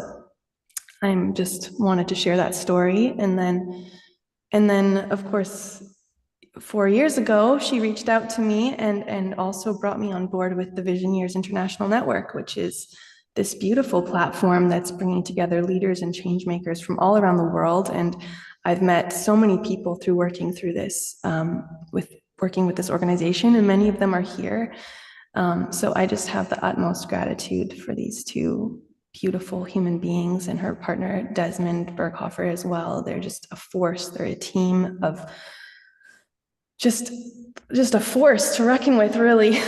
E: I'm just wanted to share that story. And then of course 4 years ago, she reached out to me and also brought me on board with the VISIONEERS International Network, which is this beautiful platform that's bringing together leaders and change makers from all around the world. And I've met so many people through working through this, working with this organization, and many of them are here. So I just have the utmost gratitude for these two beautiful human beings and her partner, Desmond Berghofer, as well. They're just a force. They're a team of just a force to reckon with, really.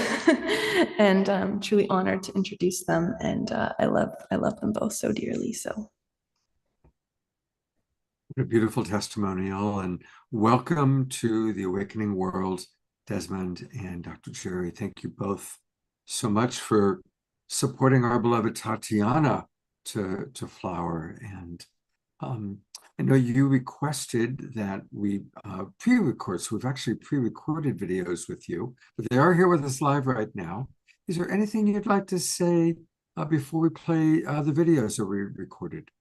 E: And I'm truly honored to introduce them. And I love them both so dearly. So.
B: What a beautiful testimonial, and welcome to the Awakening World, Desmond and Dr. Jerry. Thank you both so much for supporting our beloved Tatiana to flower. And I know you requested that we pre-record, so we've actually pre-recorded videos with you, but they are here with us live right now. Is there anything you'd like to say before we play the videos that we recorded?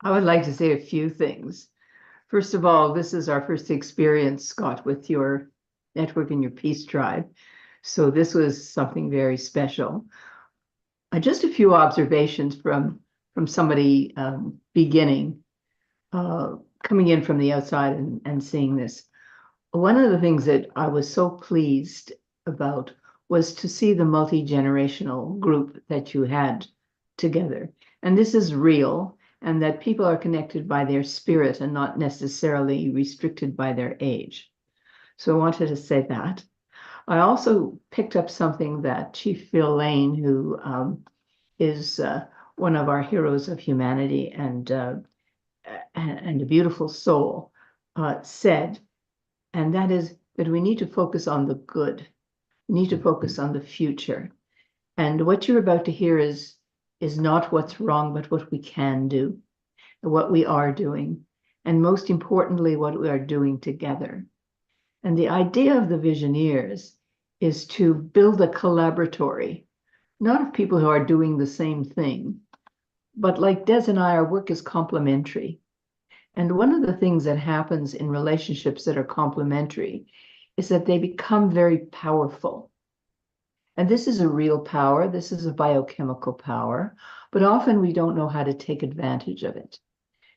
L: I would like to say a few things. First of all, this is our first experience, Scott, with your network and your peace tribe. So this was something very special. Just a few observations from somebody beginning, coming in from the outside and seeing this. One of the things that I was so pleased about was to see the multi-generational group that you had together. And this is real, and that people are connected by their spirit and not necessarily restricted by their age. So I wanted to say that. I also picked up something that Chief Phil Lane, who is one of our heroes of humanity and a beautiful soul, said, and that is that we need to focus on the good. We need to focus on the future. And what you're about to hear is not what's wrong, but what we can do, what we are doing, and most importantly, what we are doing together. And the idea of the Visioneers is to build a collaboratory, not of people who are doing the same thing, but like Des and I, our work is complementary. And one of the things that happens in relationships that are complementary is that they become very powerful. And this is a real power. This is a biochemical power, but often we don't know how to take advantage of it.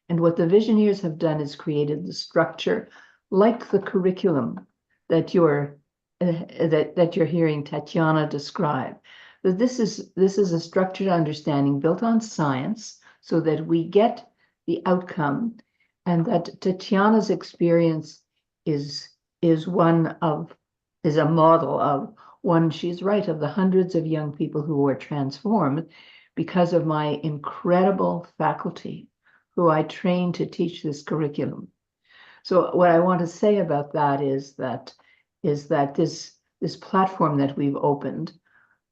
L: And what the Visioneers have done is created the structure, like the curriculum that you're hearing Tatiana describe. That this is a structured understanding built on science, so that we get the outcome, and that Tatiana's experience is a model of one. She's right, of the hundreds of young people who were transformed because of my incredible faculty who I trained to teach this curriculum. So what I want to say about that is that this platform that we've opened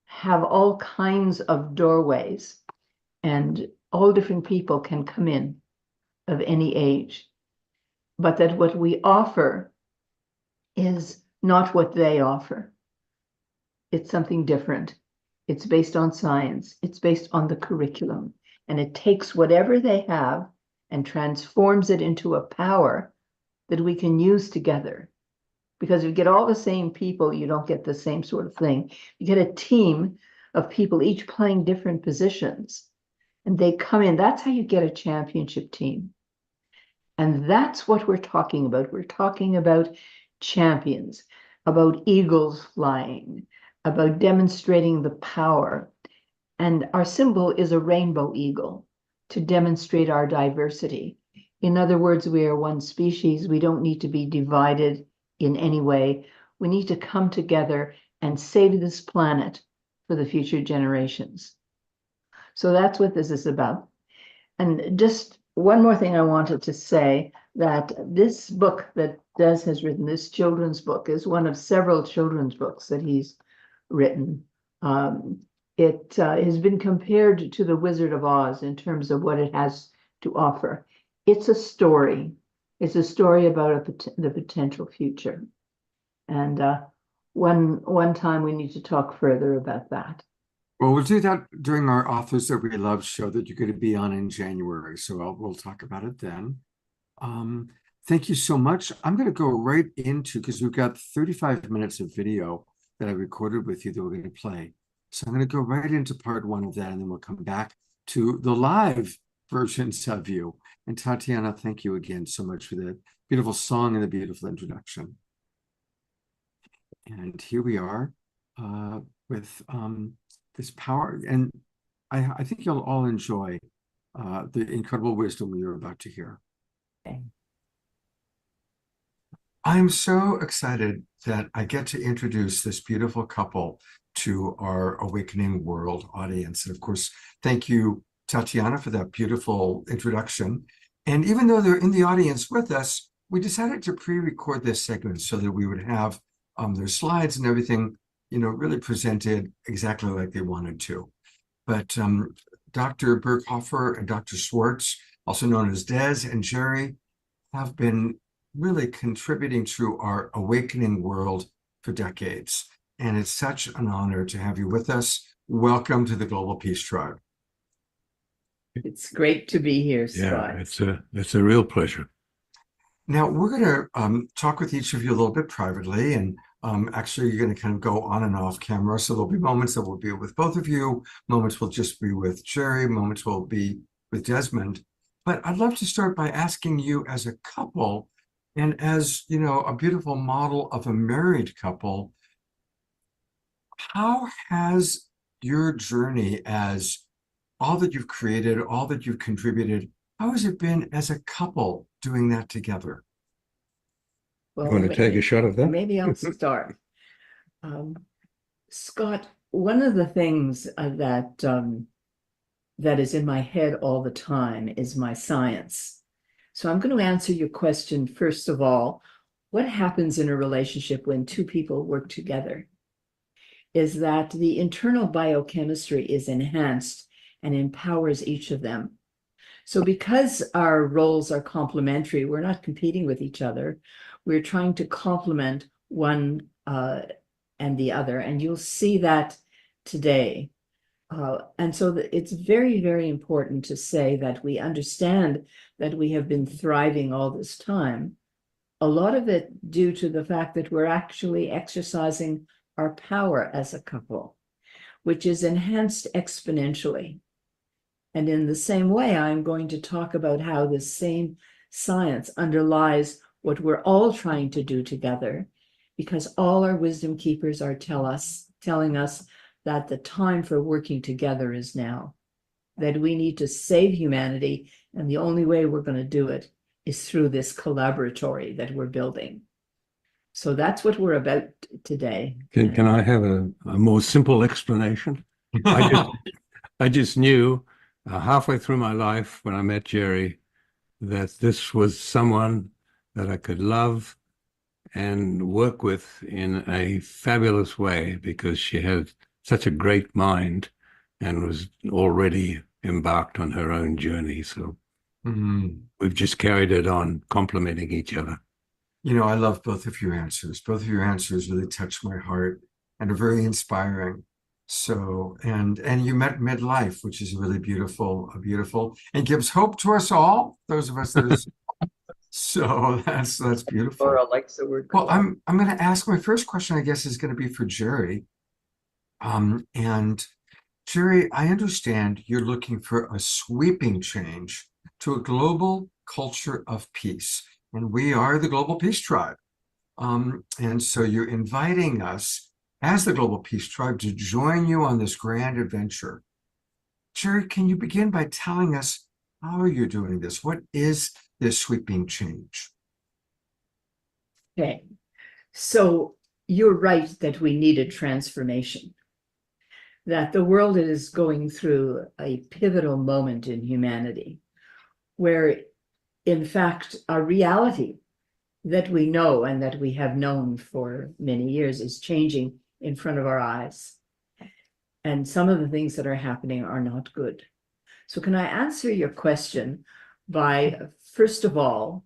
L: have all kinds of doorways, and all different people can come in of any age, but that what we offer is not what they offer. It's something different. It's based on science. It's based on the curriculum. And it takes whatever they have and transforms it into a power that we can use together. Because if you get all the same people, you don't get the same sort of thing. You get a team of people, each playing different positions, and they come in. That's how you get a championship team. And that's what we're talking about. We're talking about champions, about eagles flying, about demonstrating the power. And our symbol is a rainbow eagle to demonstrate our diversity. In other words, we are one species. We don't need to be divided in any way. We need to come together and save this planet for the future generations. So that's what this is about. And just one more thing I wanted to say, that this book that Des has written, this children's book, is one of several children's books that he's written. It has been compared to The Wizard of Oz in terms of what it has to offer. It's a story. It's a story about the potential future. And one time we need to talk further about that.
B: Well, we'll do that during our Authors That We Love show that you're going to be on in January. So we'll talk about it then. Thank you so much. I'm going to go right into, because we've got 35 minutes of video that I recorded with you that we're going to play. So I'm going to go right into part one of that, and then we'll come back to the live versions of you. And Tatiana, thank you again so much for the beautiful song and the beautiful introduction. And here we are with this power. And I think you'll all enjoy the incredible wisdom you're about to hear.
L: Okay.
B: I'm so excited that I get to introduce this beautiful couple to our Awakening World audience. And of course, thank you, Tatiana, for that beautiful introduction. And even though they're in the audience with us, we decided to pre-record this segment so that we would have their slides and everything, really presented exactly like they wanted to. But Dr. Berghofer and Dr. Schwartz, also known as Des and Jerry, have been really contributing to our Awakening World for decades. And it's such an honor to have you with us. Welcome to the Global Peace Tribe.
L: It's great to be here, Scott.
M: Yeah, it's a real pleasure.
B: Now, we're going to talk with each of you a little bit privately, and actually, you're going to kind of go on and off camera. So there'll be moments that will be with both of you, moments will just be with Jerry, moments will be with Desmond. But I'd love to start by asking you, as a couple, and as a beautiful model of a married couple, how has your journey, as all that you've created, all that you've contributed, how has it been as a couple doing that together?
L: Well,
M: You want to take a shot of that?
L: Maybe I'll start. Scott, one of the things that is in my head all the time is my science. So I'm going to answer your question first of all. What happens in a relationship when two people work together is that the internal biochemistry is enhanced and empowers each of them. So because our roles are complementary, we're not competing with each other. We're trying to complement one and the other. And you'll see that today. And so it's very, very important to say that we understand that we have been thriving all this time. A lot of it due to the fact that we're actually exercising our power as a couple, which is enhanced exponentially. And in the same way, I'm going to talk about how this same science underlies what we're all trying to do together, because all our wisdom keepers are telling us that the time for working together is now, that we need to save humanity, and the only way we're going to do it is through this collaboratory that we're building. So that's what we're about today.
M: Can I have a more simple explanation? I just knew halfway through my life when I met Jerry that this was someone that I could love and work with in a fabulous way, because she had such a great mind and was already embarked on her own journey. So we've just carried it on, complementing each other.
B: I love both of your answers. Both of your answers really touch my heart and are very inspiring. So, and you met midlife, which is really beautiful, and gives hope to us all, those of us that are. So that's beautiful.
L: Laura likes the word.
B: Well, I'm going to ask, my first question, I guess, is going to be for Jerry. And Jerry, I understand you're looking for a sweeping change to a global culture of peace, and we are the Global Peace Tribe. And so you're inviting us as the Global Peace Tribe to join you on this grand adventure. Jerry, can you begin by telling us how you're doing this? What is this sweeping change?
L: Okay, so you're right that we need a transformation, that the world is going through a pivotal moment in humanity where, in fact, our reality that we know and that we have known for many years is changing in front of our eyes. And some of the things that are happening are not good. So can I answer your question by, first of all,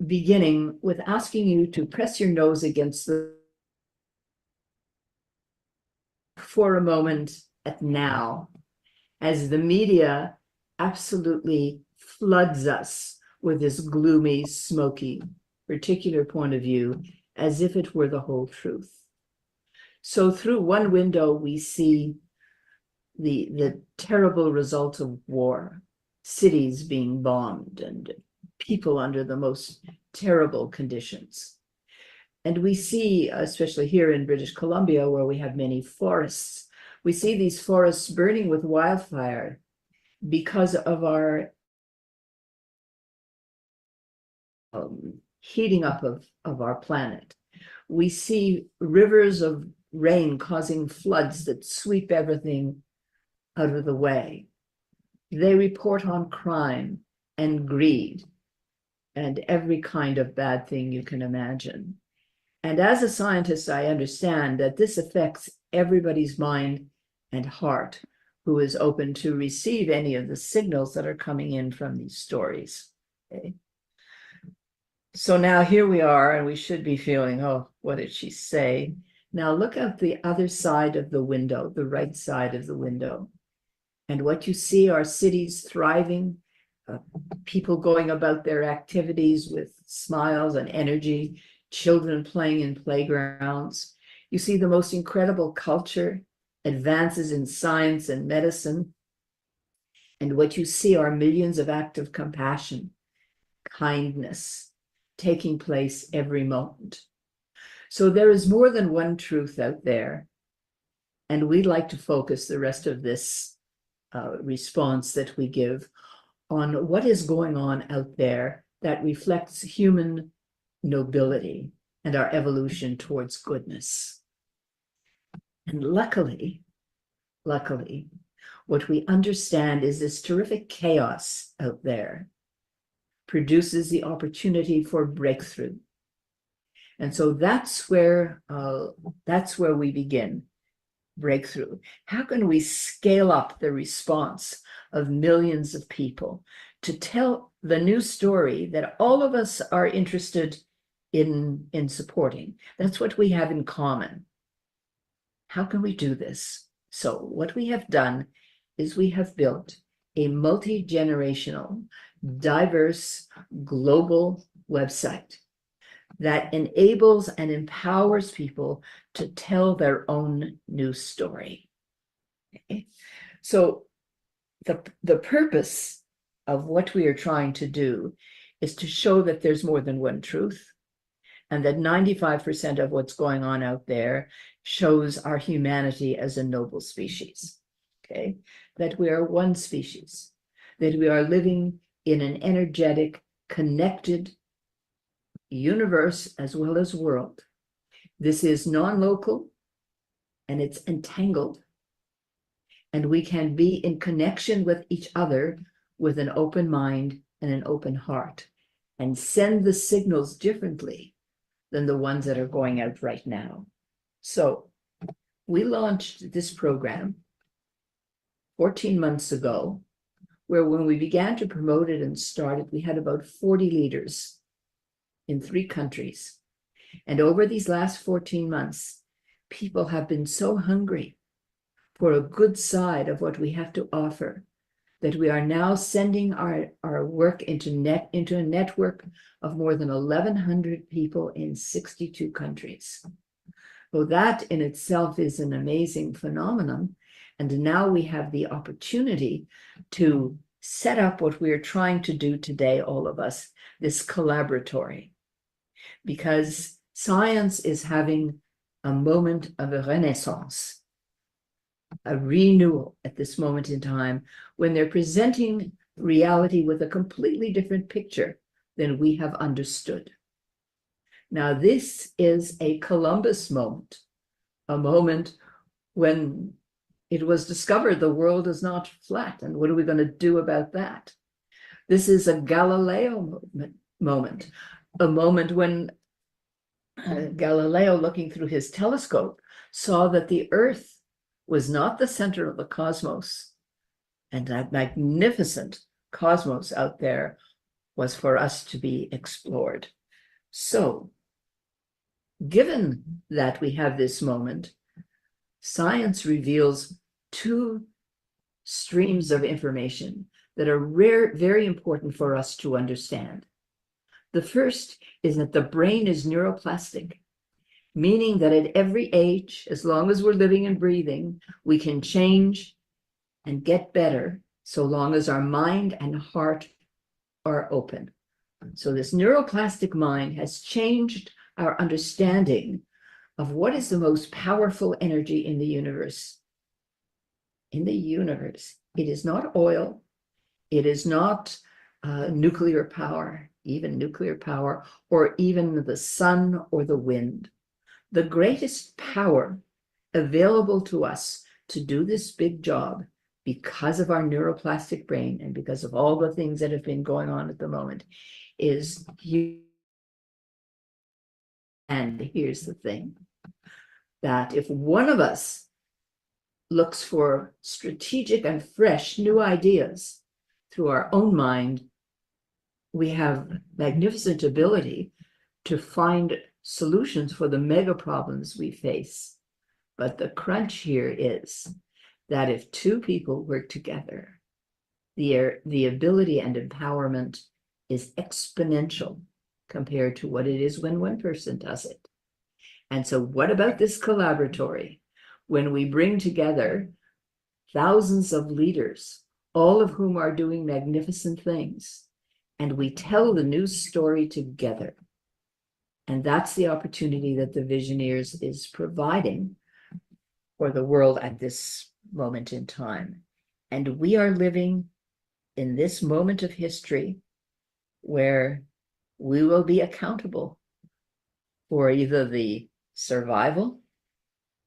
L: beginning with asking you to press your nose against the for a moment at now, as the media absolutely floods us with this gloomy, smoky, particular point of view, as if it were the whole truth. So through one window, we see the terrible results of war, cities being bombed and people under the most terrible conditions. And we see, especially here in British Columbia, where we have many forests, we see these forests burning with wildfire because of our heating up of our planet. We see rivers of rain causing floods that sweep everything out of the way. They report on crime and greed and every kind of bad thing you can imagine. And as a scientist, I understand that this affects everybody's mind and heart who is open to receive any of the signals that are coming in from these stories. Okay. So now here we are, and we should be feeling, oh, what did she say? Now look at the other side of the window, the right side of the window. And what you see are cities thriving, people going about their activities with smiles and energy, children playing in playgrounds. You see the most incredible culture, advances in science and medicine. And what you see are millions of acts of compassion, kindness, taking place every moment. So there is more than one truth out there. And we'd like to focus the rest of this response that we give on what is going on out there that reflects human nobility and our evolution towards goodness. And luckily, what we understand is this terrific chaos out there produces the opportunity for breakthrough. And so that's where we begin. Breakthrough. How can we scale up the response of millions of people to tell the new story that all of us are interested in supporting? That's what we have in common. How can we do this? So what we have done is we have built a multi-generational, diverse, global website that enables and empowers people to tell their own new story. Okay? So the purpose of what we are trying to do is to show that there's more than one truth, and that 95% of what's going on out there shows our humanity as a noble species. Okay? That we are one species, that we are living in an energetic, connected universe as well as world. This is non-local and it's entangled. And we can be in connection with each other with an open mind and an open heart, and send the signals differently than the ones that are going out right now. So we launched this program 14 months ago, where when we began to promote it and start it, we had about 40 leaders in 3 countries. And over these last 14 months, people have been so hungry for a good side of what we have to offer that we are now sending our work into a network of more than 1,100 people in 62 countries. So that in itself is an amazing phenomenon. And now we have the opportunity to set up what we are trying to do today, all of us, this collaboratory. Because science is having a moment of a renaissance, a renewal at this moment in time, when they're presenting reality with a completely different picture than we have understood. Now, this is a Columbus moment, a moment when it was discovered the world is not flat. And what are we going to do about that? This is a Galileo moment, a moment when Galileo, looking through his telescope, saw that the Earth was not the center of the cosmos, and that magnificent cosmos out there was for us to be explored. So, given that we have this moment, science reveals two streams of information that are very important for us to understand. The first is that the brain is neuroplastic, meaning that at every age, as long as we're living and breathing, we can change and get better so long as our mind and heart are open. So this neuroplastic mind has changed our understanding of what is the most powerful energy in the universe. In the universe, it is not oil, it is not nuclear power, even nuclear power, or even the sun or the wind. The greatest power available to us to do this big job, because of our neuroplastic brain and because of all the things that have been going on at the moment, is you. And here's the thing, that if one of us looks for strategic and fresh new ideas through our own mind, we have magnificent ability to find solutions for the mega problems we face. But the crunch here is that if two people work together, the ability and empowerment is exponential compared to what it is when one person does it. And so what about this collaboratory? When we bring together thousands of leaders, all of whom are doing magnificent things, and we tell the new story together. And that's the opportunity that the Visioneers is providing for the world at this moment in time. And we are living in this moment of history where we will be accountable for either the survival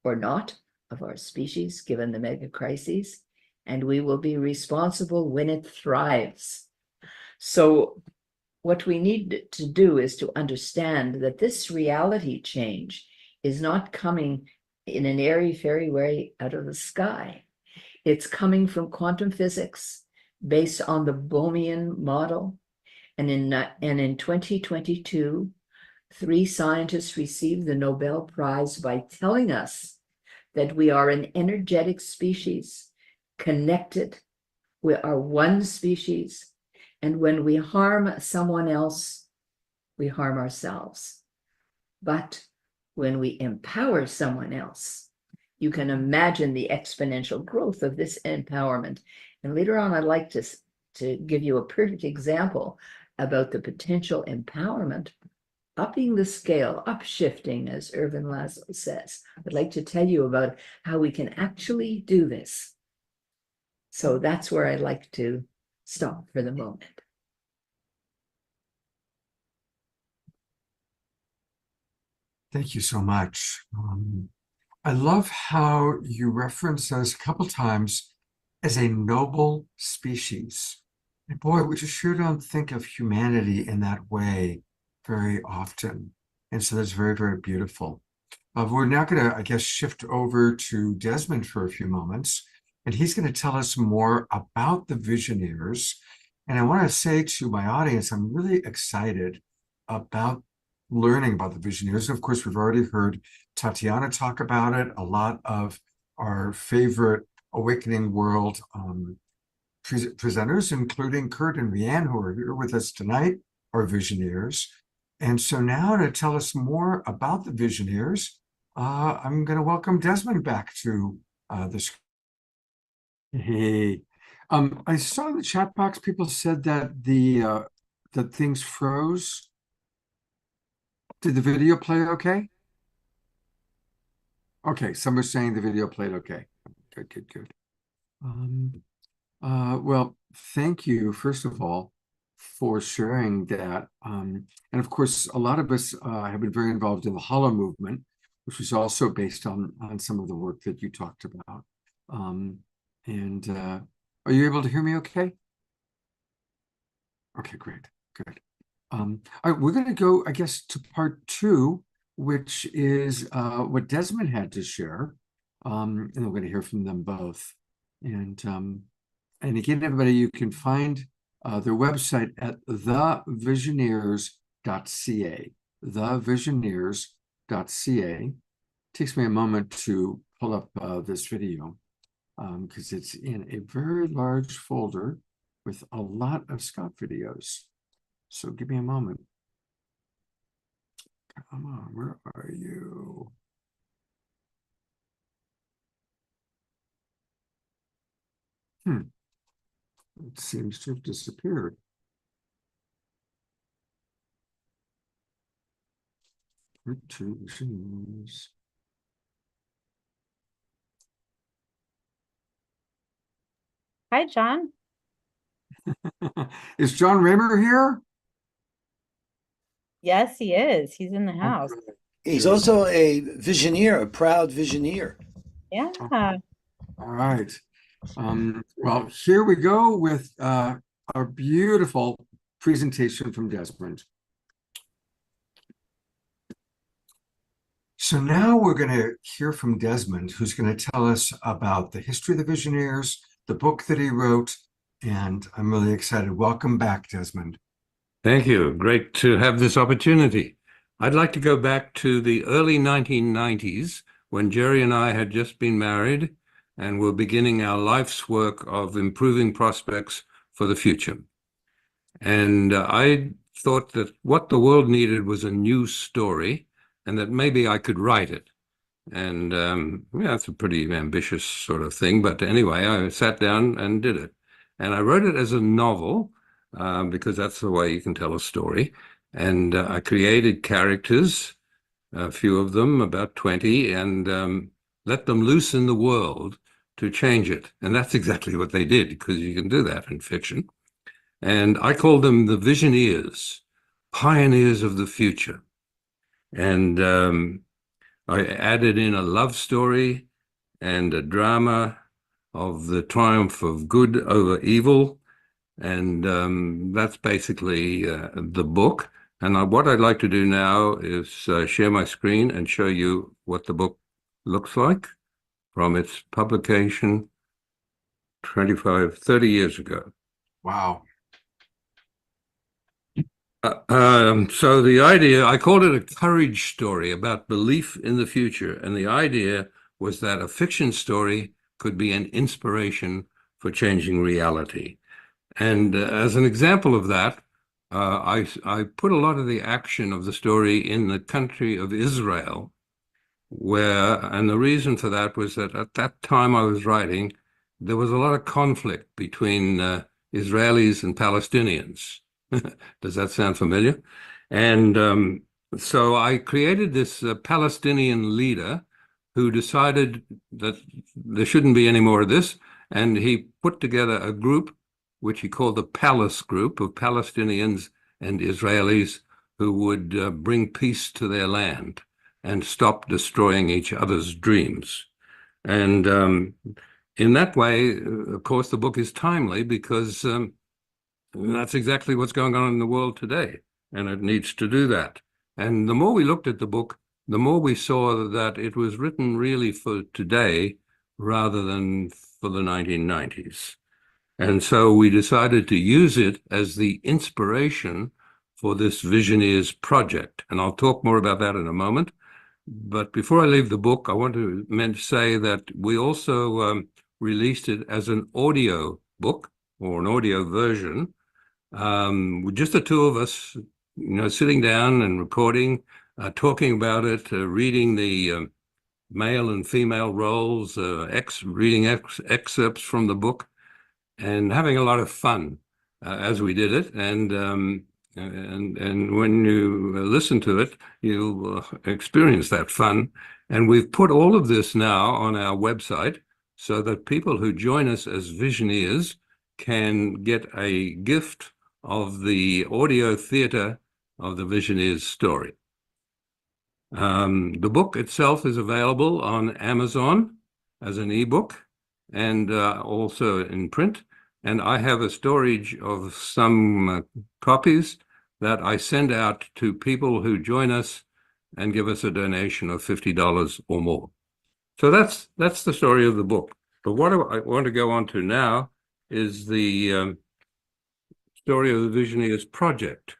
L: or not of our species, given the mega crises, and we will be responsible when it thrives. So what we need to do is to understand that this reality change is not coming in an airy-fairy way out of the sky. It's coming from quantum physics based on the Bohmian model. And in 2022, 3 scientists received the Nobel Prize by telling us that we are an energetic species, connected. We are one species. And when we harm someone else, we harm ourselves. But when we empower someone else, you can imagine the exponential growth of this empowerment. And later on, I'd like to give you a perfect example about the potential empowerment, upping the scale, upshifting, as Ervin Laszlo says. I'd like to tell you about how we can actually do this. So that's where I'd like to stop for the moment.
B: Thank you so much. I love how you reference us a couple times as a noble species. And boy, we just sure don't think of humanity in that way very often. And so that's very, very beautiful. We're now going to, I guess, shift over to Desmond for a few moments, and he's going to tell us more about the Visioneers. And I want to say to my audience, I'm really excited about learning about the Visioneers. And of course, we've already heard Tatiana talk about it. A lot of our favorite Awakening World presenters, including Kurt and Rianne, who are here with us tonight, are Visioneers. And so now to tell us more about the Visioneers, I'm going to welcome Desmond back to the screen. Hey, I saw in the chat box people said that that things froze. Did the video play okay? Okay, some are saying the video played okay. Good. Well, thank you, first of all, for sharing that. And of course, a lot of us have been very involved in the Hollow movement, which was also based on some of the work that you talked about. Are you able to hear me okay? Okay, great, good. All right, we're going to go, I guess, to part 2, which is what Desmond had to share. And we're going to hear from them both. And again, everybody, you can find their website at thevisioneers.ca. Thevisioneers.ca. Takes me a moment to pull up this video because it's in a very large folder with a lot of Scott videos. So give me a moment. Come on, where are you? It seems to have disappeared. Two visions.
G: Hi, John.
B: Is John Raymer here?
G: Yes, he is. He's in the house.
N: He's also a visioneer, a proud visioneer.
G: Yeah.
B: All right. Well, here we go with our beautiful presentation from Desmond. So now we're going to hear from Desmond, who's going to tell us about the history of the Visioneers, the book that he wrote, and I'm really excited. Welcome back, Desmond.
M: Thank you. Great to have this opportunity. I'd like to go back to the early 1990s when Jerry and I had just been married and were beginning our life's work of improving prospects for the future. And I thought that what the world needed was a new story and that maybe I could write it. And that's a pretty ambitious sort of thing. But anyway, I sat down and did it. And I wrote it as a novel because that's the way you can tell a story. And I created characters, a few of them, about 20, and let them loose in the world to change it. And that's exactly what they did, because you can do that in fiction. And I called them the Visioneers, pioneers of the future. And I added in a love story and a drama of the triumph of good over evil. And that's basically the book. And what I'd like to do now is share my screen and show you what the book looks like from its publication 30 years ago.
B: Wow.
M: So the idea, I called it a courage story about belief in the future. And the idea was that a fiction story could be an inspiration for changing reality. And as an example of that, I put a lot of the action of the story in the country of Israel, and the reason for that was that at that time I was writing, there was a lot of conflict between Israelis and Palestinians. Does that sound familiar? And so I created this Palestinian leader who decided that there shouldn't be any more of this, and he put together a group which he called the Palace Group of Palestinians and Israelis who would bring peace to their land and stop destroying each other's dreams. And in that way, of course, the book is timely because that's exactly what's going on in the world today, and it needs to do that. And the more we looked at the book, the more we saw that it was written really for today rather than for the 1990s. And so we decided to use it as the inspiration for this Visioneers project. And I'll talk more about that in a moment. But before I leave the book, I want to say that we also released it as an audio book or an audio version, with just the two of us, sitting down and recording, talking about it, reading the male and female roles, reading excerpts from the book, and having a lot of fun as we did it. And when you listen to it, you'll experience that fun. And we've put all of this now on our website so that people who join us as Visioneers can get a gift of the audio theater of the Visioneers story. The book itself is available on Amazon as an ebook and also in print. And I have a storage of some copies that I send out to people who join us and give us a donation of $50 or more. So that's the story of the book. But what I want to go on to now is the story of the Visioneers project,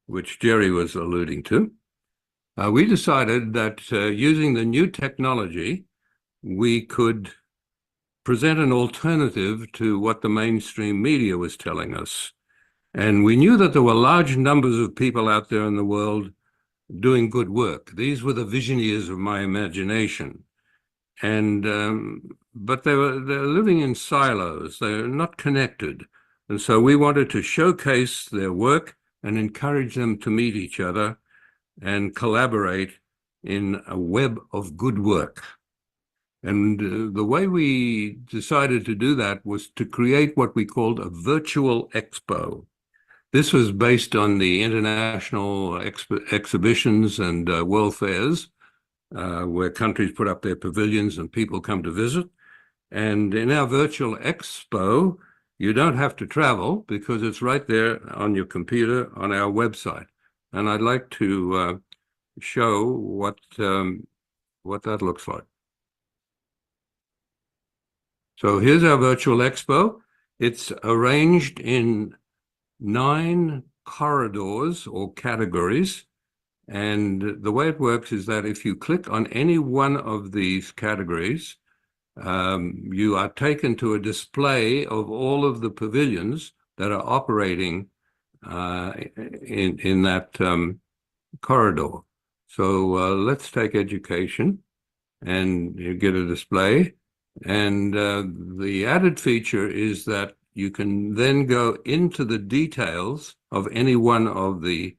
M: which Jerry was alluding to. We decided that using the new technology, we could present an alternative to what the mainstream media was telling us. And we knew that there were large numbers of people out there in the world doing good work. These were the visioneers of my imagination. And but they're living in silos. They're not connected. And so we wanted to showcase their work and encourage them to meet each other and collaborate in a web of good work. And the way we decided to do that was to create what we called a virtual expo. This was based on the international exhibitions and world fairs, where countries put up their pavilions and people come to visit. And in our virtual expo, you don't have to travel because it's right there on your computer on our website. And I'd like to show what that looks like. So here's our virtual expo. It's arranged in 9 corridors or categories. And the way it works is that if you click on any one of these categories, you are taken to a display of all of the pavilions that are operating in that corridor. So let's take education, and you get a display. And the added feature is that you can then go into the details of any one of the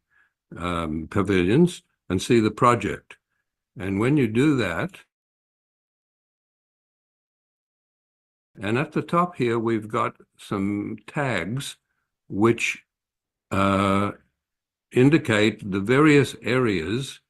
M: pavilions and see the project. And when you do that, and at the top here, we've got some tags which indicate the various areas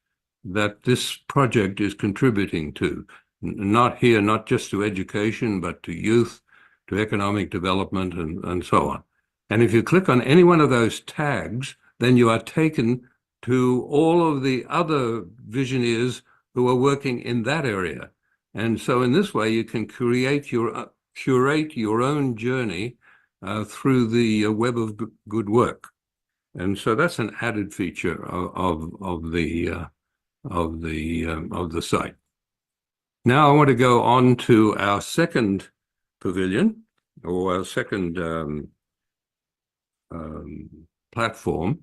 M: that this project is contributing to. Not just to education, but to youth, to economic development, and so on. And if you click on any one of those tags, then you are taken to all of the other visioneers who are working in that area. And so in this way, you can curate your own journey through the web of good work. And so that's an added feature of the site. Now I want to go on to our second pavilion, or our second platform,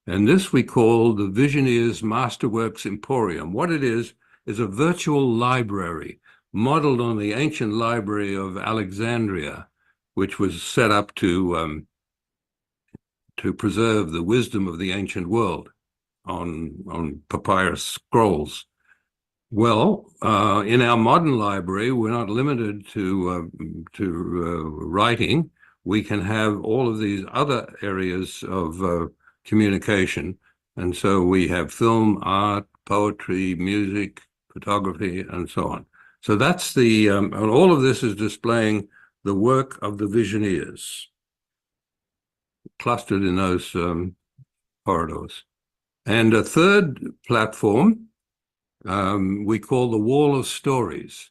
M: and this we call the Visioneers Masterworks Emporium. What it is a virtual library modeled on the ancient library of Alexandria, which was set up to preserve the wisdom of the ancient world on papyrus scrolls. Well, in our modern library, we're not limited to writing. We can have all of these other areas of communication. And so we have film, art, poetry, music, photography, and so on. So that's and all of this is displaying the work of the Visioneers clustered in those corridors. And a third platform we call the Wall of Stories.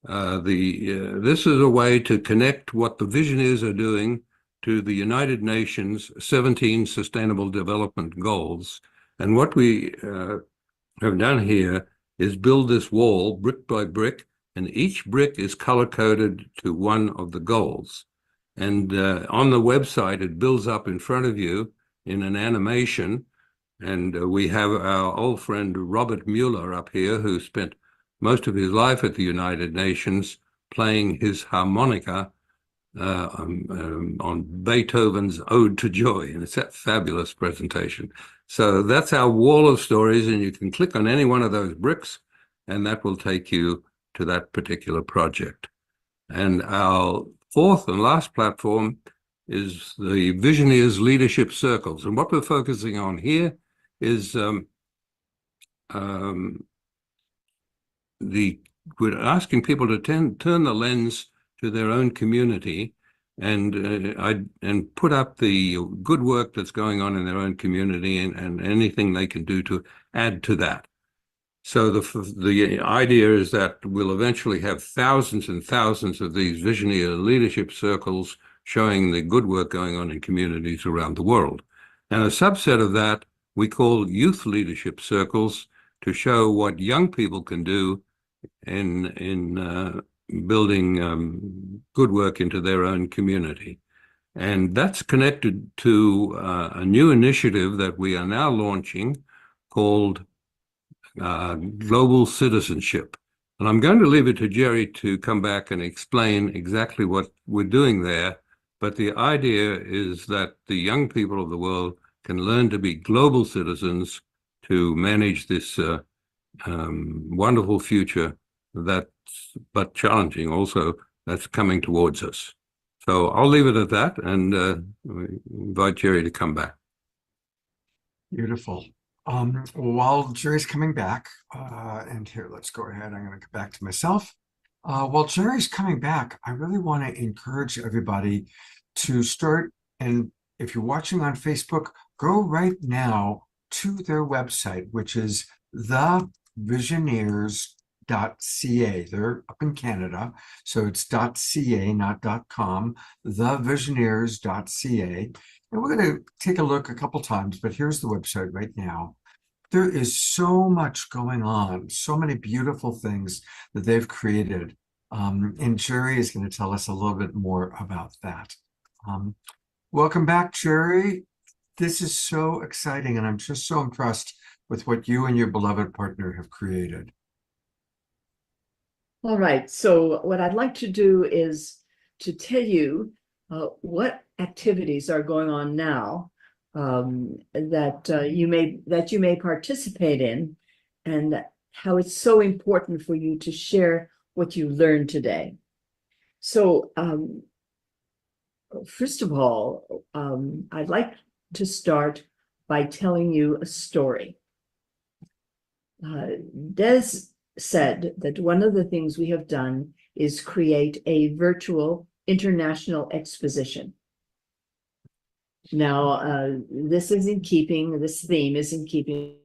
M: This is a way to connect what the Visioneers are doing to the United Nations 17 Sustainable Development Goals. And what we have done here is build this wall brick by brick, and each brick is color-coded to one of the goals. And on the website, it builds up in front of you in an animation. And we have our old friend Robert Mueller up here, who spent most of his life at the United Nations playing his harmonica on Beethoven's Ode to Joy. And it's a fabulous presentation. So that's our Wall of Stories, and you can click on any one of those bricks, and that will take you to that particular project. And our fourth and last platform is the Visioneers Leadership Circles. And what we're focusing on here is we're asking people to turn the lens to their own community and put up the good work that's going on in their own community and anything they can do to add to that. So the idea is that we'll eventually have thousands and thousands of these Visioneer leadership circles showing the good work going on in communities around the world. And a subset of that we call youth leadership circles, to show what young people can do in building good work into their own community. And that's connected to a new initiative that we are now launching called Global Citizenship. And I'm going to leave it to Jerry to come back and explain exactly what we're doing there. But the idea is that the young people of the world can learn to be global citizens to manage this wonderful future but challenging also, that's coming towards us. So I'll leave it at that and invite Jerry to come back.
B: Beautiful. While Jerry's coming back, and here, let's go ahead. I'm going to go back to myself. While Jerry's coming back, I really want to encourage everybody to start, and if you're watching on Facebook, go right now to their website, which is thevisioneers.ca. They're up in Canada, so it's .ca, not .com, thevisioneers.ca. And we're going to take a look a couple times, but here's the website right now. There is so much going on, so many beautiful things that they've created. And Jerry is going to tell us a little bit more about that. Welcome back, Jerry. This is so exciting, and I'm just so impressed with what you and your beloved partner have created.
L: All right, so what I'd like to do is to tell you what activities are going on now that you may participate in, and how it's so important for you to share what you learned today. So first of all, I'd like to start by telling you a story. Des said that one of the things we have done is create a virtual international exposition. Now, this theme is in keeping.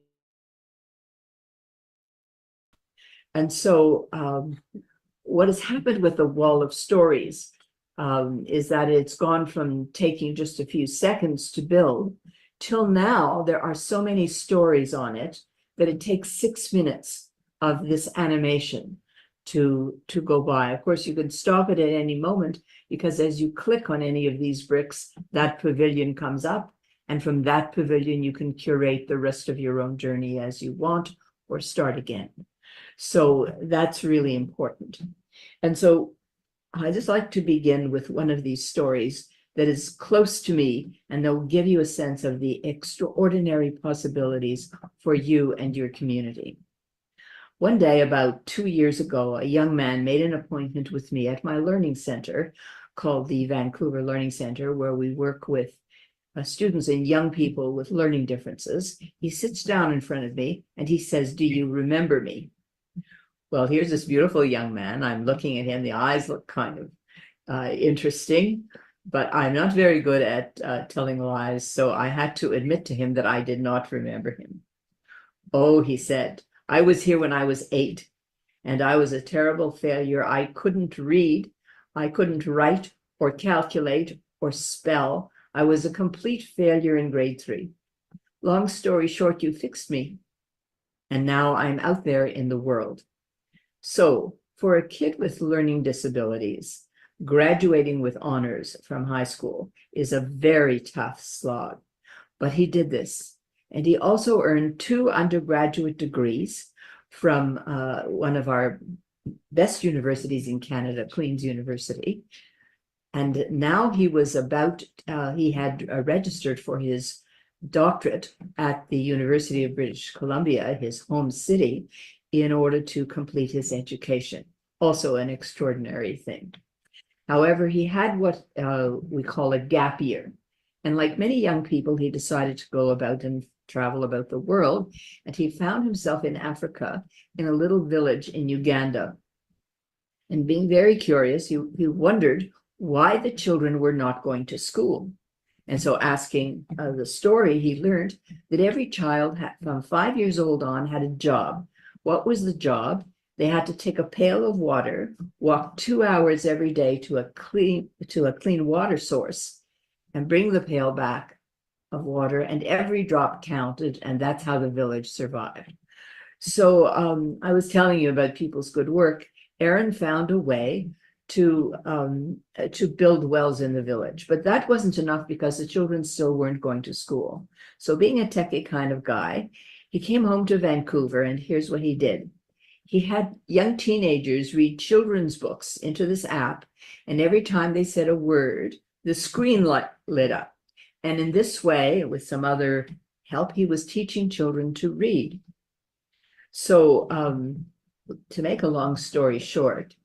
L: And so what has happened with the wall of stories is that it's gone from taking just a few seconds to build till now there are so many stories on it that it takes 6 minutes of this animation to go by. Of course, you can stop it at any moment, because as you click on any of these bricks, that pavilion comes up, and from that pavilion you can curate the rest of your own journey as you want, or start again. So that's really important. And so I just like to begin with one of these stories that is close to me, and they'll give you a sense of the extraordinary possibilities for you and your community. One day, about 2 years ago, a young man made an appointment with me at my learning center called the Vancouver Learning Center, where we work with students and young people with learning differences. He sits down in front of me and he says, "Do you remember me?" Well, here's this beautiful young man. I'm looking at him. The eyes look kind of interesting, but I'm not very good at telling lies. So I had to admit to him that I did not remember him. "Oh," he said, "I was here when I was 8, and I was a terrible failure. I couldn't read, I couldn't write or calculate or spell. I was a complete failure in grade 3. Long story short, you fixed me, and now I'm out there in the world." So for a kid with learning disabilities, graduating with honors from high school is a very tough slog, but he did this. And he also earned 2 undergraduate degrees from one of our best universities in Canada, Queen's University. And now he had registered for his doctorate at the University of British Columbia, his home city, in order to complete his education. Also an extraordinary thing. However, he had what we call a gap year. And like many young people, he decided to go about and travel about the world. And he found himself in Africa, in a little village in Uganda. And being very curious, he wondered why the children were not going to school. And so asking the story, he learned that every child from 5 years old on had a job. What was the job? They had to take a pail of water, walk 2 hours every day to a clean water source, and bring the pail back of water, and every drop counted, and that's how the village survived. So I was telling you about people's good work. Aaron found a way to build wells in the village, but that wasn't enough because the children still weren't going to school. So being a techie kind of guy, he came home to Vancouver, and here's what he did. He had young teenagers read children's books into this app, and every time they said a word, the screen lit up. And in this way, with some other help, he was teaching children to read. So to make a long story short,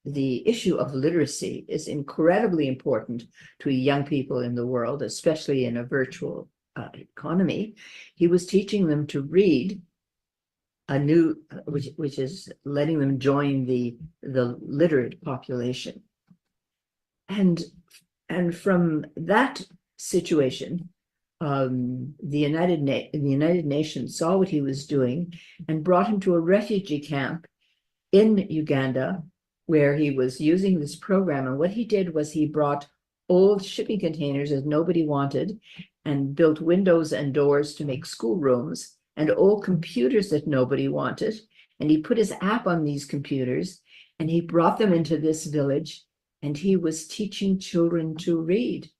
L: the issue of literacy is incredibly important to young people in the world, especially in a virtual economy. He was teaching them to read a new, which is letting them join the literate population. And from that situation, the United Nations saw what he was doing and brought him to a refugee camp in Uganda, where he was using this program. And what he did was he brought old shipping containers that nobody wanted and built windows and doors to make schoolrooms, and old computers that nobody wanted. And he put his app on these computers, and he brought them into this village, and he was teaching children to read.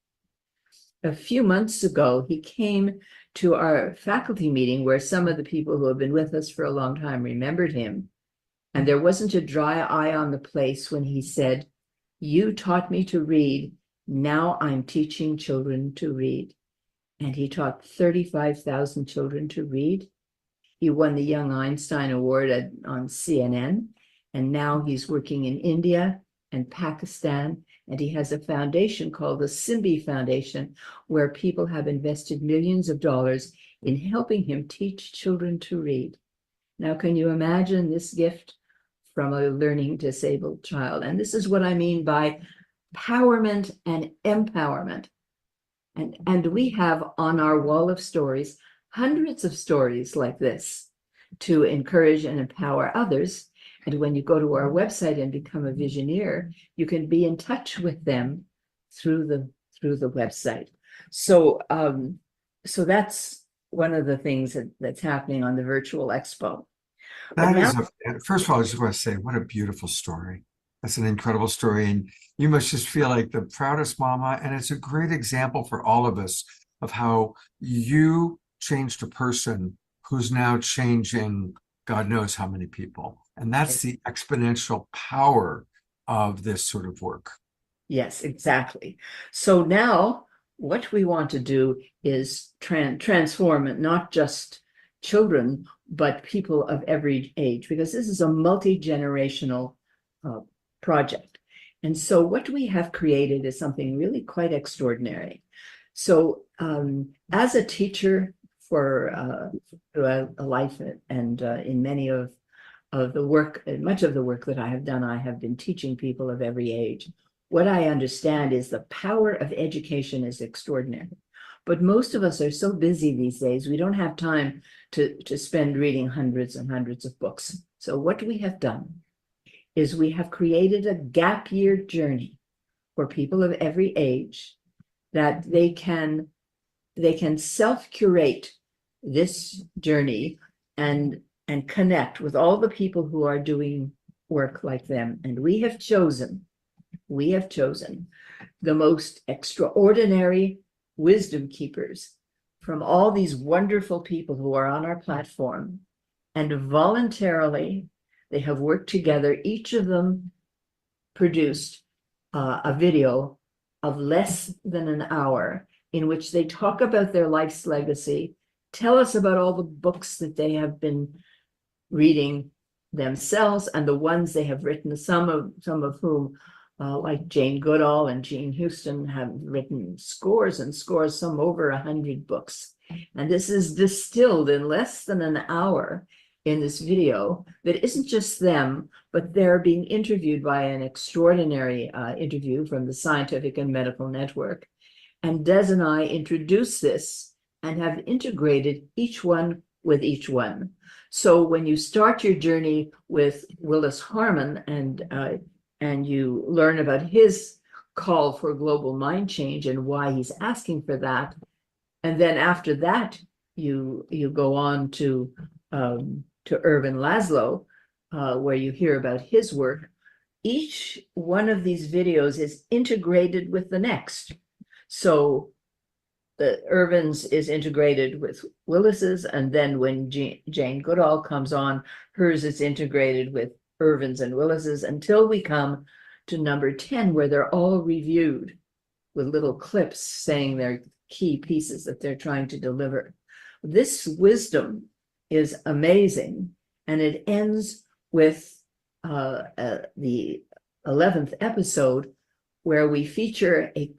L: A few months ago, he came to our faculty meeting where some of the people who have been with us for a long time remembered him. And there wasn't a dry eye on the place when he said, "You taught me to read. Now I'm teaching children to read." And he taught 35,000 children to read. He won the Young Einstein Award on CNN. And now he's working in India and Pakistan. And he has a foundation called the Simbi Foundation, where people have invested millions of dollars in helping him teach children to read. Now, can you imagine this gift from a learning disabled child? And this is what I mean by empowerment and empowerment. And we have on our wall of stories, hundreds of stories like this to encourage and empower others. And when you go to our website and become a visioneer, you can be in touch with them through the website. So so that's one of the things that's happening on the virtual expo.
B: First of all, I just want to say, what a beautiful story. That's an incredible story. And you must just feel like the proudest mama. And it's a great example for all of us of how you changed a person who's now changing God knows how many people. And that's the exponential power of this sort of work.
L: Yes, exactly. So now what we want to do is transform it, not just children, but people of every age, because this is a multi-generational project. And so what we have created is something really quite extraordinary. So as a teacher for a life, and in many of the work, much of the work that I have done, I have been teaching people of every age. What I understand is the power of education is extraordinary. But most of us are so busy these days, we don't have time to spend reading hundreds and hundreds of books. So what we have done is we have created a gap year journey for people of every age, that they can self-curate this journey and connect with all the people who are doing work like them. And we have chosen the most extraordinary wisdom keepers from all these wonderful people who are on our platform, and voluntarily they have worked together. Each of them produced a video of less than an hour in which they talk about their life's legacy, tell us about all the books that they have been reading themselves and the ones they have written, some of whom like Jane Goodall and Jean Houston have written scores and scores, some over 100 books. And this is distilled in less than an hour in this video that isn't just them, but they're being interviewed by an extraordinary interview from the Scientific and Medical Network. And Des and I introduce this and have integrated each one with each one. So when you start your journey with Willis Harman and you learn about his call for global mind change and why he's asking for that, and then after that you go on to Irvin Laszlo, where you hear about his work. Each one of these videos is integrated with the next. So the Irvin's is integrated with Willis's, and then when Jane Goodall comes on, hers is integrated with Irvin's and Willis's, until we come to number 10, where they're all reviewed with little clips saying their key pieces that they're trying to deliver. This wisdom is amazing, and it ends with the 11th episode, where we feature a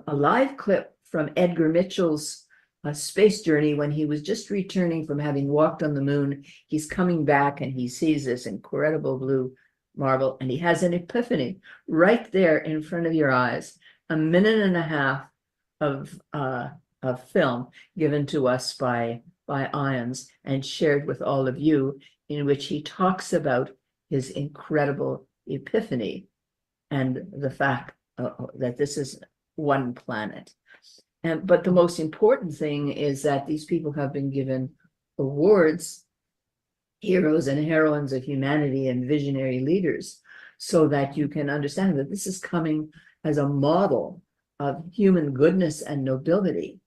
L: live clip from Edgar Mitchell's space journey when he was just returning from having walked on the moon. He's coming back and he sees this incredible blue marble, and he has an epiphany right there in front of your eyes. A minute and a half of film given to us by Ions and shared with all of you, in which he talks about his incredible epiphany and the fact that this is one planet. But the most important thing is that these people have been given awards, heroes and heroines of humanity and visionary leaders, so that you can understand that this is coming as a model of human goodness and nobility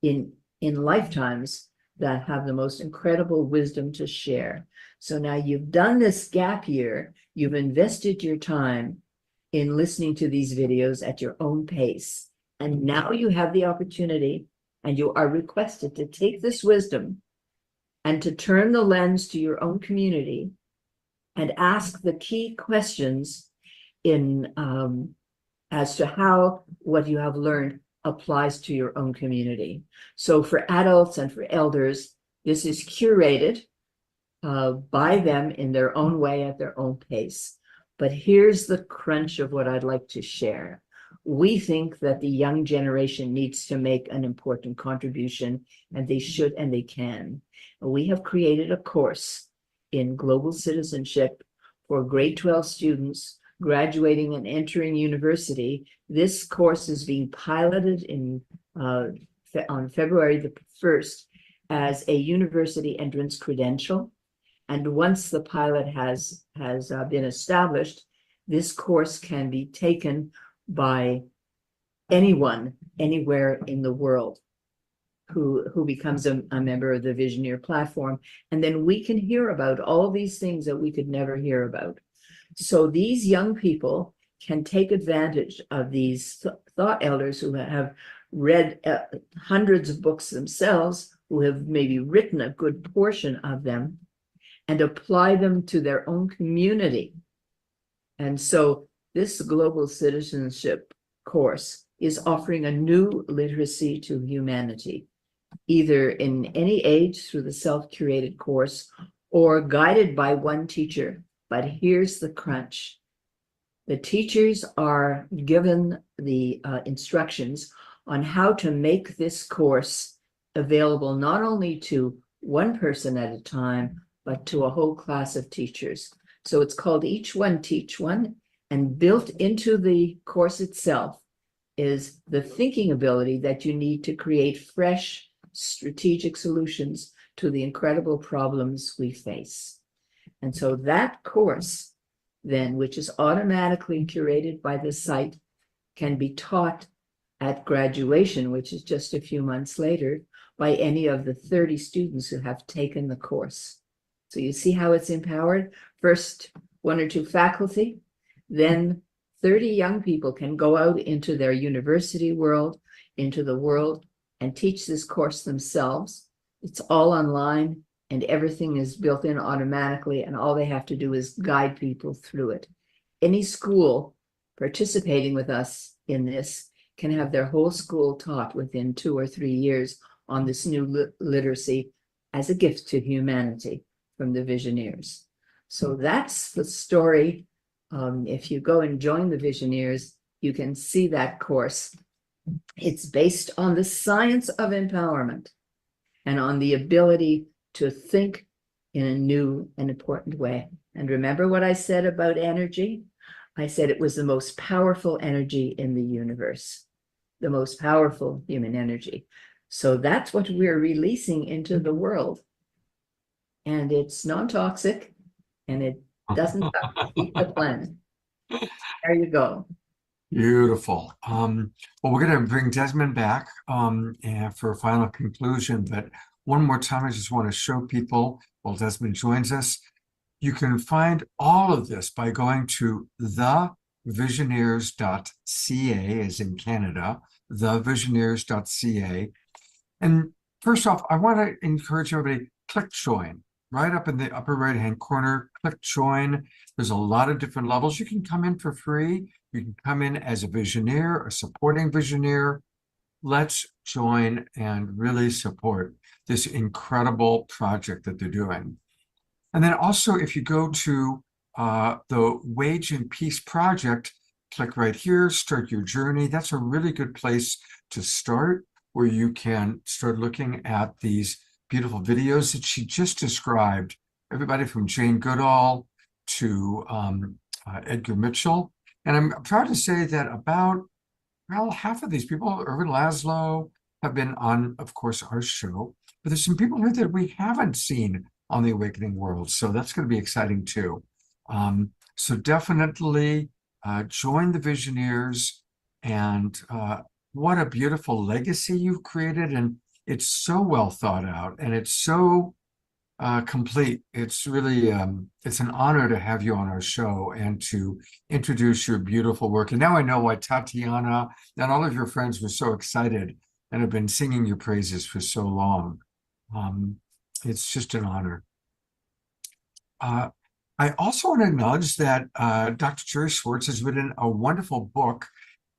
L: in lifetimes that have the most incredible wisdom to share. So now you've done this gap year, you've invested your time in listening to these videos at your own pace. And now you have the opportunity, and you are requested to take this wisdom and to turn the lens to your own community and ask the key questions in as to how what you have learned applies to your own community. So for adults and for elders, this is curated by them in their own way at their own pace. But here's the crunch of what I'd like to share. We think that the young generation needs to make an important contribution, and they should and they can. We have created a course in global citizenship for grade 12 students graduating and entering university. This course is being piloted on February the 1st as a university entrance credential. And once the pilot has been established, this course can be taken by anyone, anywhere in the world who becomes a member of the Visioneer platform. And then we can hear about all these things that we could never hear about. So these young people can take advantage of these thought elders who have read hundreds of books themselves, who have maybe written a good portion of them, and apply them to their own community. And so this global citizenship course is offering a new literacy to humanity, either in any age through the self-curated course or guided by one teacher. But here's the crunch. The teachers are given the instructions on how to make this course available not only to one person at a time, but to a whole class of teachers. So it's called Each One Teach One, and built into the course itself is the thinking ability that you need to create fresh, strategic solutions to the incredible problems we face. And so that course, then, which is automatically curated by the site, can be taught at graduation, which is just a few months later, by any of the 30 students who have taken the course. So you see how it's empowered? First, 1 or 2 faculty, then 30 young people can go out into their university world, into the world, and teach this course themselves. It's all online, and everything is built in automatically, and all they have to do is guide people through it. any school participating with us in this can have their whole school taught within 2 or 3 years on this new literacy as a gift to humanity from the Visioneers. So that's the story. If you go and join the Visioneers, you can see that course. It's based on the science of empowerment and on the ability to think in a new and important way. And remember what I said about energy? I said it was the most powerful energy in the universe, the most powerful human energy. So that's what we're releasing into the world. And it's non-toxic, and it doesn't defeat the planet. There you go.
B: Beautiful. Well, we're going to bring Desmond back and for a final conclusion, but one more time, I just want to show people while Desmond joins us, you can find all of this by going to thevisioneers.ca, as in Canada, thevisioneers.ca. And first off, I want to encourage everybody, click join. Right up in the upper right-hand corner, click join. There's a lot of different levels. You can come in for free. You can come in as a Visioneer, a supporting Visioneer. Let's join and really support this incredible project that they're doing. And then also, if you go to the Wage and Peace Project, click right here, start your journey. That's a really good place to start, where you can start looking at these beautiful videos that she just described, everybody from Jane Goodall to Edgar Mitchell. And I'm proud to say that about, well, half of these people, Irvin Laszlo, have been on, of course, our show. But there's some people here that we haven't seen on the Awakening World. So that's going to be exciting too. So definitely join the Visioneers, and what a beautiful legacy you've created. And it's so well thought out, and it's so complete. It's really, it's an honor to have you on our show and to introduce your beautiful work. And now I know why Tatiana and all of your friends were so excited and have been singing your praises for so long. It's just an honor. I also want to acknowledge that Dr. Jerry Schwartz has written a wonderful book,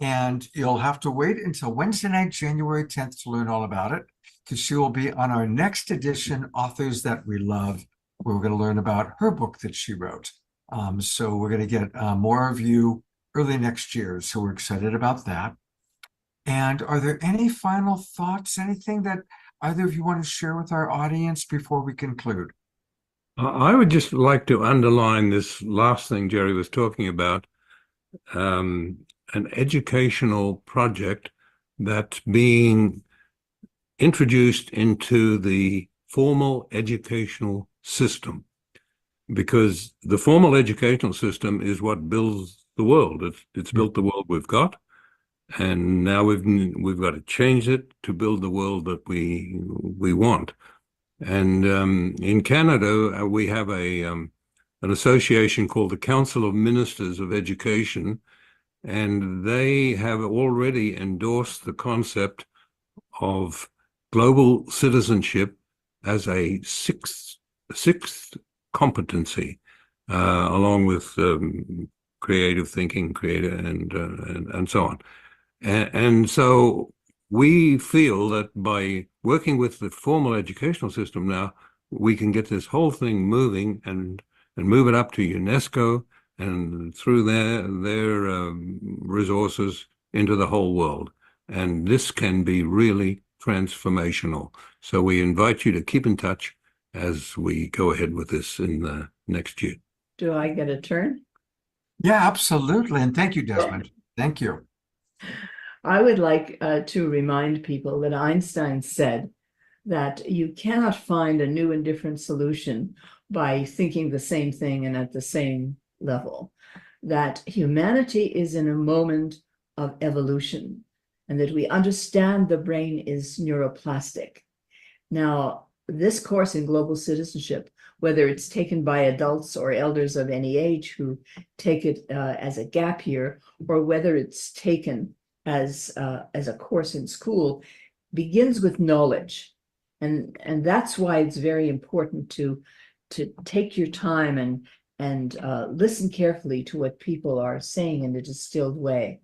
B: and you'll have to wait until Wednesday night, January 10th, to learn all about it, because she will be on our next edition, Authors That We Love, where we're going to learn about her book that she wrote. So we're going to get more of you early next year. So we're excited about that. And are there any final thoughts, anything that either of you want to share with our audience before we conclude?
M: I would just like to underline this last thing Jerry was talking about, an educational project that's being introduced into the formal educational system, because the formal educational system is what builds the world. It's built the world we've got, and now we've got to change it to build the world that we want. And in Canada, we have an association called the Council of Ministers of Education, and they have already endorsed the concept of global citizenship as a sixth competency, along with creative thinking, and so on. And so we feel that by working with the formal educational system now, we can get this whole thing moving and move it up to UNESCO and through their resources into the whole world. And this can be really transformational. So we invite you to keep in touch as we go ahead with this in the next year.
L: Do I get a turn?
B: Yeah, absolutely. And thank you, Desmond. Thank you.
L: I would like to remind people that Einstein said that you cannot find a new and different solution by thinking the same thing and at the same level, that humanity is in a moment of evolution, and that we understand the brain is neuroplastic. Now, this course in global citizenship, whether it's taken by adults or elders of any age who take it as a gap year, or whether it's taken as a course in school, begins with knowledge. And that's why it's very important to take your time and listen carefully to what people are saying in a distilled way.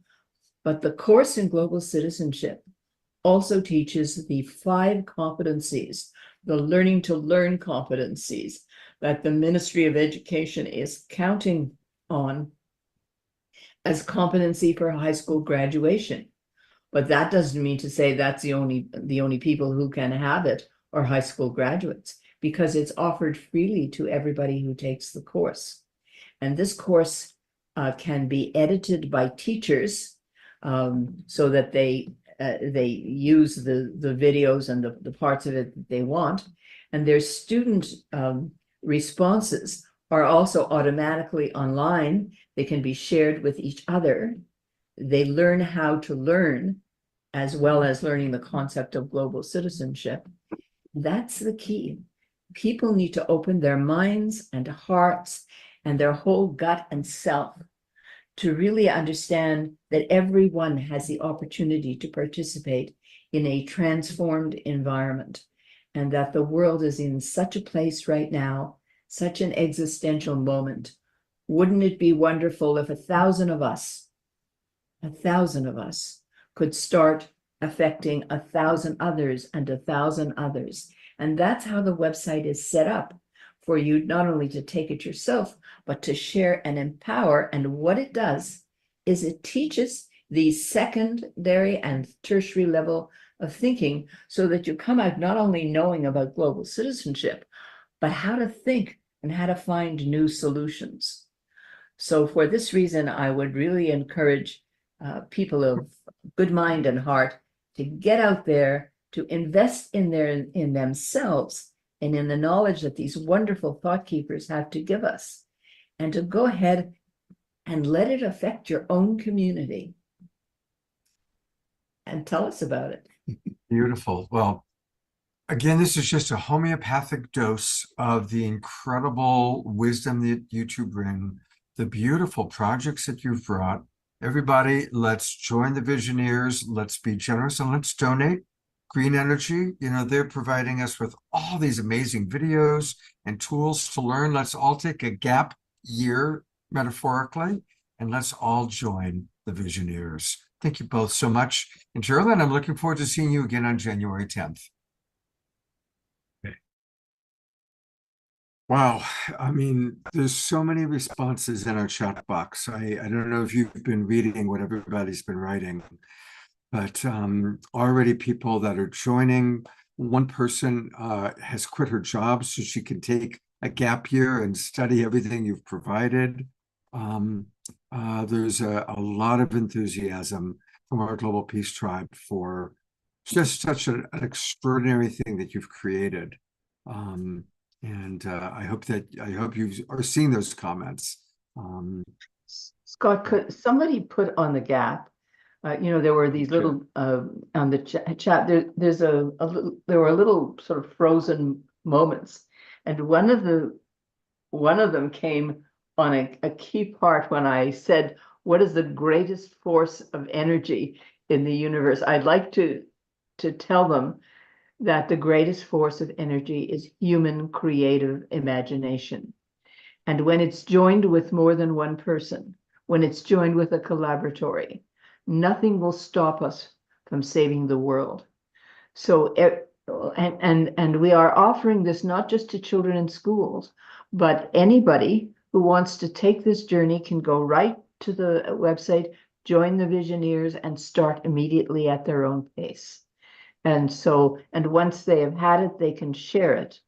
L: But the course in global citizenship also teaches the 5 competencies, the learning to learn competencies that the Ministry of Education is counting on as competency for high school graduation. But that doesn't mean to say that's the only people who can have it are high school graduates, because it's offered freely to everybody who takes the course. And this course can be edited by teachers so that they use the videos and the parts of it that they want. And their student responses are also automatically online. They can be shared with each other. They learn how to learn, as well as learning the concept of global citizenship. That's the key. People need to open their minds and hearts and their whole gut and self to really understand that everyone has the opportunity to participate in a transformed environment, and that the world is in such a place right now, such an existential moment. Wouldn't it be wonderful if 1,000 of us could start affecting 1,000 others and 1,000 others? And that's how the website is set up, for you not only to take it yourself, but to share and empower. And what it does is it teaches the secondary and tertiary level of thinking, so that you come out not only knowing about global citizenship, but how to think and how to find new solutions. So for this reason, I would really encourage people of good mind and heart to get out there, to invest in themselves and in the knowledge that these wonderful thought keepers have to give us, and to go ahead and let it affect your own community. And tell us about it.
B: Beautiful. Well, again, this is just a homeopathic dose of the incredible wisdom that you two bring, the beautiful projects that you've brought. Everybody, let's join the Visioneers. Let's be generous and let's donate. Green Energy, you know, they're providing us with all these amazing videos and tools to learn. Let's all take a gap year, metaphorically, and let's all join the Visioneers. Thank you both so much. And Geraldine, I'm looking forward to seeing you again on January 10th. Okay. Wow. I mean, there's so many responses in our chat box. I don't know if you've been reading what everybody's been writing, but already people that are joining. One person has quit her job so she can take a gap year and study everything you've provided. There's a lot of enthusiasm from our Global Peace Tribe for just such an extraordinary thing that you've created. And I hope you are seeing those comments.
L: Scott, could somebody put on the gap? You know, there were these little on the chat. There were little sort of frozen moments, and one of them came on a key part when I said, "What is the greatest force of energy in the universe?" I'd like to tell them that the greatest force of energy is human creative imagination, and when it's joined with more than one person, when it's joined with a collaboratory, nothing will stop us from saving the world. So, and we are offering this not just to children in schools, but anybody who wants to take this journey can go right to the website, join the Visioneers, and start immediately at their own pace. And so, and once they have had it, they can share it.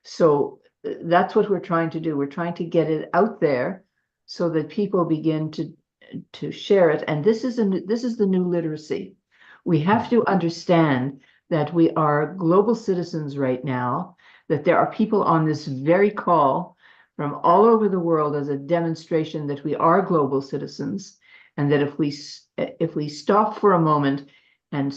L: So that's what we're trying to do. We're trying to get it out there so that people begin to share it. And this is the new literacy. We have to understand that we are global citizens right now, that there are people on this very call from all over the world as a demonstration that we are global citizens, and that if we stop for a moment and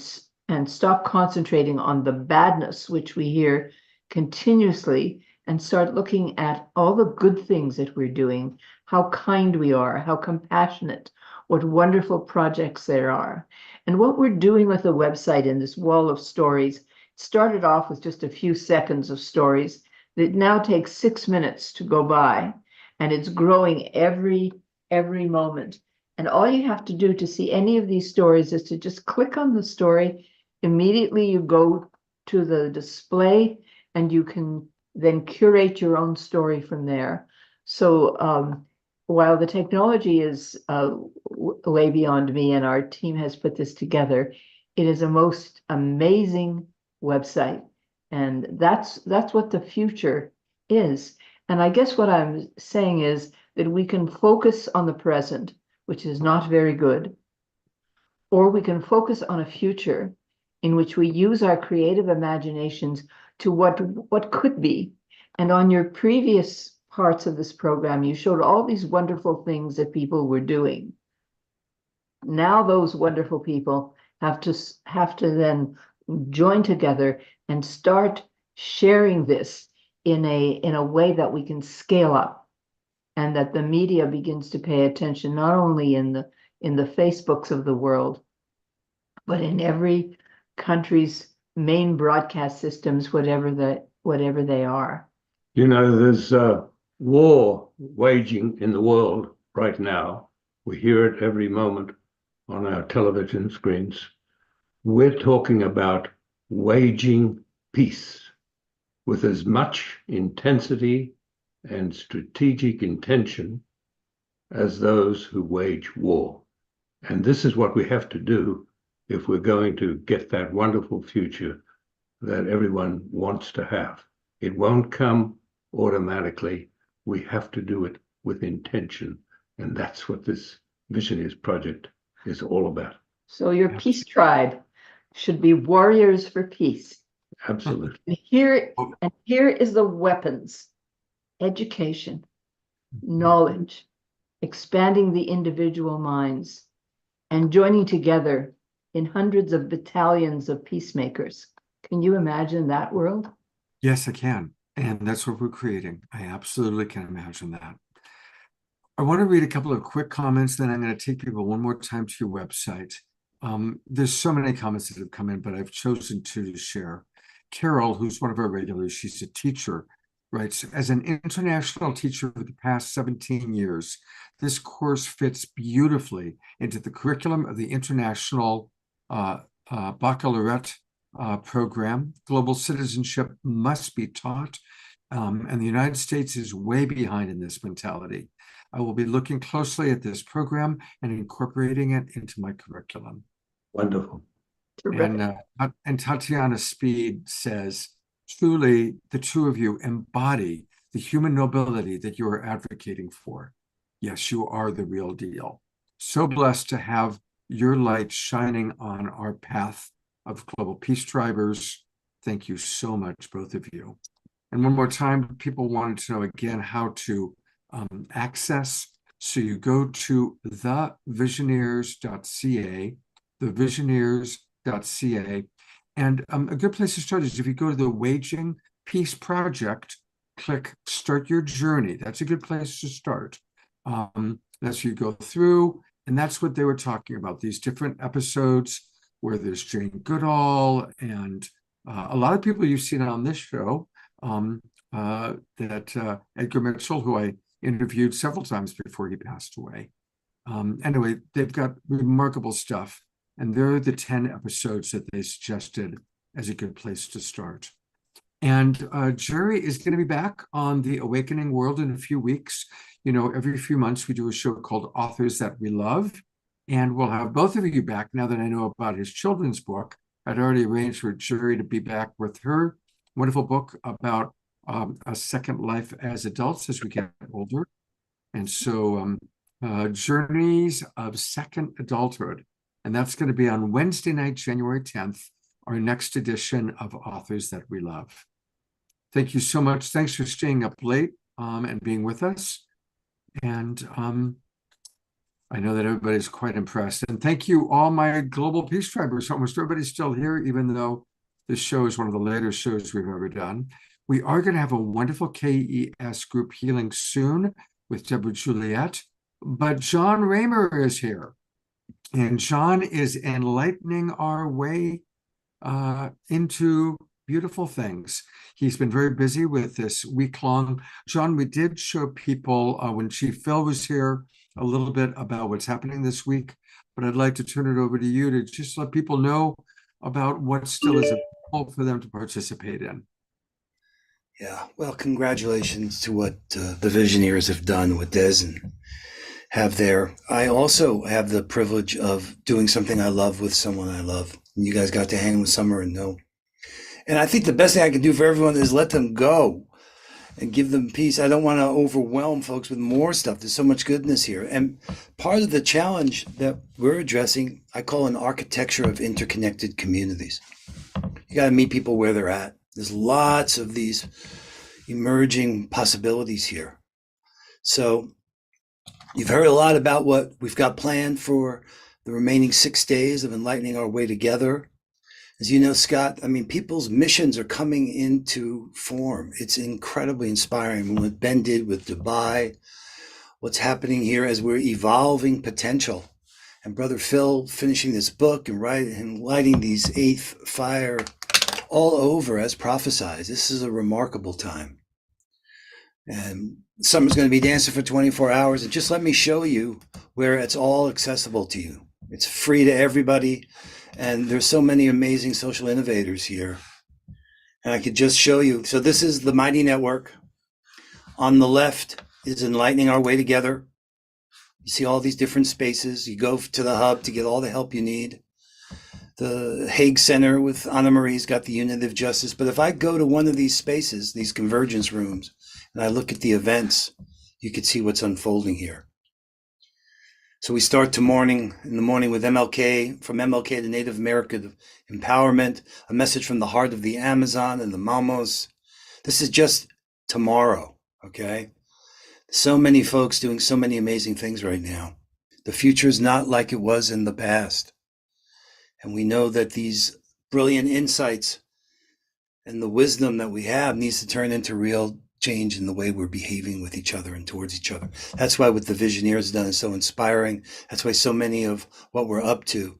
L: stop concentrating on the badness which we hear continuously, and start looking at all the good things that we're doing, how kind we are, how compassionate, what wonderful projects there are. And what we're doing with the website in this wall of stories, started off with just a few seconds of stories that now take 6 minutes to go by. and it's growing every moment. And all you have to do to see any of these stories is to just click on the story. Immediately you go to the display, and you can then curate your own story from there. So while the technology is way beyond me, and our team has put this together, it is a most amazing website. And that's what the future is. And I guess what I'm saying is that we can focus on the present, which is not very good, or we can focus on a future in which we use our creative imaginations to what could be. And on your previous parts of this program, you showed all these wonderful things that people were doing. Now those wonderful people have to then join together and start sharing this in a way that we can scale up, and that the media begins to pay attention, not only in the Facebooks of the world, but in every country's main broadcast systems, whatever they are.
M: You know, there's war waging in the world right now. We hear it every moment on our television screens. We're talking about waging peace with as much intensity and strategic intention as those who wage war. And this is what we have to do if we're going to get that wonderful future that everyone wants to have. It won't come automatically. We have to do it with intention. And that's what this Visioneers project is all about.
L: So your peace tribe should be warriors for peace.
M: Absolutely.
L: And here is the weapons: education, knowledge, expanding the individual minds, and joining together in hundreds of battalions of peacemakers. Can you imagine that world?
B: Yes, I can. And that's what we're creating. I absolutely can imagine that. I want to read a couple of quick comments, then I'm going to take people one more time to your website. There's so many comments that have come in, but I've chosen two to share. Carol, who's one of our regulars, she's a teacher, writes, as an international teacher for the past 17 years, this course fits beautifully into the curriculum of the International Baccalaureate program. Global citizenship must be taught, and the United States is way behind in this mentality. I will be looking closely at this program and incorporating it into my curriculum.
M: Wonderful.
B: And Tatiana Speed says, truly, the two of you embody the human nobility that you are advocating for. Yes, you are the real deal. So blessed to have your light shining on our path of global peace drivers. Thank you so much, both of you. And one more time, people wanted to know again how to access. So you go to thevisioneers.ca, thevisioneers.ca, and a good place to start is if you go to the Waging Peace Project, click Start Your Journey. That's a good place to start. That's you go through, and that's what they were talking about, these different episodes where there's Jane Goodall and a lot of people you've seen on this show, that Edgar Mitchell, who I interviewed several times before he passed away. Anyway, they've got remarkable stuff, and they're the 10 episodes that they suggested as a good place to start. And Jerry is going to be back on the Awakening World in a few weeks. You know, every few months we do a show called Authors That We Love, and we'll have both of you back now that I know about his children's book. I'd already arranged for Jerry to be back with her wonderful book about a second life as adults as we get older. And so Journeys of Second Adulthood. And that's going to be on Wednesday night, January 10th, our next edition of Authors That We Love. Thank you so much. Thanks for staying up late and being with us. And I know that everybody's quite impressed. And thank you, all my global peace tribers. Almost everybody's still here, even though this show is one of the later shows we've ever done. We are going to have a wonderful KES group healing soon with Deborah Juliet. But John Raymer is here. And John is enlightening our way into beautiful things. He's been very busy with this week-long. John, we did show people when Chief Phil was here a little bit about what's happening this week, but I'd like to turn it over to you to just let people know about what still is available for them to participate in.
N: Yeah, well, congratulations to what the Visioneers have done with Des and have there. I also have the privilege of doing something I love with someone I love. And you guys got to hang with Summer and know. And I think the best thing I can do for everyone is let them go and give them peace. I don't want to overwhelm folks with more stuff. There's so much goodness here. And part of the challenge that we're addressing, I call an architecture of interconnected communities. You got to meet people where they're at. There's lots of these emerging possibilities here. So you've heard a lot about what we've got planned for the remaining 6 days of enlightening our way together. As you know, Scott, I mean, people's missions are coming into form. It's incredibly inspiring what Ben did with Dubai, what's happening here as we're evolving potential. And Brother Phil finishing this book and writing and lighting these eighth fire all over as prophesied. This is a remarkable time. And Summer's going to be dancing for 24 hours. And just let me show you where it's all accessible to you. It's free to everybody. And there's so many amazing social innovators here. And I could just show you. So this is the Mighty Network. On the left is Enlightening Our Way Together. You see all these different spaces. You go to the hub to get all the help you need. The Hague Center with Anna Marie's got the Unity of Justice. But if I go to one of these spaces, these convergence rooms, and I look at the events, you can see what's unfolding here. So we start in the morning with MLK, from MLK to Native American empowerment, a message from the heart of the Amazon and the Mamos. This is just tomorrow, okay? So many folks doing so many amazing things right now. The future is not like it was in the past. And we know that these brilliant insights and the wisdom that we have needs to turn into real change in the way we're behaving with each other and towards each other. That's why what the Visioneers done is so inspiring. That's why so many of what we're up to,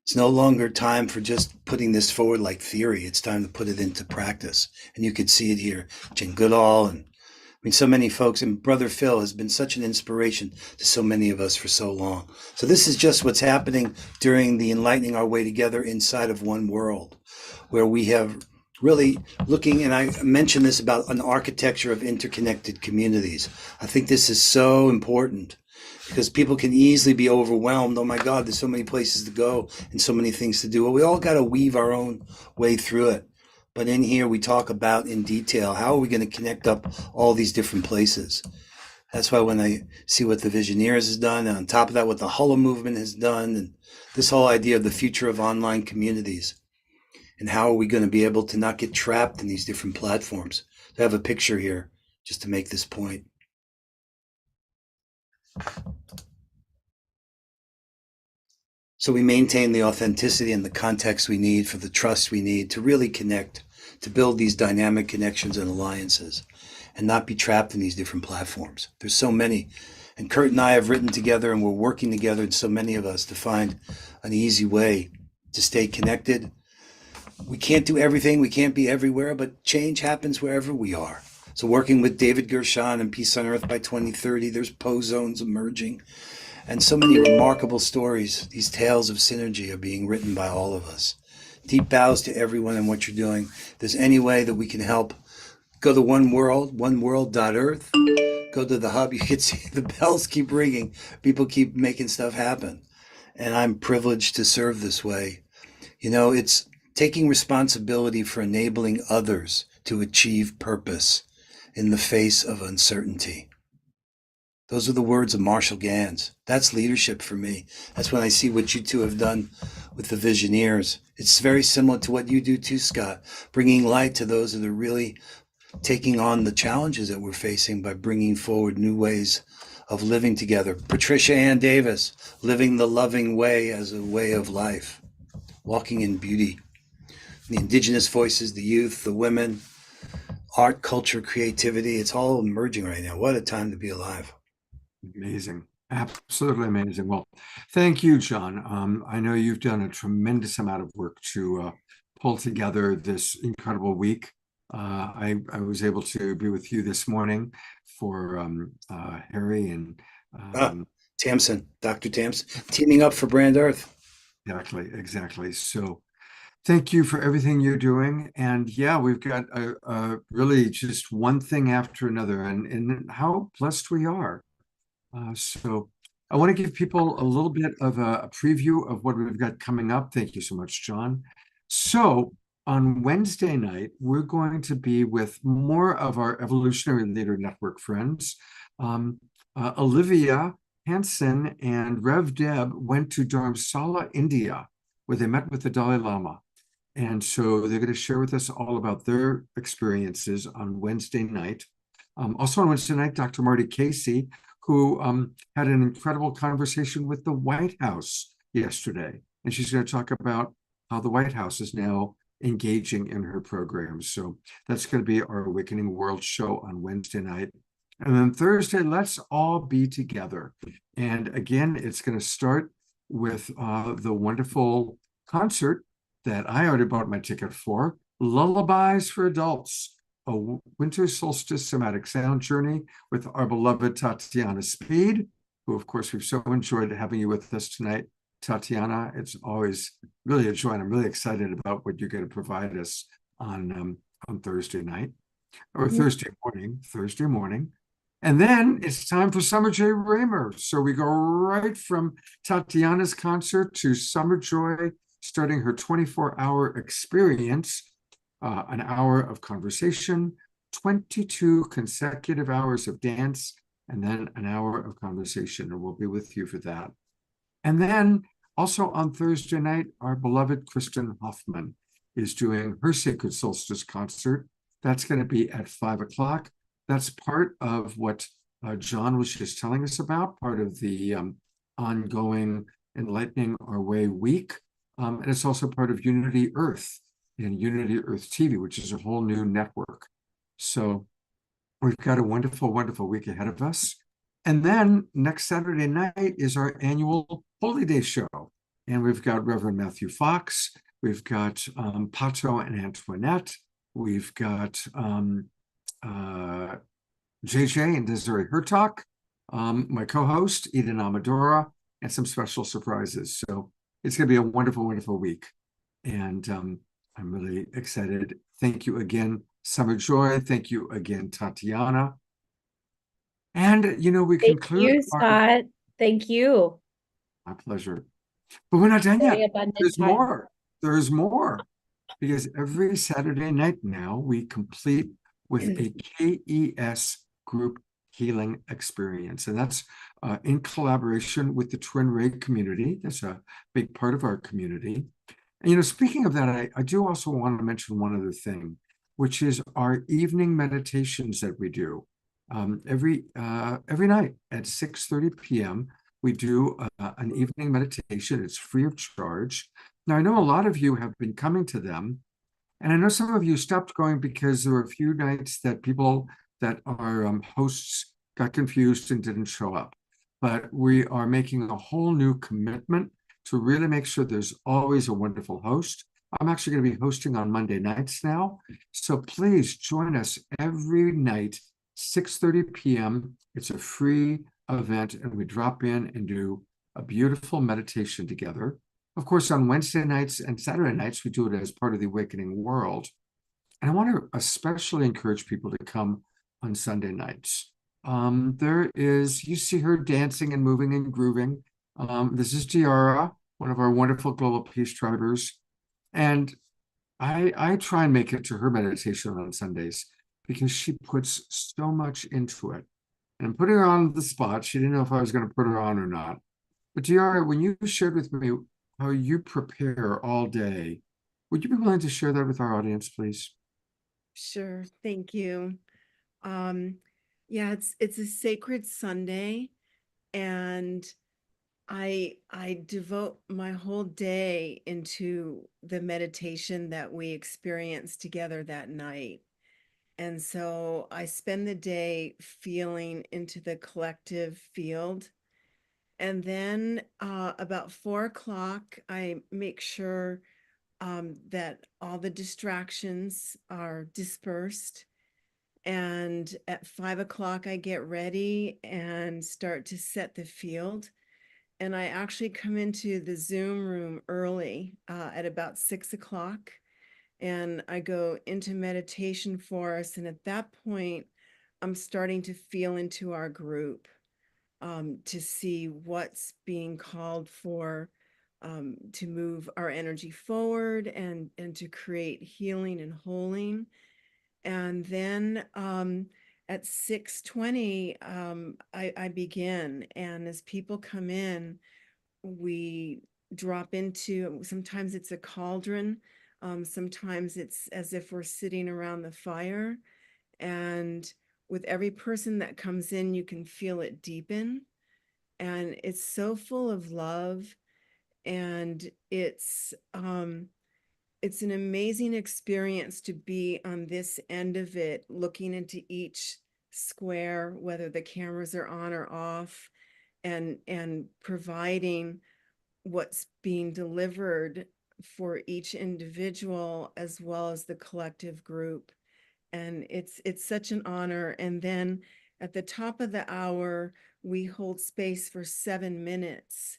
N: it's no longer time for just putting this forward like theory. It's time to put it into practice. And you could see it here. Jane Goodall and so many folks, and Brother Phil has been such an inspiration to so many of us for so long. So this is just what's happening during the Enlightening Our Way Together inside of one world, where we have really looking, and I mentioned this about an architecture of interconnected communities. I think this is so important because people can easily be overwhelmed. Oh my God, there's so many places to go and so many things to do. Well, we all got to weave our own way through it. But in here, we talk about in detail, how are we going to connect up all these different places? That's why when I see what the Visioneers has done, and on top of that, what the Holo movement has done, and this whole idea of the future of online communities, and how are we going to be able to not get trapped in these different platforms? I have a picture here just to make this point. So we maintain the authenticity and the context we need for the trust we need to really connect, to build these dynamic connections and alliances and not be trapped in these different platforms. There's so many. And Kurt and I have written together and we're working together, and so many of us, to find an easy way to stay connected. We can't do everything. We can't be everywhere, but change happens wherever we are. So working with David Gershon and Peace on Earth by 2030, there's Poe zones emerging. And so many remarkable stories. These tales of synergy are being written by all of us. Deep bows to everyone and what you're doing. If there's any way that we can help, go to One World, oneworld.earth. Go to the hub. You can see the bells keep ringing. People keep making stuff happen. And I'm privileged to serve this way. You know, it's taking responsibility for enabling others to achieve purpose in the face of uncertainty. Those are the words of Marshall Gans. That's leadership for me. That's when I see what you two have done with the Visioneers. It's very similar to what you do too, Scott, bringing light to those that are really taking on the challenges that we're facing by bringing forward new ways of living together. Patricia Ann Davis, living the loving way as a way of life, walking in beauty. The indigenous voices, the youth, the women, art, culture, creativity, it's all emerging right now. What a time to be alive.
B: Amazing. Absolutely amazing. Well, thank you, John. I know you've done a tremendous amount of work to pull together this incredible week. I was able to be with you this morning for Harry and
N: Tamsin, Dr. Tamsin, teaming up for Brand Earth.
B: Exactly. So thank you for everything you're doing. And yeah, we've got really just one thing after another, and how blessed we are. So I want to give people a little bit of a preview of what we've got coming up. Thank you so much, John. So on Wednesday night, we're going to be with more of our Evolutionary Leader Network friends. Olivia Hansen and Rev Deb went to Dharamsala, India, where they met with the Dalai Lama. And so they're going to share with us all about their experiences on Wednesday night. Also on Wednesday night, Dr. Marty Casey, who had an incredible conversation with the White House yesterday. And she's going to talk about how the White House is now engaging in her programs. So that's going to be our Awakening World show on Wednesday night. And then Thursday, let's all be together. And again, it's going to start with the wonderful concert that I already bought my ticket for, Lullabies for Adults, a winter solstice somatic sound journey with our beloved Tatiana Speed, who of course we've so enjoyed having you with us tonight. Tatiana, it's always really a joy, and I'm really excited about what you're going to provide us on Thursday night, or Thursday morning. And then it's time for Summer J. Raymer. So we go right from Tatiana's concert to Summer Joy, starting her 24-hour experience, an hour of conversation, 22 consecutive hours of dance, and then an hour of conversation. And we'll be with you for that. And then also on Thursday night, our beloved Kristen Hoffman is doing her Sacred Solstice concert. That's going to be at 5 o'clock. That's part of what John was just telling us about, part of the ongoing Enlightening Our Way week. And it's also part of Unity Earth and Unity Earth TV, which is a whole new network. So we've got a wonderful, wonderful week ahead of us. And then next Saturday night is our annual Holy Day show. And we've got Reverend Matthew Fox. We've got Pato and Antoinette. We've got JJ and Desiree Hertok, my co-host, Eden Amadora, and some special surprises. So it's going to be a wonderful, wonderful week. And I'm really excited. Thank you again, Summer Joy. Thank you again, Tatiana. And, you know, we conclude.
G: Thank you, Scott. Thank you.
B: My pleasure. But we're not done
G: Very
B: yet.
G: abundant
B: There's
G: time.
B: more. There's more. Because every Saturday night now, we complete with a KES group healing experience. And that's in collaboration with the Twin Ray community. That's a big part of our community. And, you know, speaking of that, I do also want to mention one other thing, which is our evening meditations that we do. Every night at 6:30 p.m., we do an evening meditation. It's free of charge. Now, I know a lot of you have been coming to them, and I know some of you stopped going because there were a few nights that people that are hosts got confused and didn't show up. But we are making a whole new commitment to really make sure there's always a wonderful host. I'm actually going to be hosting on Monday nights now. So please join us every night, 6:30 p.m. It's a free event, and we drop in and do a beautiful meditation together. Of course, on Wednesday nights and Saturday nights, we do it as part of the Awakening World. And I want to especially encourage people to come on Sunday nights. You see her dancing and moving and grooving. This is Tiara, one of our wonderful Global Peace Tribers. And I try and make it to her meditation on Sundays because she puts so much into it. And I'm putting her on the spot. She didn't know if I was going to put her on or not. But Tiara, when you shared with me how you prepare all day, would you be willing to share that with our audience, please?
O: Sure, thank you. Yeah, it's a sacred Sunday, and I devote my whole day into the meditation that we experience together that night. And so I spend the day feeling into the collective field. And then about 4 o'clock, I make sure that all the distractions are dispersed. And at 5 o'clock, I get ready and start to set the field. And I actually come into the Zoom room early at about 6 o'clock. And I go into meditation for us. And at that point, I'm starting to feel into our group to see what's being called for to move our energy forward and to create healing and holding. And then at 6:20, I begin. And as people come in, we drop into, sometimes it's a cauldron, sometimes it's as if we're sitting around the fire. And with every person that comes in, you can feel it deepen. And it's so full of love. And it's an amazing experience to be on this end of it, looking into each square, whether the cameras are on or off, and providing what's being delivered for each individual as well as the collective group. And it's such an honor. And then at the top of the hour, we hold space for 7 minutes.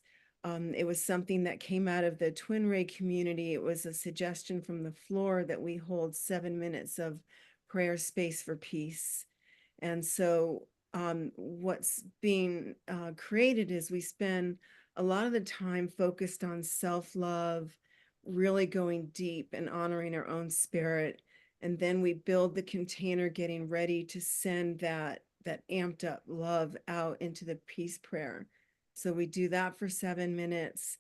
O: It was something that came out of the Twin Ray community. It was a suggestion from the floor that we hold 7 minutes of prayer space for peace. And so what's being created is we spend a lot of the time focused on self-love, really going deep and honoring our own spirit. And then we build the container, getting ready to send that amped up love out into the peace prayer. So we do that for 7 minutes.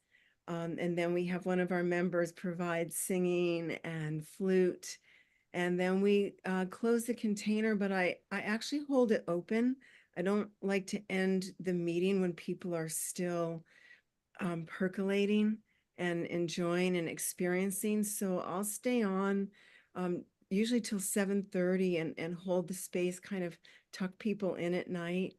O: And then we have one of our members provide singing and flute. And then we close the container, but I actually hold it open. I don't like to end the meeting when people are still percolating and enjoying and experiencing. So I'll stay on usually till 7:30 and hold the space, kind of tuck people in at night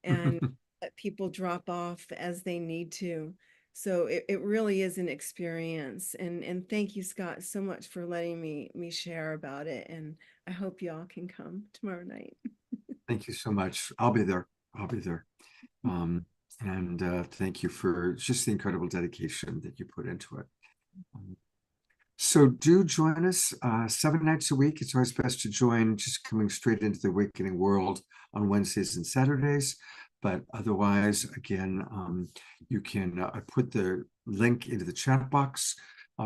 O: and let people drop off as they need to. So it really is an experience. And thank you, Scott, so much for letting me share about it. And I hope y'all can come tomorrow night.
B: Thank you so much. I'll be there. I'll be there. And thank you for just the incredible dedication that you put into it. So do join us 7 nights a week. It's always best to join just coming straight into the awakening world on Wednesdays and Saturdays. But otherwise, again, you can put the link into the chat box.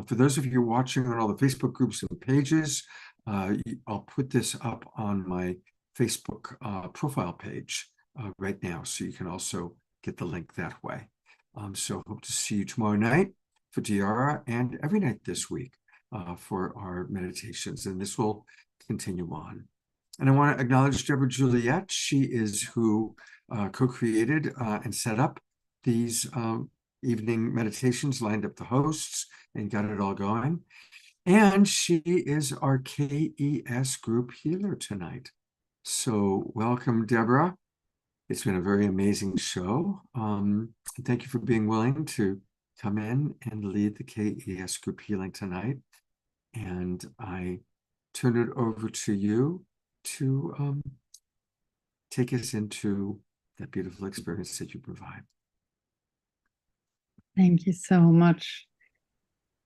B: For those of you watching on all the Facebook groups and pages, I'll put this up on my Facebook profile page right now, so you can also get the link that way. So hope to see you tomorrow night for Diara and every night this week for our meditations, and this will continue on. And I want to acknowledge Deborah Juliet. She is who co-created and set up these evening meditations, lined up the hosts, and got it all going. And she is our KES group healer tonight. So welcome, Deborah. It's been a very amazing show. Thank you for being willing to come in and lead the KES group healing tonight. And I turn it over to you to take us into that beautiful experience that you provide.
P: Thank you so much,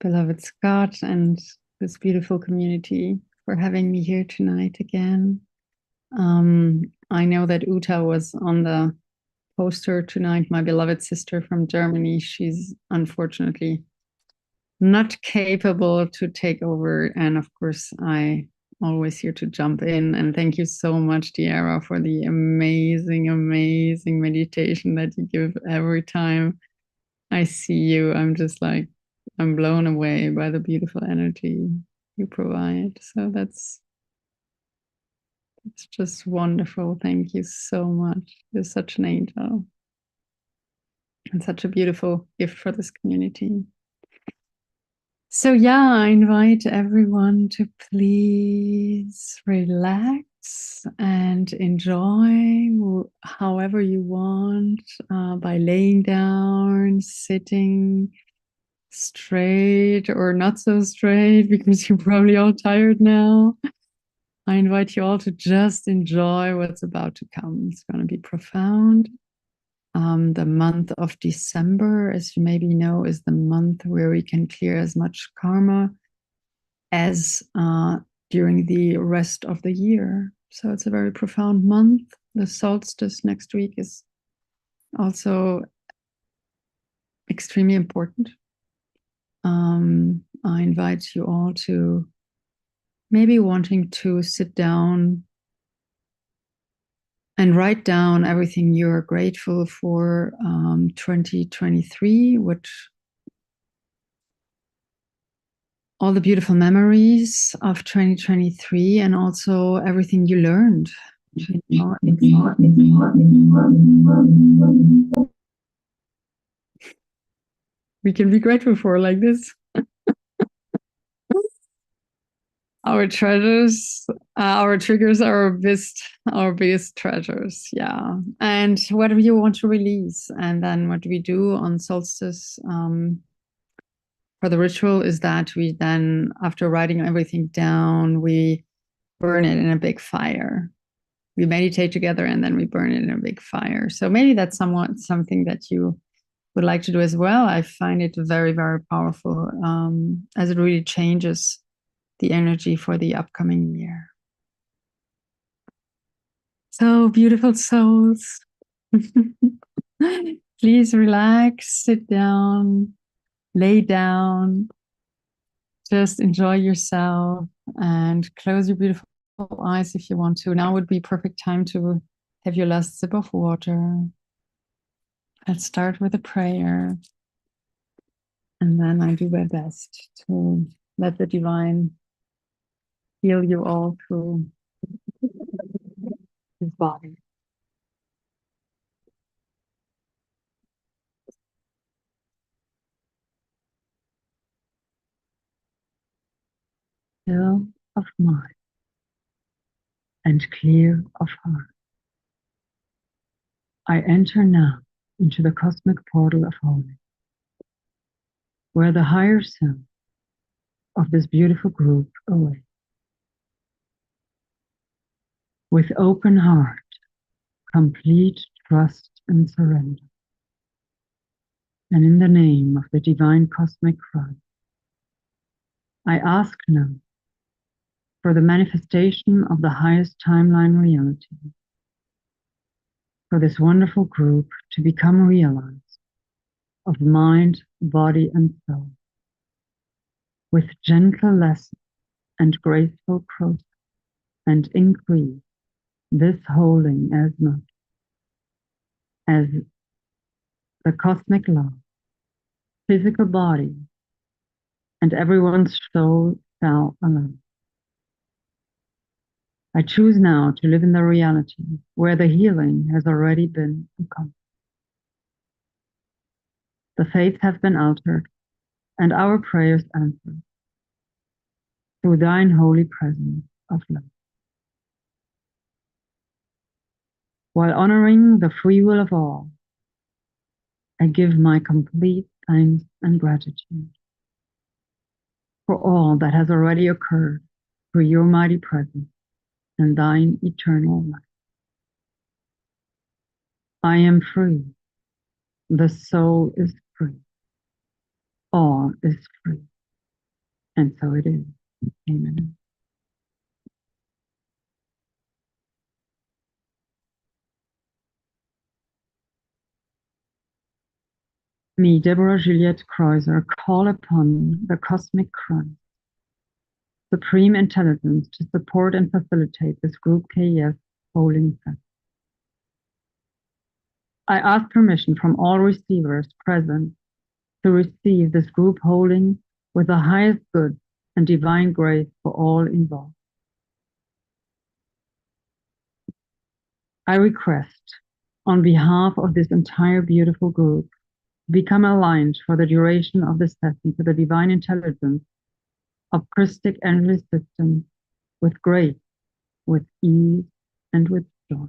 P: beloved Scott, and this beautiful community for having me here tonight again. I know that Uta was on the poster tonight, my beloved sister from Germany. She's unfortunately not capable to take over. And of course, I always here to jump in. And thank you so much, Diara, for the amazing, amazing meditation that you give every time I see you. I'm just like, I'm blown away by the beautiful energy you provide. So it's just wonderful. Thank you so much. You're such an angel and such a beautiful gift for this community. So yeah, I invite everyone to please relax and enjoy however you want, by laying down, sitting, straight or not so straight, because you're probably all tired now, I invite you all to just enjoy what's about to come. It's going to be profound. The month of December, as you maybe know, is the month where we can clear as much karma as during the rest of the year. So it's a very profound month. The solstice next week is also extremely important. I invite you all to maybe wanting to sit down and write down everything you're grateful for 2023, which all the beautiful memories of 2023 and also everything you learned. We can be grateful for like this. Our treasures, our triggers are our biggest treasures. Yeah. And whatever you want to release. And then what we do on solstice for the ritual is that we then, after writing everything down, we burn it in a big fire. We meditate together and then we burn it in a big fire. So maybe that's something that you would like to do as well. I find it very, very powerful as it really changes the energy for the upcoming year. So beautiful souls, please relax, sit down, lay down, just enjoy yourself and close your beautiful eyes if you want to. Now would be perfect time to have your last sip of water. Let's start with a prayer. And then I do my best to let the divine heal you all through his body. Still of mind and clear of heart. I enter now into the cosmic portal of holy, where the higher self of this beautiful group awaits. With open heart, complete trust and surrender. And in the name of the divine cosmic Christ, I ask now for the manifestation of the highest timeline reality, for this wonderful group to become realized of mind, body, and soul, with gentle lesson and graceful process, and increase this holding as much as the cosmic love, physical body, and everyone's soul shall allow. I choose now to live in the reality where the healing has already been accomplished. The fates have been altered and our prayers answered through thine holy presence of love. While honoring the free will of all, I give my complete thanks and gratitude for all that has already occurred through your mighty presence and thine eternal life. I am free. The soul is free. All is free. And so it is. Amen. Me, Deborah Juliette Kreuzer, call upon the cosmic Christ, supreme intelligence, to support and facilitate this group KES holding fest. I ask permission from all receivers present to receive this group holding with the highest good and divine grace for all involved. I request, on behalf of this entire beautiful group, become aligned for the duration of this session to the divine intelligence of Christic energy systems with grace, with ease, and with joy.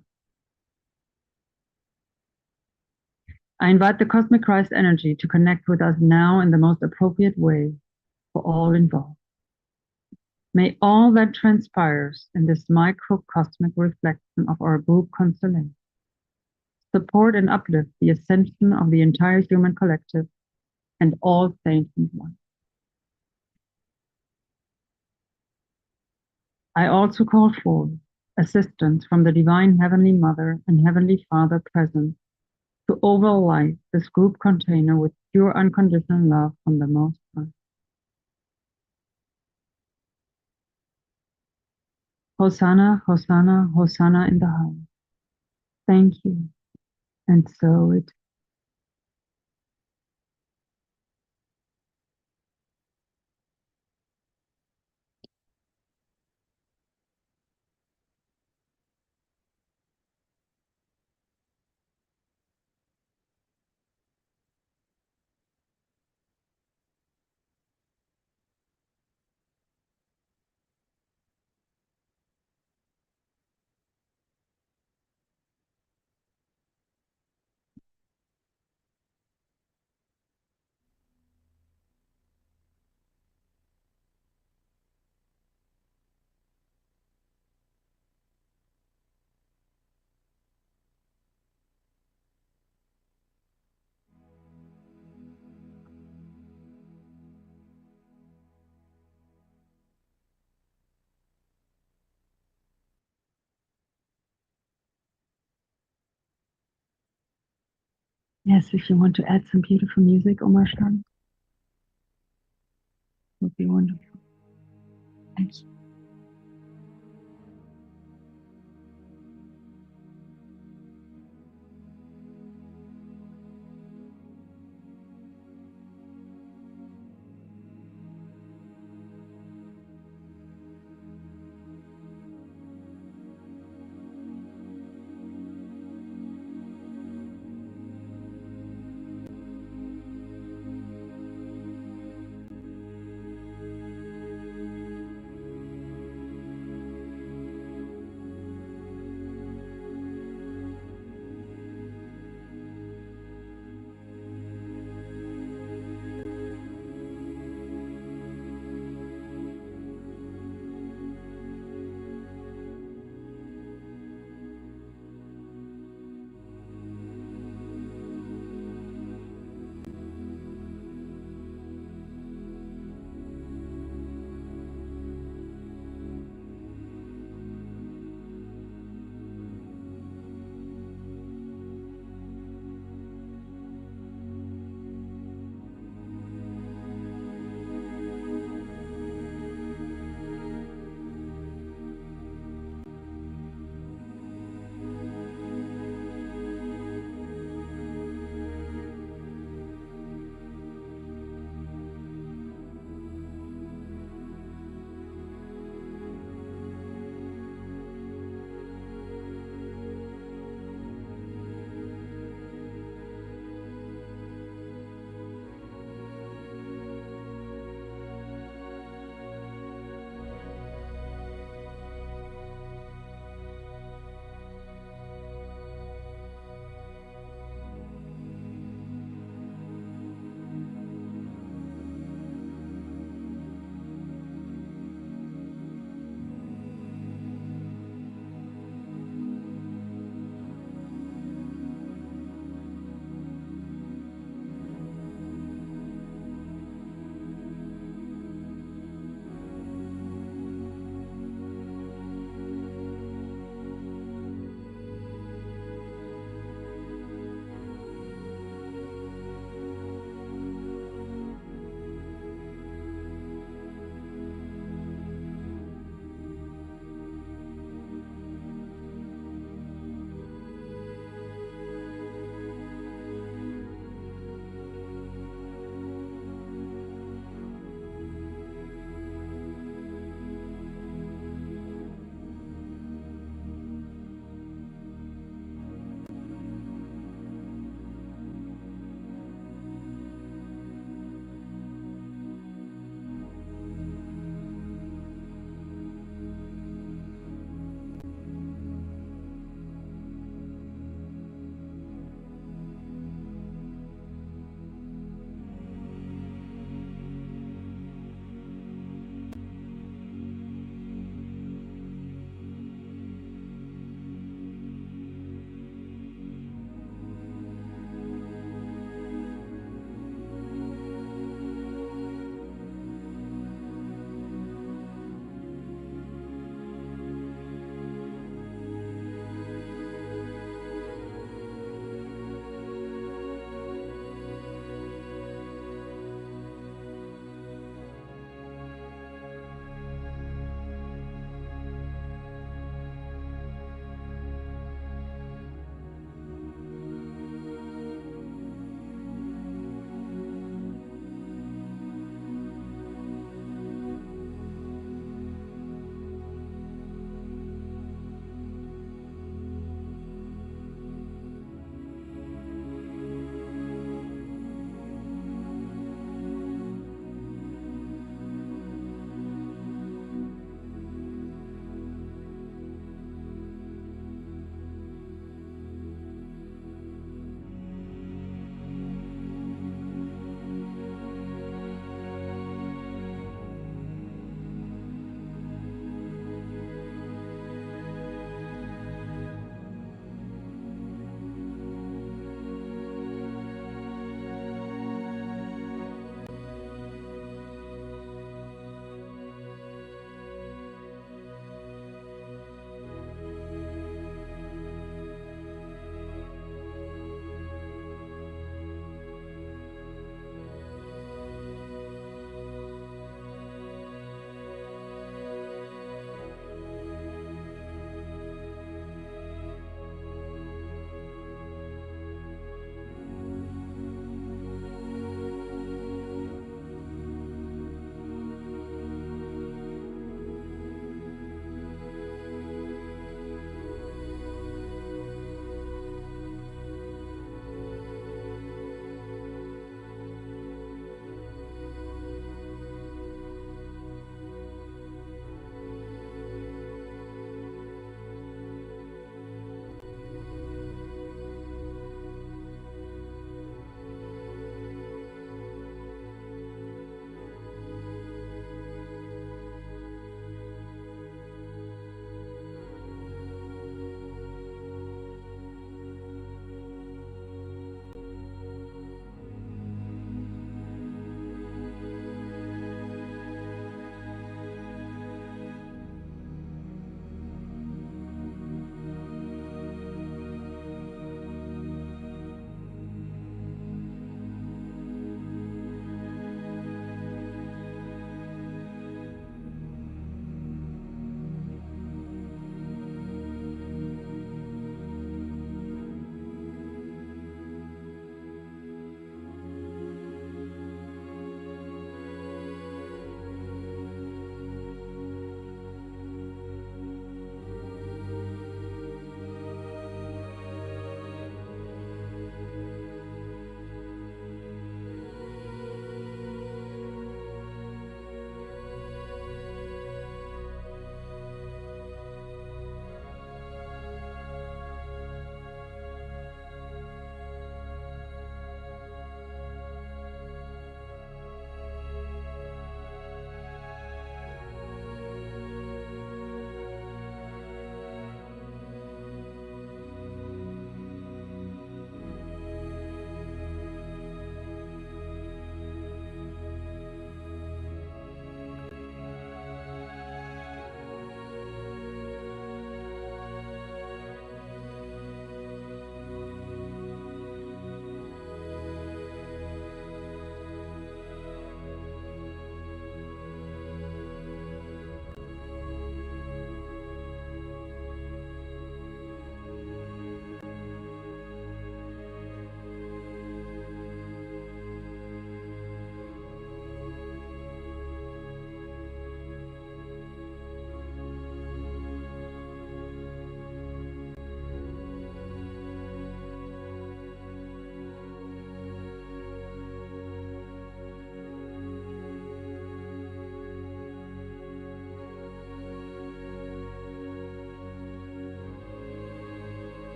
P: I invite the cosmic Christ energy to connect with us now in the most appropriate way for all involved. May all that transpires in this microcosmic reflection of our group constellation support and uplift the ascension of the entire human collective and all saints and one. I also call forth assistance from the Divine Heavenly Mother and Heavenly Father present to overlight this group container with pure unconditional love from the Most High. Hosanna, Hosanna, Hosanna in the highest. Thank you. And so it Yes, if you want to add some beautiful music, Omar Shan, would be wonderful. Thank you.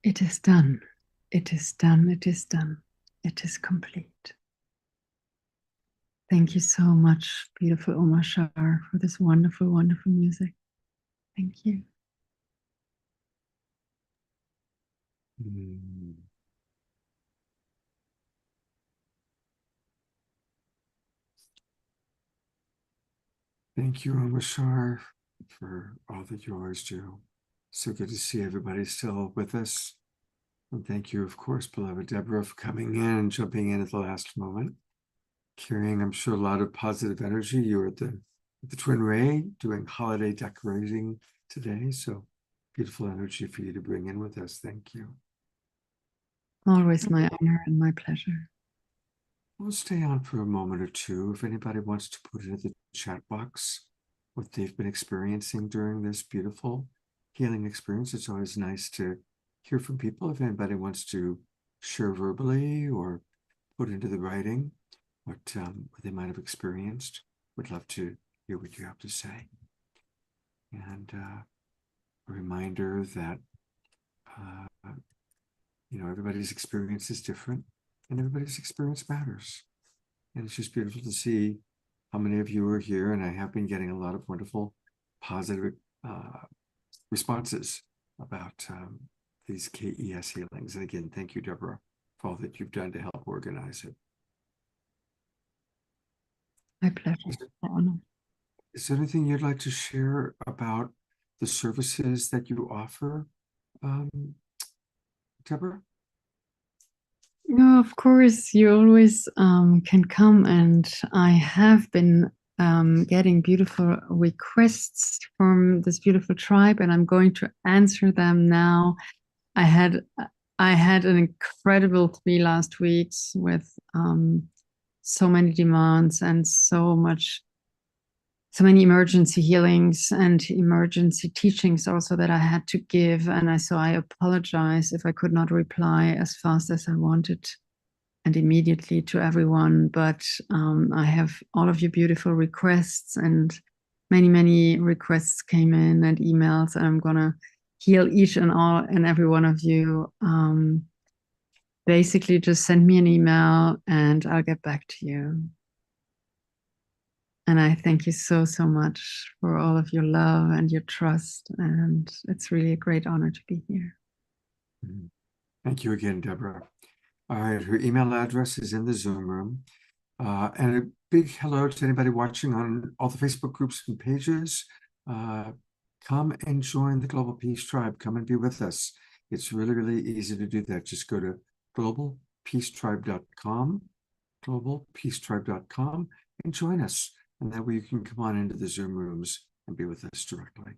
P: It is done. It is done. It is done. It is complete. Thank you so much, beautiful Omar Shar, for this wonderful, wonderful music. Thank you.
B: Thank you, Omashar, for all that you always do. So good to see everybody still with us. And thank you, of course, beloved Deborah, for coming in and jumping in at the last moment. Carrying, I'm sure, a lot of positive energy. You were at the Twin Ray doing holiday decorating today. So beautiful energy for you to bring in with us. Thank you.
P: Always my honor and my pleasure.
B: We'll stay on for a moment or two. If anybody wants to put into the chat box what they've been experiencing during this beautiful healing experience, it's always nice to hear from people. If anybody wants to share verbally or put into the writing what they might have experienced, would love to hear what you have to say. And a reminder that everybody's experience is different, and everybody's experience matters. And it's just beautiful to see how many of you are here, and I have been getting a lot of wonderful, positive responses about these KES healings. And again, thank you, Deborah, for all that you've done to help organize it.
P: My pleasure.
B: Is there anything you'd like to share about the services that you offer, Deborah?
P: No, of course, you always can come, and I have been getting beautiful requests from this beautiful tribe, and I'm going to answer them now. I had an incredible 3 last weeks with so many demands and so many emergency healings and emergency teachings also that I had to give. And so I apologize if I could not reply as fast as I wanted and immediately to everyone. But I have all of your beautiful requests, and many, many requests came in and emails, and I'm going to heal each and every one of you. Basically, just send me an email and I'll get back to you. And I thank you so, so much for all of your love and your trust. And it's really a great honor to be here.
B: Thank you again, Deborah. All right, her email address is in the Zoom room. And a big hello to anybody watching on all the Facebook groups and pages. Come and join the Global Peace Tribe. Come and be with us. It's really, really easy to do that. Just go to globalpeacetribe.com, globalpeacetribe.com, and join us. And that way you can come on into the Zoom rooms and be with us directly.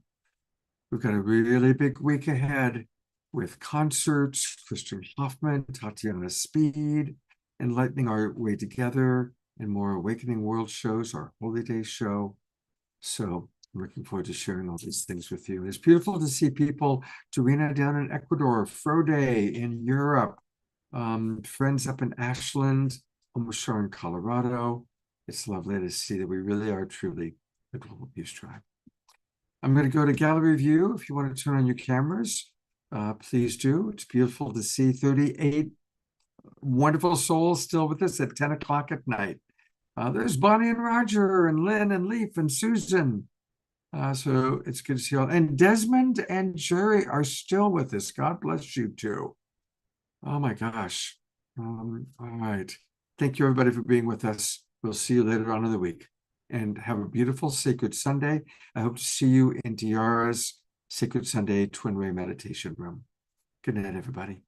B: We've got a really big week ahead with concerts, Christian Hoffman, Tatiana Speed, Enlightening Our Way Together, and more Awakening World shows, our Holy Day show. So I'm looking forward to sharing all these things with you. It's beautiful to see people, Dorina down in Ecuador, Frode in Europe, friends up in Ashland, Omashar in Colorado. It's lovely to see that we really are truly the Global Peace Tribe. I'm going to go to gallery view. If you want to turn on your cameras, please do. It's beautiful to see 38 wonderful souls still with us at 10 o'clock at night. There's Bonnie and Roger and Lynn and Leaf and Susan. So it's good to see you all. And Desmond and Jerry are still with us. God bless you too. Oh my gosh. All right. Thank you everybody for being with us. We'll see you later on in the week. And have a beautiful Sacred Sunday. I hope to see you in Tiara's Sacred Sunday Twin Ray Meditation Room. Good night, everybody.